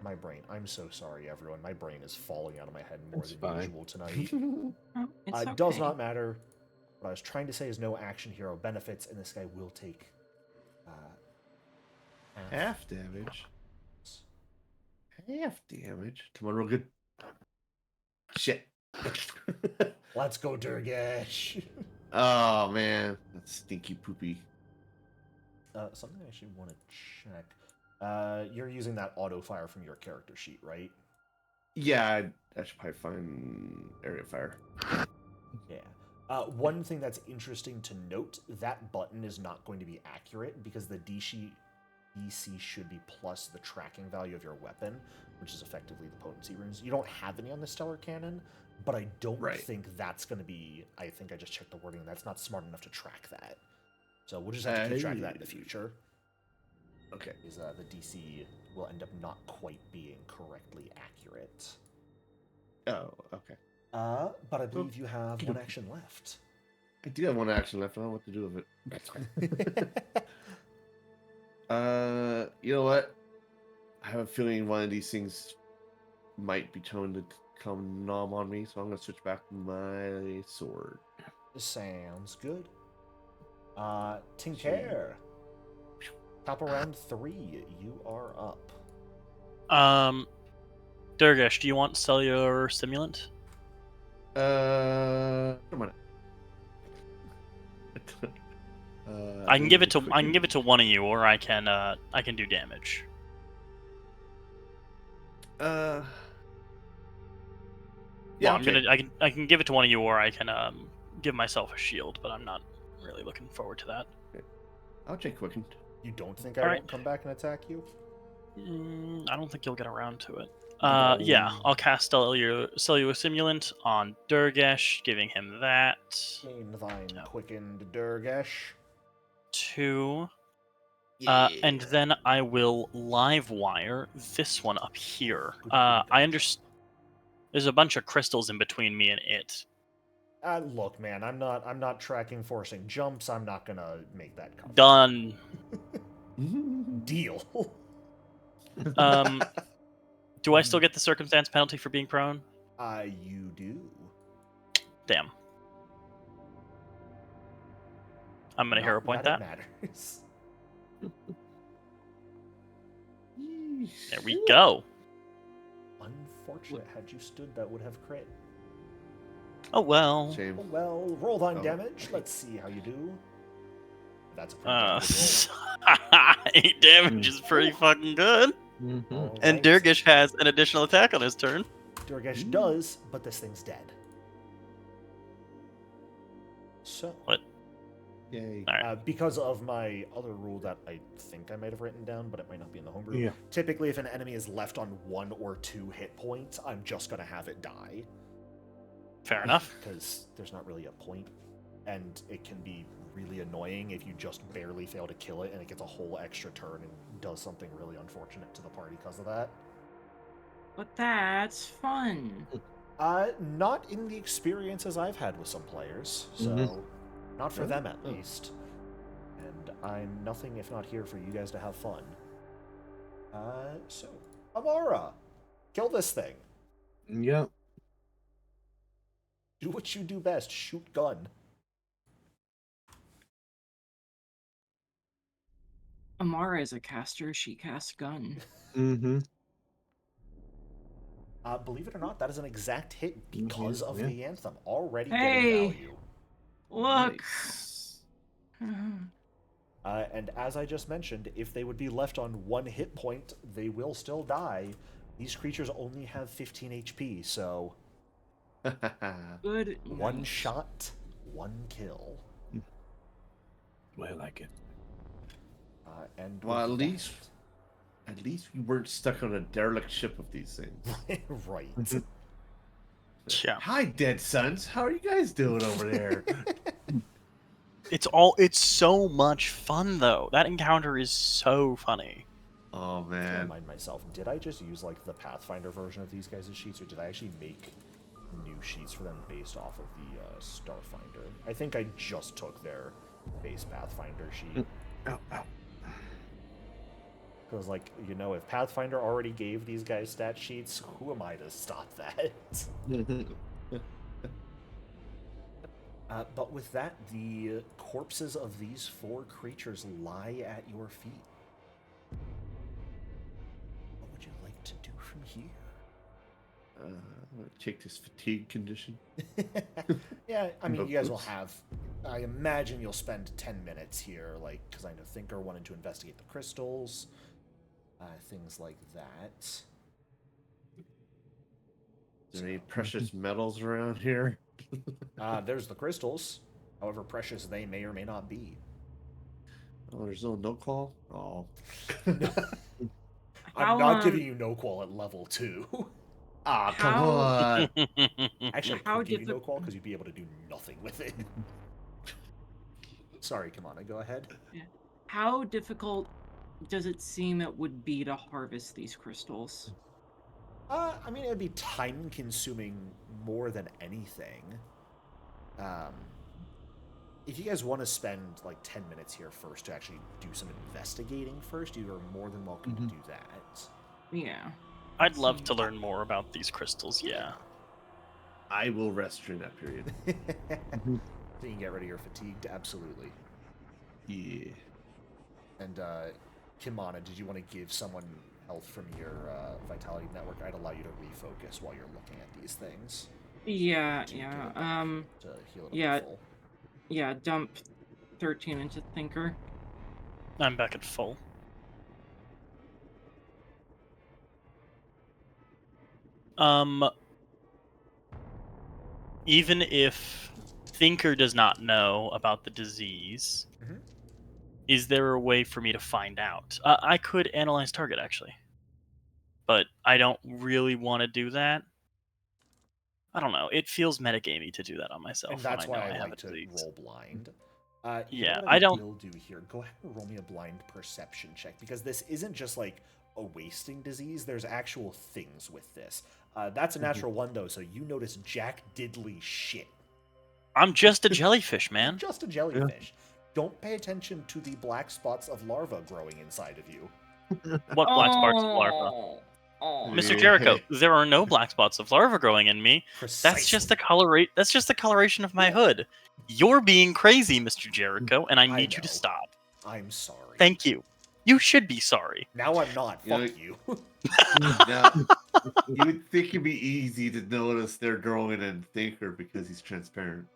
My brain. I'm so sorry, everyone. My brain is falling out of my head more than usual tonight. It does not matter. What I was trying to say is no Action Hero benefits, and this guy will take half damage. Half damage. Come on, real good. Shit. Let's go, Durgesh. Oh man, that's stinky poopy. something I actually want to check. You're using that auto fire from your character sheet, right? Yeah, I should probably find area fire. Yeah. One thing that's interesting to note, that button is not going to be accurate because the DC should be plus the tracking value of your weapon, which is effectively the potency runes. You don't have any on the stellar cannon, but I don't think that's going to be... I think I just checked the wording. That's not smart enough to track that. So we'll just have to keep track of that in the future. Okay. Because the DC will end up not quite being correctly accurate. Oh, okay. But I believe you have one action left. I do have one action left. I don't know what to do with it. You know what? I have a feeling one of these things might be trying to come nom on me, so I'm gonna switch back to my sword. Sounds good. Tinker. Top of round 3, you are up. Durgesh, do you want cellular simulant? Come on. I can give it to one of you, or I can do damage. Yeah, Well, okay. I can give it to one of you, or I can give myself a shield, but I'm not really looking forward to that. I'll take quickened. You don't think I won't come back and attack you? I don't think you'll get around to it. No. Yeah, I'll cast cellular simulant on Durgesh, giving him that. Gain thine quickened, Durgesh. 2. Yeah. And then I will live wire this one up here. I understand. There's a bunch of crystals in between me and it. Look, man, I'm not tracking forcing jumps. I'm not gonna make that come. Done. Deal. Do I still get the circumstance penalty for being prone? You do. Damn. I'm gonna hero point that. Matters. There we go. Unfortunate. Had you stood, that would have crit. Oh well. Shame. Oh, well, roll thine damage. Let's see how you do. That's a pretty good 8 damage is pretty fucking good. roll. And Durgesh has an additional attack on his turn. Durgesh does, but this thing's dead. So. What? Yay. Because of my other rule that I think I might have written down, but it might not be in the homebrew. Yeah. Typically, if an enemy is left on 1 or 2 hit points, I'm just going to have it die. Fair enough. Because there's not really a point, and it can be really annoying if you just barely fail to kill it and it gets a whole extra turn and does something really unfortunate to the party because of that. But that's fun. Not in the experiences I've had with some players, so not for them at least. And I'm nothing if not here for you guys to have fun. So, Amara, kill this thing. Yep. Do what you do best, shoot gun. Amara is a caster. She casts gun. Mm-hmm. Believe it or not, that is an exact hit because of Yeah. the anthem. Already Hey! getting value. Look. Nice. And as I just mentioned, if they would be left on 1 hit point, they will still die. These creatures only have 15 HP, so Good. 1 night. shot, 1 kill. Well, I like it. And Well, with at least we weren't stuck on a derelict ship of these things. that- right. Yeah. Hi, dead sons. How are you guys doing over there? It's so much fun though. That encounter is so funny. Oh I man. remind myself, did I just use like the Pathfinder version of these guys' sheets, or did I actually make new sheets for them based off of the Starfinder? I think I just took their base Pathfinder sheet. Ow, ow. Because, like, you know, if Pathfinder already gave these guys stat sheets, who am I to stop that? But with that, the corpses of these 4 creatures lie at your feet. What would you like to do from here? I'm gonna take this fatigue condition. Yeah, I mean, you guys will have I imagine you'll spend 10 minutes here, like, because I know Thinker wanted to investigate the crystals, things like that. Is there any precious metals around here? There's the crystals, however precious they may or may not be. Oh, there's no call? Oh. I'm not giving you no qual at level 2. Ah, come How- on. Actually, I How could give you diffi- no qual because you'd be able to do nothing with it. Sorry, Kamana, go ahead. How difficult does it seem it would be to harvest these crystals? I mean, it'd be time-consuming more than anything. If you guys want to spend like 10 minutes here first to actually do some investigating first, you are more than welcome to do that. Yeah. I'd love to learn more about these crystals, yeah. I will rest during that period. So you can get rid of your fatigued, absolutely. Yeah. And Kimana, did you want to give someone health from your vitality network? I'd allow you to refocus while you're looking at these things. Yeah, To yeah. get it back to heal it up yeah. to full. Yeah, dump 13 into Thinker. I'm back at full. Even if Thinker does not know about the disease, Mhm. is there a way for me to find out? I could analyze target, actually. But I don't really want to do that. I don't know. It feels metagamey to do that on myself. And that's when why I know I have like a to disease. roll blind. You Yeah, know what I don't- will do here? Go ahead and roll me a blind perception check, because this isn't just like a wasting disease. There's actual things with this. That's a natural one, though, so you notice Jack Diddley shit. I'm just a jellyfish, man. Just a jellyfish. Don't pay attention to the black spots of larva growing inside of you. What black sparks of larva? Oh, Mr. Yeah. Jericho, there are no black spots of larva growing in me. Precisely. That's just the coloration of my hood. You're being crazy, Mr. Jericho, and I I need you to know. stop. I'm sorry. Thank you. You should be sorry. Now I'm not. You know, Fuck you. Now, you would think it'd be easy to notice they're growing in Thinker because he's transparent.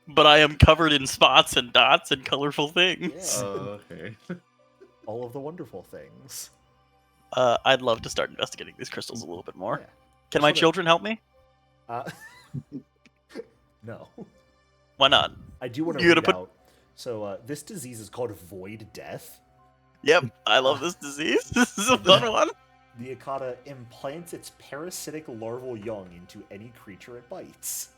But I am covered in spots and dots and colorful things. Yeah. Oh, okay. All of the wonderful things. I'd love to start investigating these crystals a little bit more. Yeah. Can my Sort of- children help me? No. Why not? I do want to You read gotta put- out. So this disease is called void death. Yep, I love this disease. This is a fun one. The Akata implants its parasitic larval young into any creature it bites.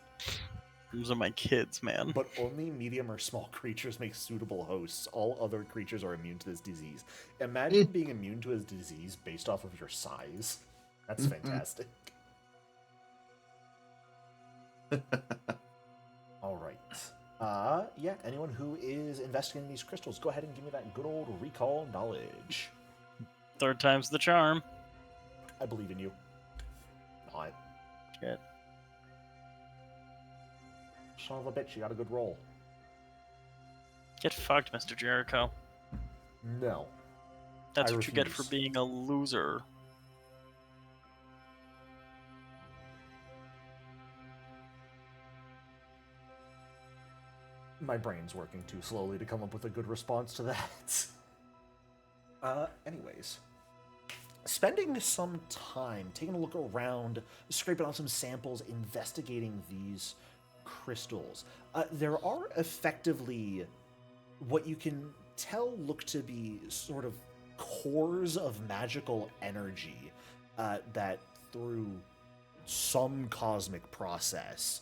Those are my kids, man. But only medium or small creatures make suitable hosts. All other creatures are immune to this disease. Imagine being immune to a disease based off of your size. That's fantastic. All right. Yeah, anyone who is investigating these crystals, go ahead and give me that good old recall knowledge. Third time's the charm. I believe in you. Not. Shit. Son of a bitch, you got a good roll. Get fucked, Mr. Jericho. No. That's I what you get for refuse. being a loser. My brain's working too slowly to come up with a good response to that. Anyways. Spending some time taking a look around, scraping on some samples, investigating these crystals. There are effectively what you can tell look to be sort of cores of magical energy that through some cosmic process,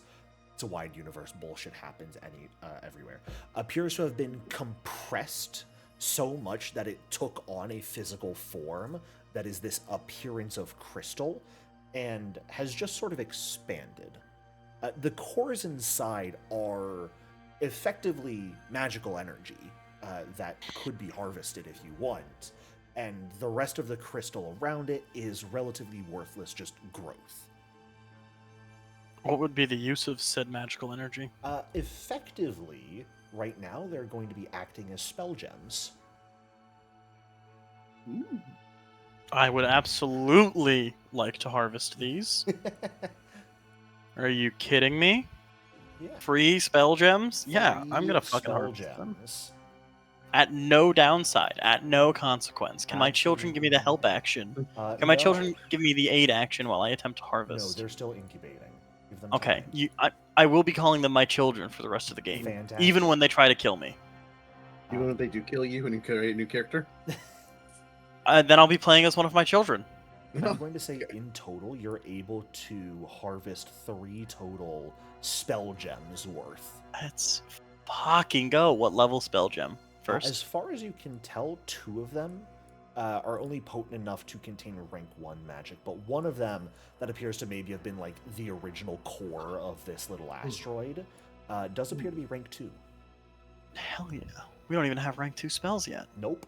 it's a wide universe, bullshit happens everywhere, appears to have been compressed so much that it took on a physical form that is this appearance of crystal and has just sort of expanded. The cores inside are effectively magical energy that could be harvested if you want, and the rest of the crystal around it is relatively worthless, just growth. What would be the use of said magical energy? Effectively, right now, they're going to be acting as spell gems. I would absolutely like to harvest these. Are you kidding me? Yeah. Free spell gems? Yeah, I'm gonna Free fucking spell harvest them. gems. At no downside, at no consequence. Can my children give me the Absolutely help action? Can my no. children give me the aid action while I attempt to No, harvest? they're still incubating. Give them Okay, time. I will be calling them my children for the rest of the game, Fantastic. even when they try to kill me. Even if they do kill you and you create a new character? Then I'll be playing as one of my children. I'm going to say in total, you're able to harvest 3 total spell gems worth. Let's fucking go. What level spell gem first? As far as you can tell, 2 of them are only potent enough to contain rank 1 magic, but one of them that appears to maybe have been like the original core of this little asteroid does appear to be rank 2. Hell yeah. We don't even have rank 2 spells yet. Nope.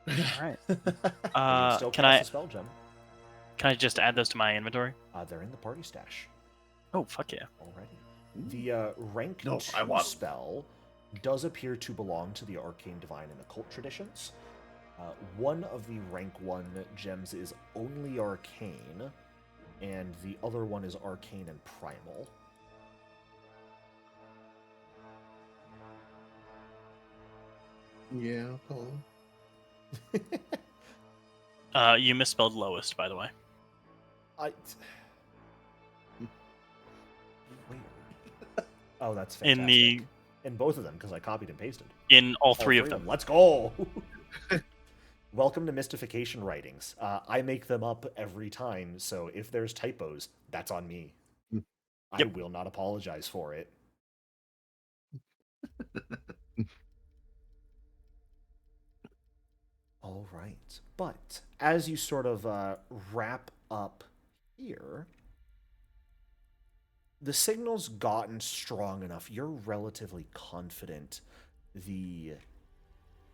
Alright. Still can cast I a spell gem. can I just add those to my inventory? They're in the party stash Oh, fuck yeah. already. The rank No, 2 I want- spell does appear to belong to the arcane, divine, and occult traditions. One of the rank 1 gems is only arcane, and the other one is arcane and primal. Yeah, Paul. You misspelled lowest, by the way. I. Where? Oh, that's In fantastic. the In both of them, because I copied and pasted. in all All three of them. Let's go! Welcome to Mystification Writings. I make them up every time, so if there's typos, that's on me. I Yep. will not apologize for it. All right. But as you sort of wrap up here, the signal's gotten strong enough. You're relatively confident the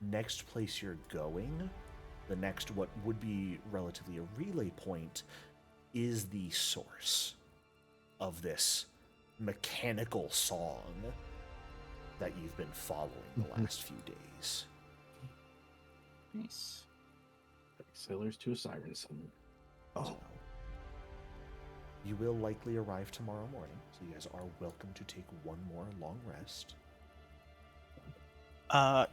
next place you're going, the next what would be relatively a relay point, is the source of this mechanical song that you've been following the last few days. Nice. Sailors to a siren song. So, you will likely arrive tomorrow morning, so you guys are welcome to take one more long rest.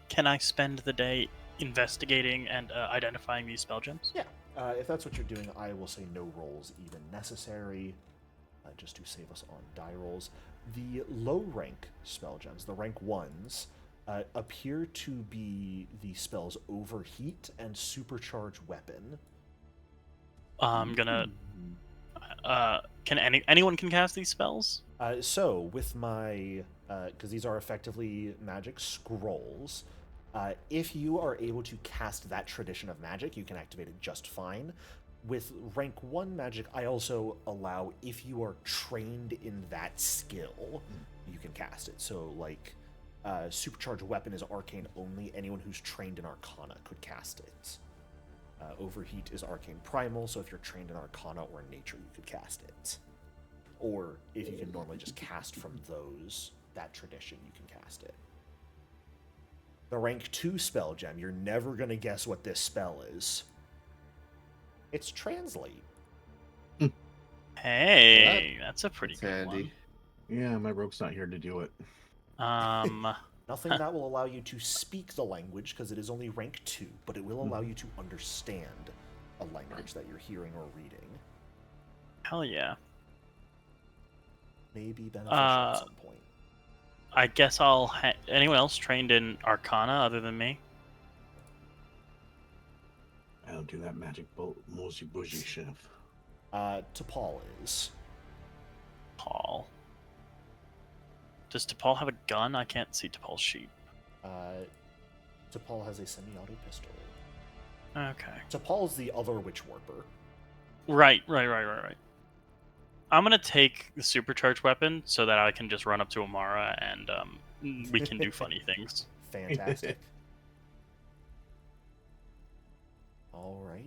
Can I spend the day investigating and identifying these spell gems? Yeah, if that's what you're doing, I will say no rolls even necessary, just to save us on die rolls. The low rank spell gems, the rank 1s, appear to be the spells Overheat and Supercharge Weapon. I'm gonna. Can anyone can cast these spells? So, with my, because these are effectively magic scrolls, if you are able to cast that tradition of magic, you can activate it just fine. With rank 1 magic, I also allow, if you are trained in that skill, you can cast it. So, like, Supercharged Weapon is arcane only. Anyone who's trained in Arcana could cast it. Overheat is arcane primal, so if you're trained in Arcana or Nature, you could cast it. Or if you can normally just cast from that tradition, you can cast it. The rank 2 spell gem, you're never going to guess what this spell is. It's Translate. Hey, that's a pretty It's good handy. Yeah, my rogue's not here to do it. one. Nothing that will allow you to speak the language, because it is only rank 2, but it will allow you to understand a language that you're hearing or reading. Hell yeah. May be beneficial at some point. I guess I'll. Anyone else trained in Arcana other than me? I don't do that magic mosey bougie chef. T'Pol is. Paul. Does T'Pol have a gun? I can't see T'Pol's sheet. T'Pol has a semi-auto pistol. Okay. T'Pol is the other witch warper. Right. I'm gonna take the supercharged weapon so that I can just run up to Amara and we can do funny things. Fantastic. Alrighty.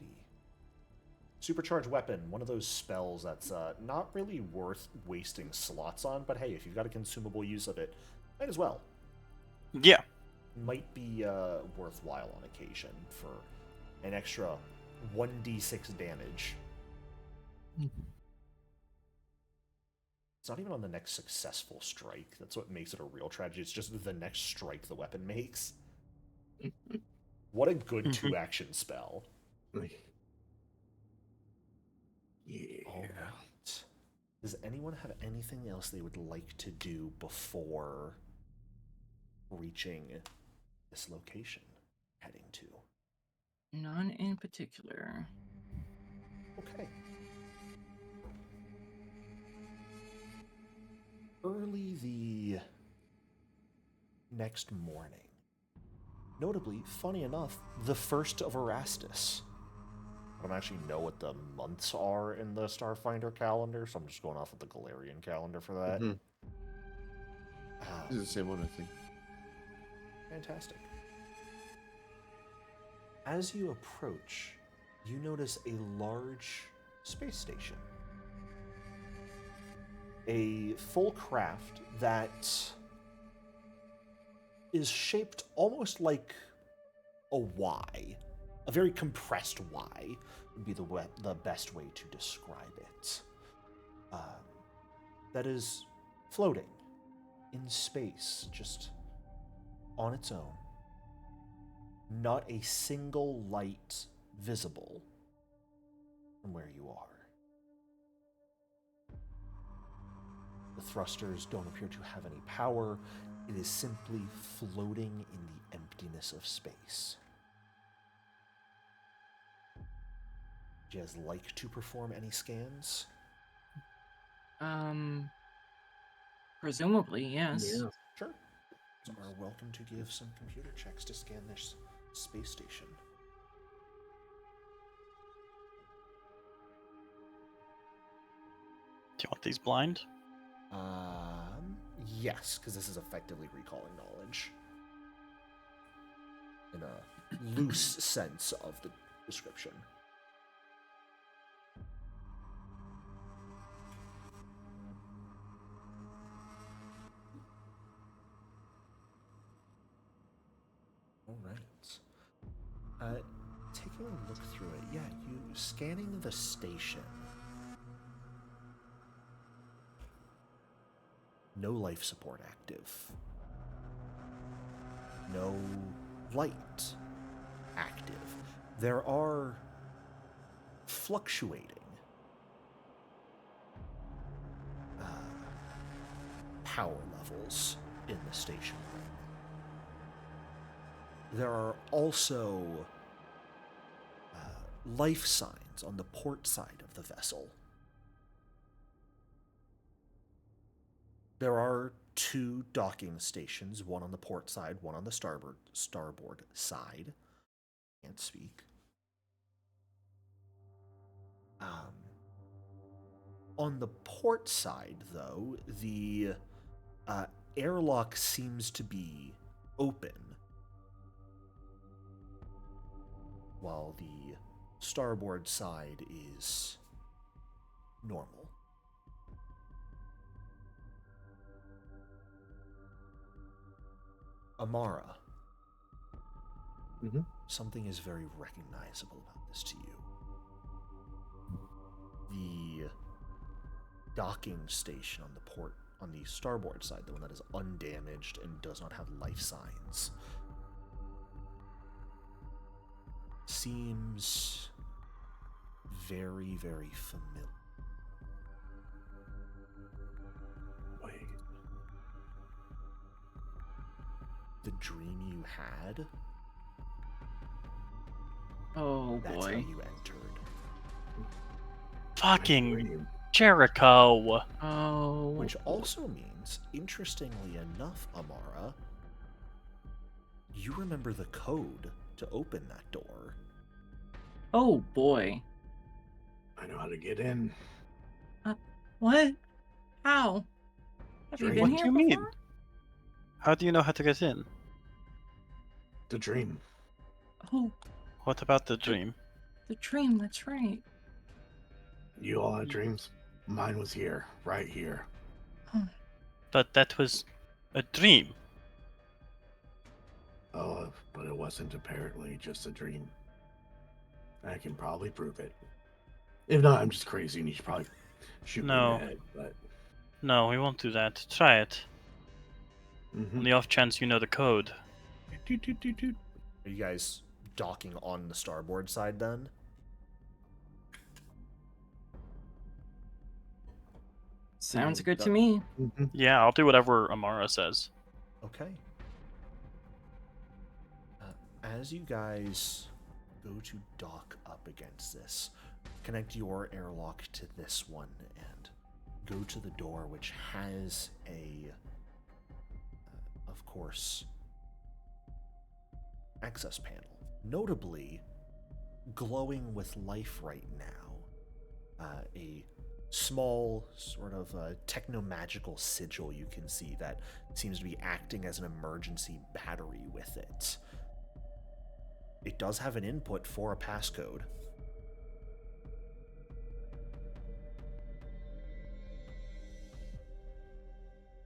Supercharged Weapon, one of those spells that's not really worth wasting slots on, but hey, if you've got a consumable use of it, might as well. Yeah. Might be worthwhile on occasion for an extra 1d6 damage. It's not even on the next successful strike. That's what makes it a real tragedy. It's just the next strike the weapon makes. What a good two-action spell. Yeah. All right. Does anyone have anything else they would like to do before reaching this location, heading to? None in particular. Okay. Early the next morning. Notably, funny enough, the first of Erastus. I don't actually know what the months are in the Starfinder calendar, so I'm just going off of the Galarian calendar for that. This is the same one, I think. Fantastic. As you approach, you notice a large space station. A full craft that is shaped almost like a Y. A very compressed Y would be the best way to describe it. That is floating in space, just on its own. Not a single light visible from where you are. The thrusters don't appear to have any power. It is simply floating in the emptiness of space. Do you guys like to perform any scans? Presumably, yes. Yeah. Sure. So are welcome to give some computer checks to scan this space station. Do you want these blind? Yes, because this is effectively recalling knowledge. In a loose sense of the description. All right. Taking a look through it, yeah, you scanning the station. No life support active. No light active. There are fluctuating power levels in the station right now. There are also life signs on the port side of the vessel. There are 2 docking stations, one on the port side, one on the starboard side. Can't speak. On the port side, though, the airlock seems to be open, while the starboard side is normal. Amara, something is very recognizable about this to you. The docking station on the starboard side, the one that is undamaged and does not have life signs, seems very, very familiar. Wait. The dream you had, Oh that's how boy. you entered. Fucking Jericho. Oh. Which also means, interestingly enough, Amara, you remember the code to open that door. Oh boy. I know how to get in. What? How? Have you Dream. been What here do you mean? before? How do you know how to get in? The dream. Oh, What about the dream? the dream, that's right. You all had dreams? Mine was here, right here. But that was a dream. Oh, but it wasn't apparently just a dream. I can probably prove it. If not, I'm just crazy and you should probably shoot me in No. the head, but No, we won't do that. Try it. Mm-hmm. On the off chance you know the code. Are you guys docking on the starboard side then? Sounds good to me. Mm-hmm. Yeah, I'll do whatever Amara says. Okay. As you guys go to dock up against this, connect your airlock to this one and go to the door, which has a, of course, access panel. Notably, glowing with life right now. A small sort of techno-magical sigil you can see that seems to be acting as an emergency battery with it. It does have an input for a passcode.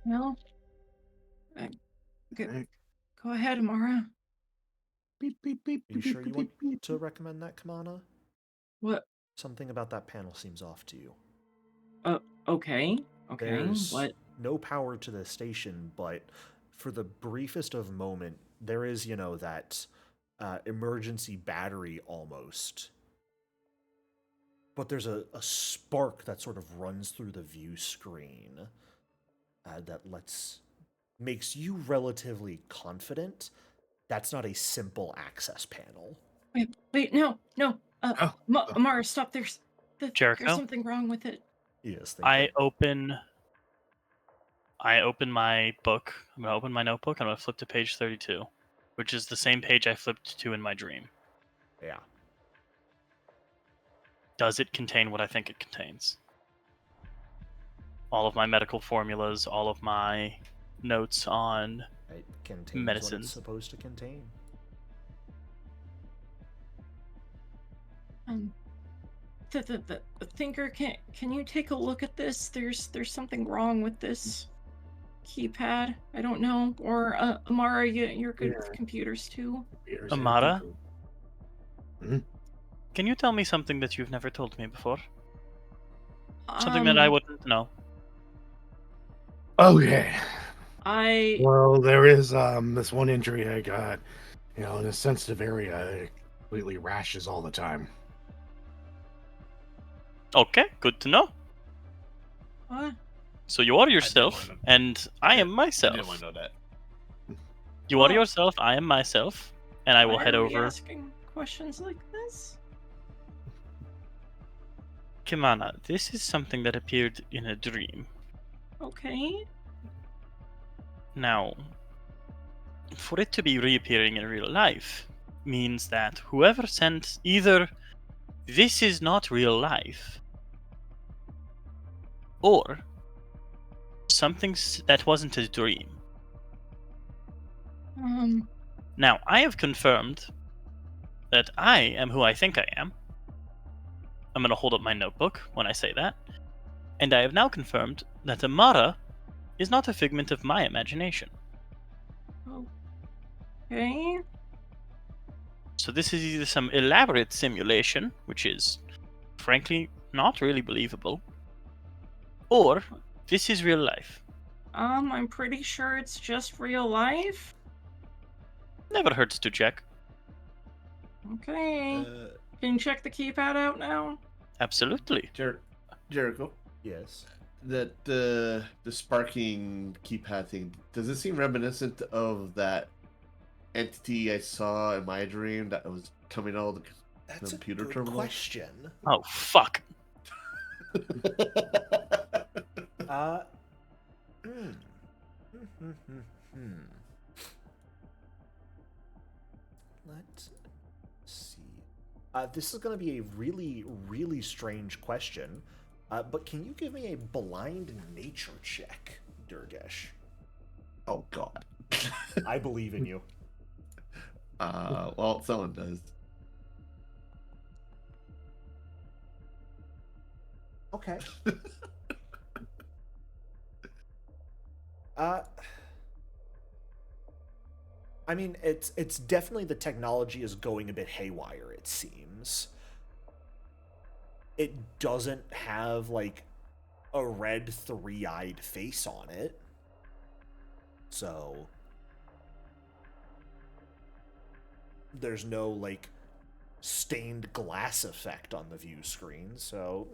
Well, go ahead, Amara. Beep, beep, beep, Are you beep, sure you beep, want beep, beep. to recommend that, Kamana? What? Something about that panel seems off to you. Okay. Okay. There's What? no power to the station, but for the briefest of moment, there is, that emergency battery almost. But there's a spark that sort of runs through the view screen that makes you relatively confident that's not a simple access panel. Wait, no. Oh. Amara, stop. There's Jericho? something wrong with it. Yes, I open my book. I'm gonna open my notebook. I'm gonna flip to page 32, which is the same page I flipped to in my dream. Yeah. Does it contain what I think it contains? All of my medical formulas, all of my notes on It contains what medicines. it's supposed to contain. The thinker, can you take a look at this? There's something wrong with this keypad. I don't know. Or Amara, you're good with computers too. Here's Amara? Mhm. Can you tell me something that you've never told me before? Something that I wouldn't know. Okay. I Well, there is this one injury I got. In a sensitive area, it completely rashes all the time. Okay, good to know. what? So you are yourself, wanna know. and I am I myself. didn't want to know that. You are Oh. yourself, I am myself, and I will Why head are we over. asking questions like this? Kimana, this is something that appeared in a dream. Okay. Now, for it to be reappearing in real life means that whoever sent either this is not real life or something that wasn't a dream. Now, I have confirmed that I am who I think I am. I'm going to hold up my notebook when I say that. And I have now confirmed that Amara is not a figment of my imagination. Okay. So this is either some elaborate simulation, which is, frankly, not really believable, or this is real life. I'm pretty sure it's just real life. Never hurts to check. Okay. Can you check the keypad out now? Absolutely. Jericho, Yes. that the sparking keypad thing, does it seem reminiscent of that entity I saw in my dream that was coming out of the That's computer a good terminal? question. Oh, fuck. Let's see. This is going to be a really, really strange question, but can you give me a blind nature check, Durgesh? Oh God. I believe in you. Well, someone does. Okay. I mean, it's definitely the technology is going a bit haywire, it seems. It doesn't have, like, a red three-eyed face on it. So there's no like stained glass effect on the view screen, so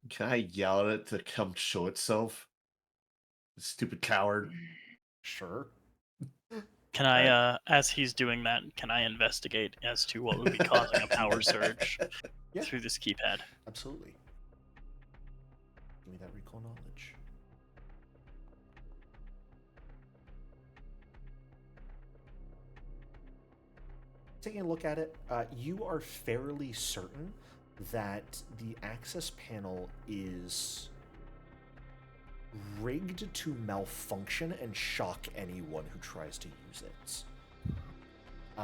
Can I yell at it to come show itself? Stupid coward. Sure. Can I, as he's doing that, can I investigate as to what would be causing a power surge Yeah. through this keypad? Absolutely. Give me that recall knowledge. Taking a look at it, you are fairly certain that the access panel is rigged to malfunction and shock anyone who tries to use it.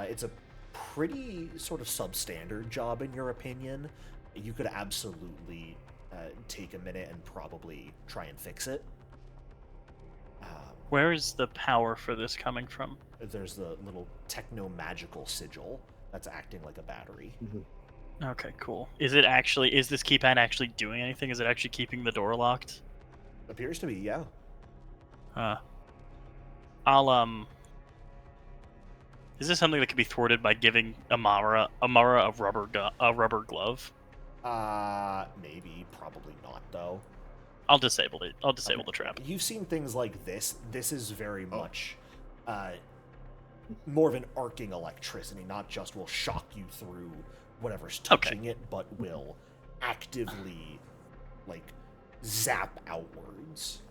It's a pretty sort of substandard job in your opinion. You could absolutely take a minute and probably try and fix it. Where is the power for this coming from? There's the little techno-magical sigil that's acting like a battery. Okay, cool. Is this keypad actually doing anything? Is it actually keeping the door locked? Appears to be, yeah. I'll Is this something that could be thwarted by giving Amara a rubber glove? Maybe, probably not though. I'll disable it. I'll disable the trap. You've seen things like this. This is very much more of an arcing electricity, not just will shock you through whatever's touching it, but will actively, like, zap outwards.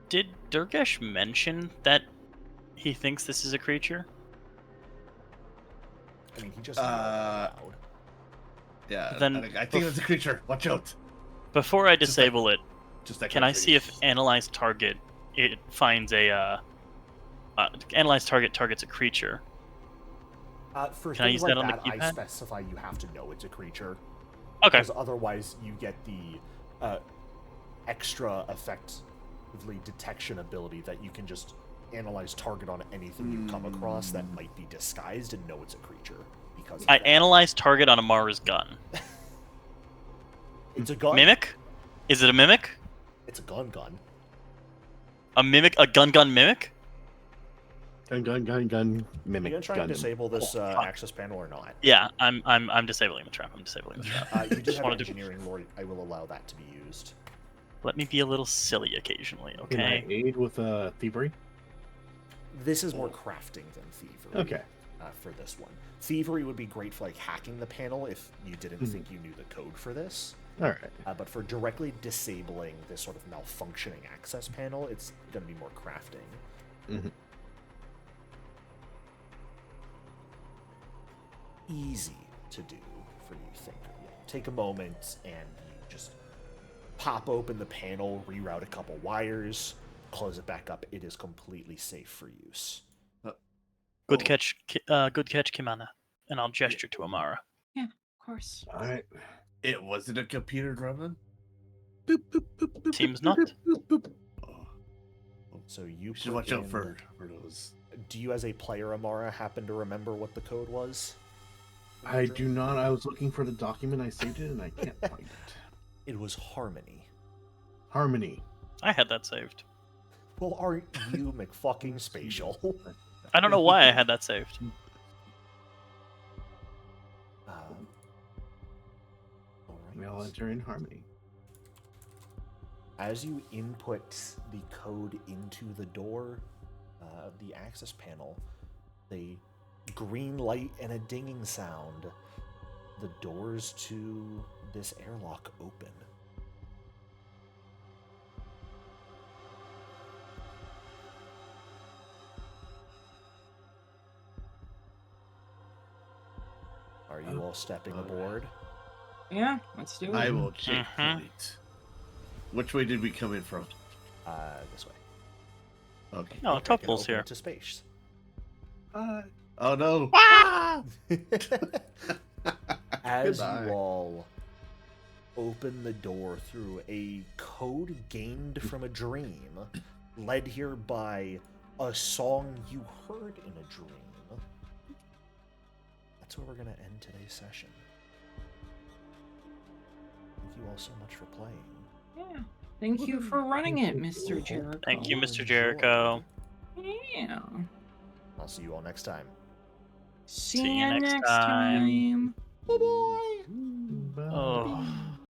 Did Durgesh mention that he thinks this is a creature? I mean, he just yelled out loud. Yeah, Then I think it's a creature. Watch out. Before I disable it, Just that can I see if analyze target it finds a analyze target targets a creature? For Can I things use that like on the that, I keypad? specify you have to know it's a creature. Okay. Because otherwise you get the extra effectively detection ability that you can just analyze target on anything you come across that might be disguised and know it's a creature. Because of I that. analyze target on Amara's gun. It's a gun. Mimic? Is it a mimic? It's a gun. A mimic? A gun mimic? Gun. Are Mimic. you gonna try and gun. disable this fuck. access panel or not? Yeah, I'm disabling the trap. I'm disabling the trap. You do Just have wanted to- engineering, Lord. I will allow that to be used. Let me be a little silly occasionally, Can I okay? aid with thievery? This is more crafting than thievery. Okay. For this one, thievery would be great for like hacking the panel if you didn't think you knew the code for this. All right. But for directly disabling this sort of malfunctioning access panel, it's going to be more crafting. Easy to do for you, thinker. You take a moment and you just pop open the panel, reroute a couple wires, close it back up. It is completely safe for use. Good catch, Kimana. And I'll gesture to Amara. Yeah, of course. All right. It wasn't a computer gremlin? Seems not. So you You should put watch out in- for those. Do you, as a player, Amara, happen to remember what the code was? I do not. I was looking for the document. I saved it and I can't find it. It was Harmony. Harmony. I had that saved. Well, aren't you McFucking spatial? I don't know why I had that saved. We all Alright. enter in harmony. As you input the code into the door of the access panel, the green light and a dinging sound, the doors to this airlock open. Are you all stepping aboard? Yeah, let's do it. I will checkpoint. Which way did we come in from? This way. Okay. No, I can Topol's open here. it to space. Oh no. As Goodbye. you all open the door through a code gained from a dream, led here by a song you heard in a dream, that's where we're going to end today's session. you all so much for playing. Yeah. Thank you for running it, Mr. Jericho. Thank you, Well Mr. Jericho. Yeah. I'll see you all next time. See you next time. Bye-bye! Bye. Oh.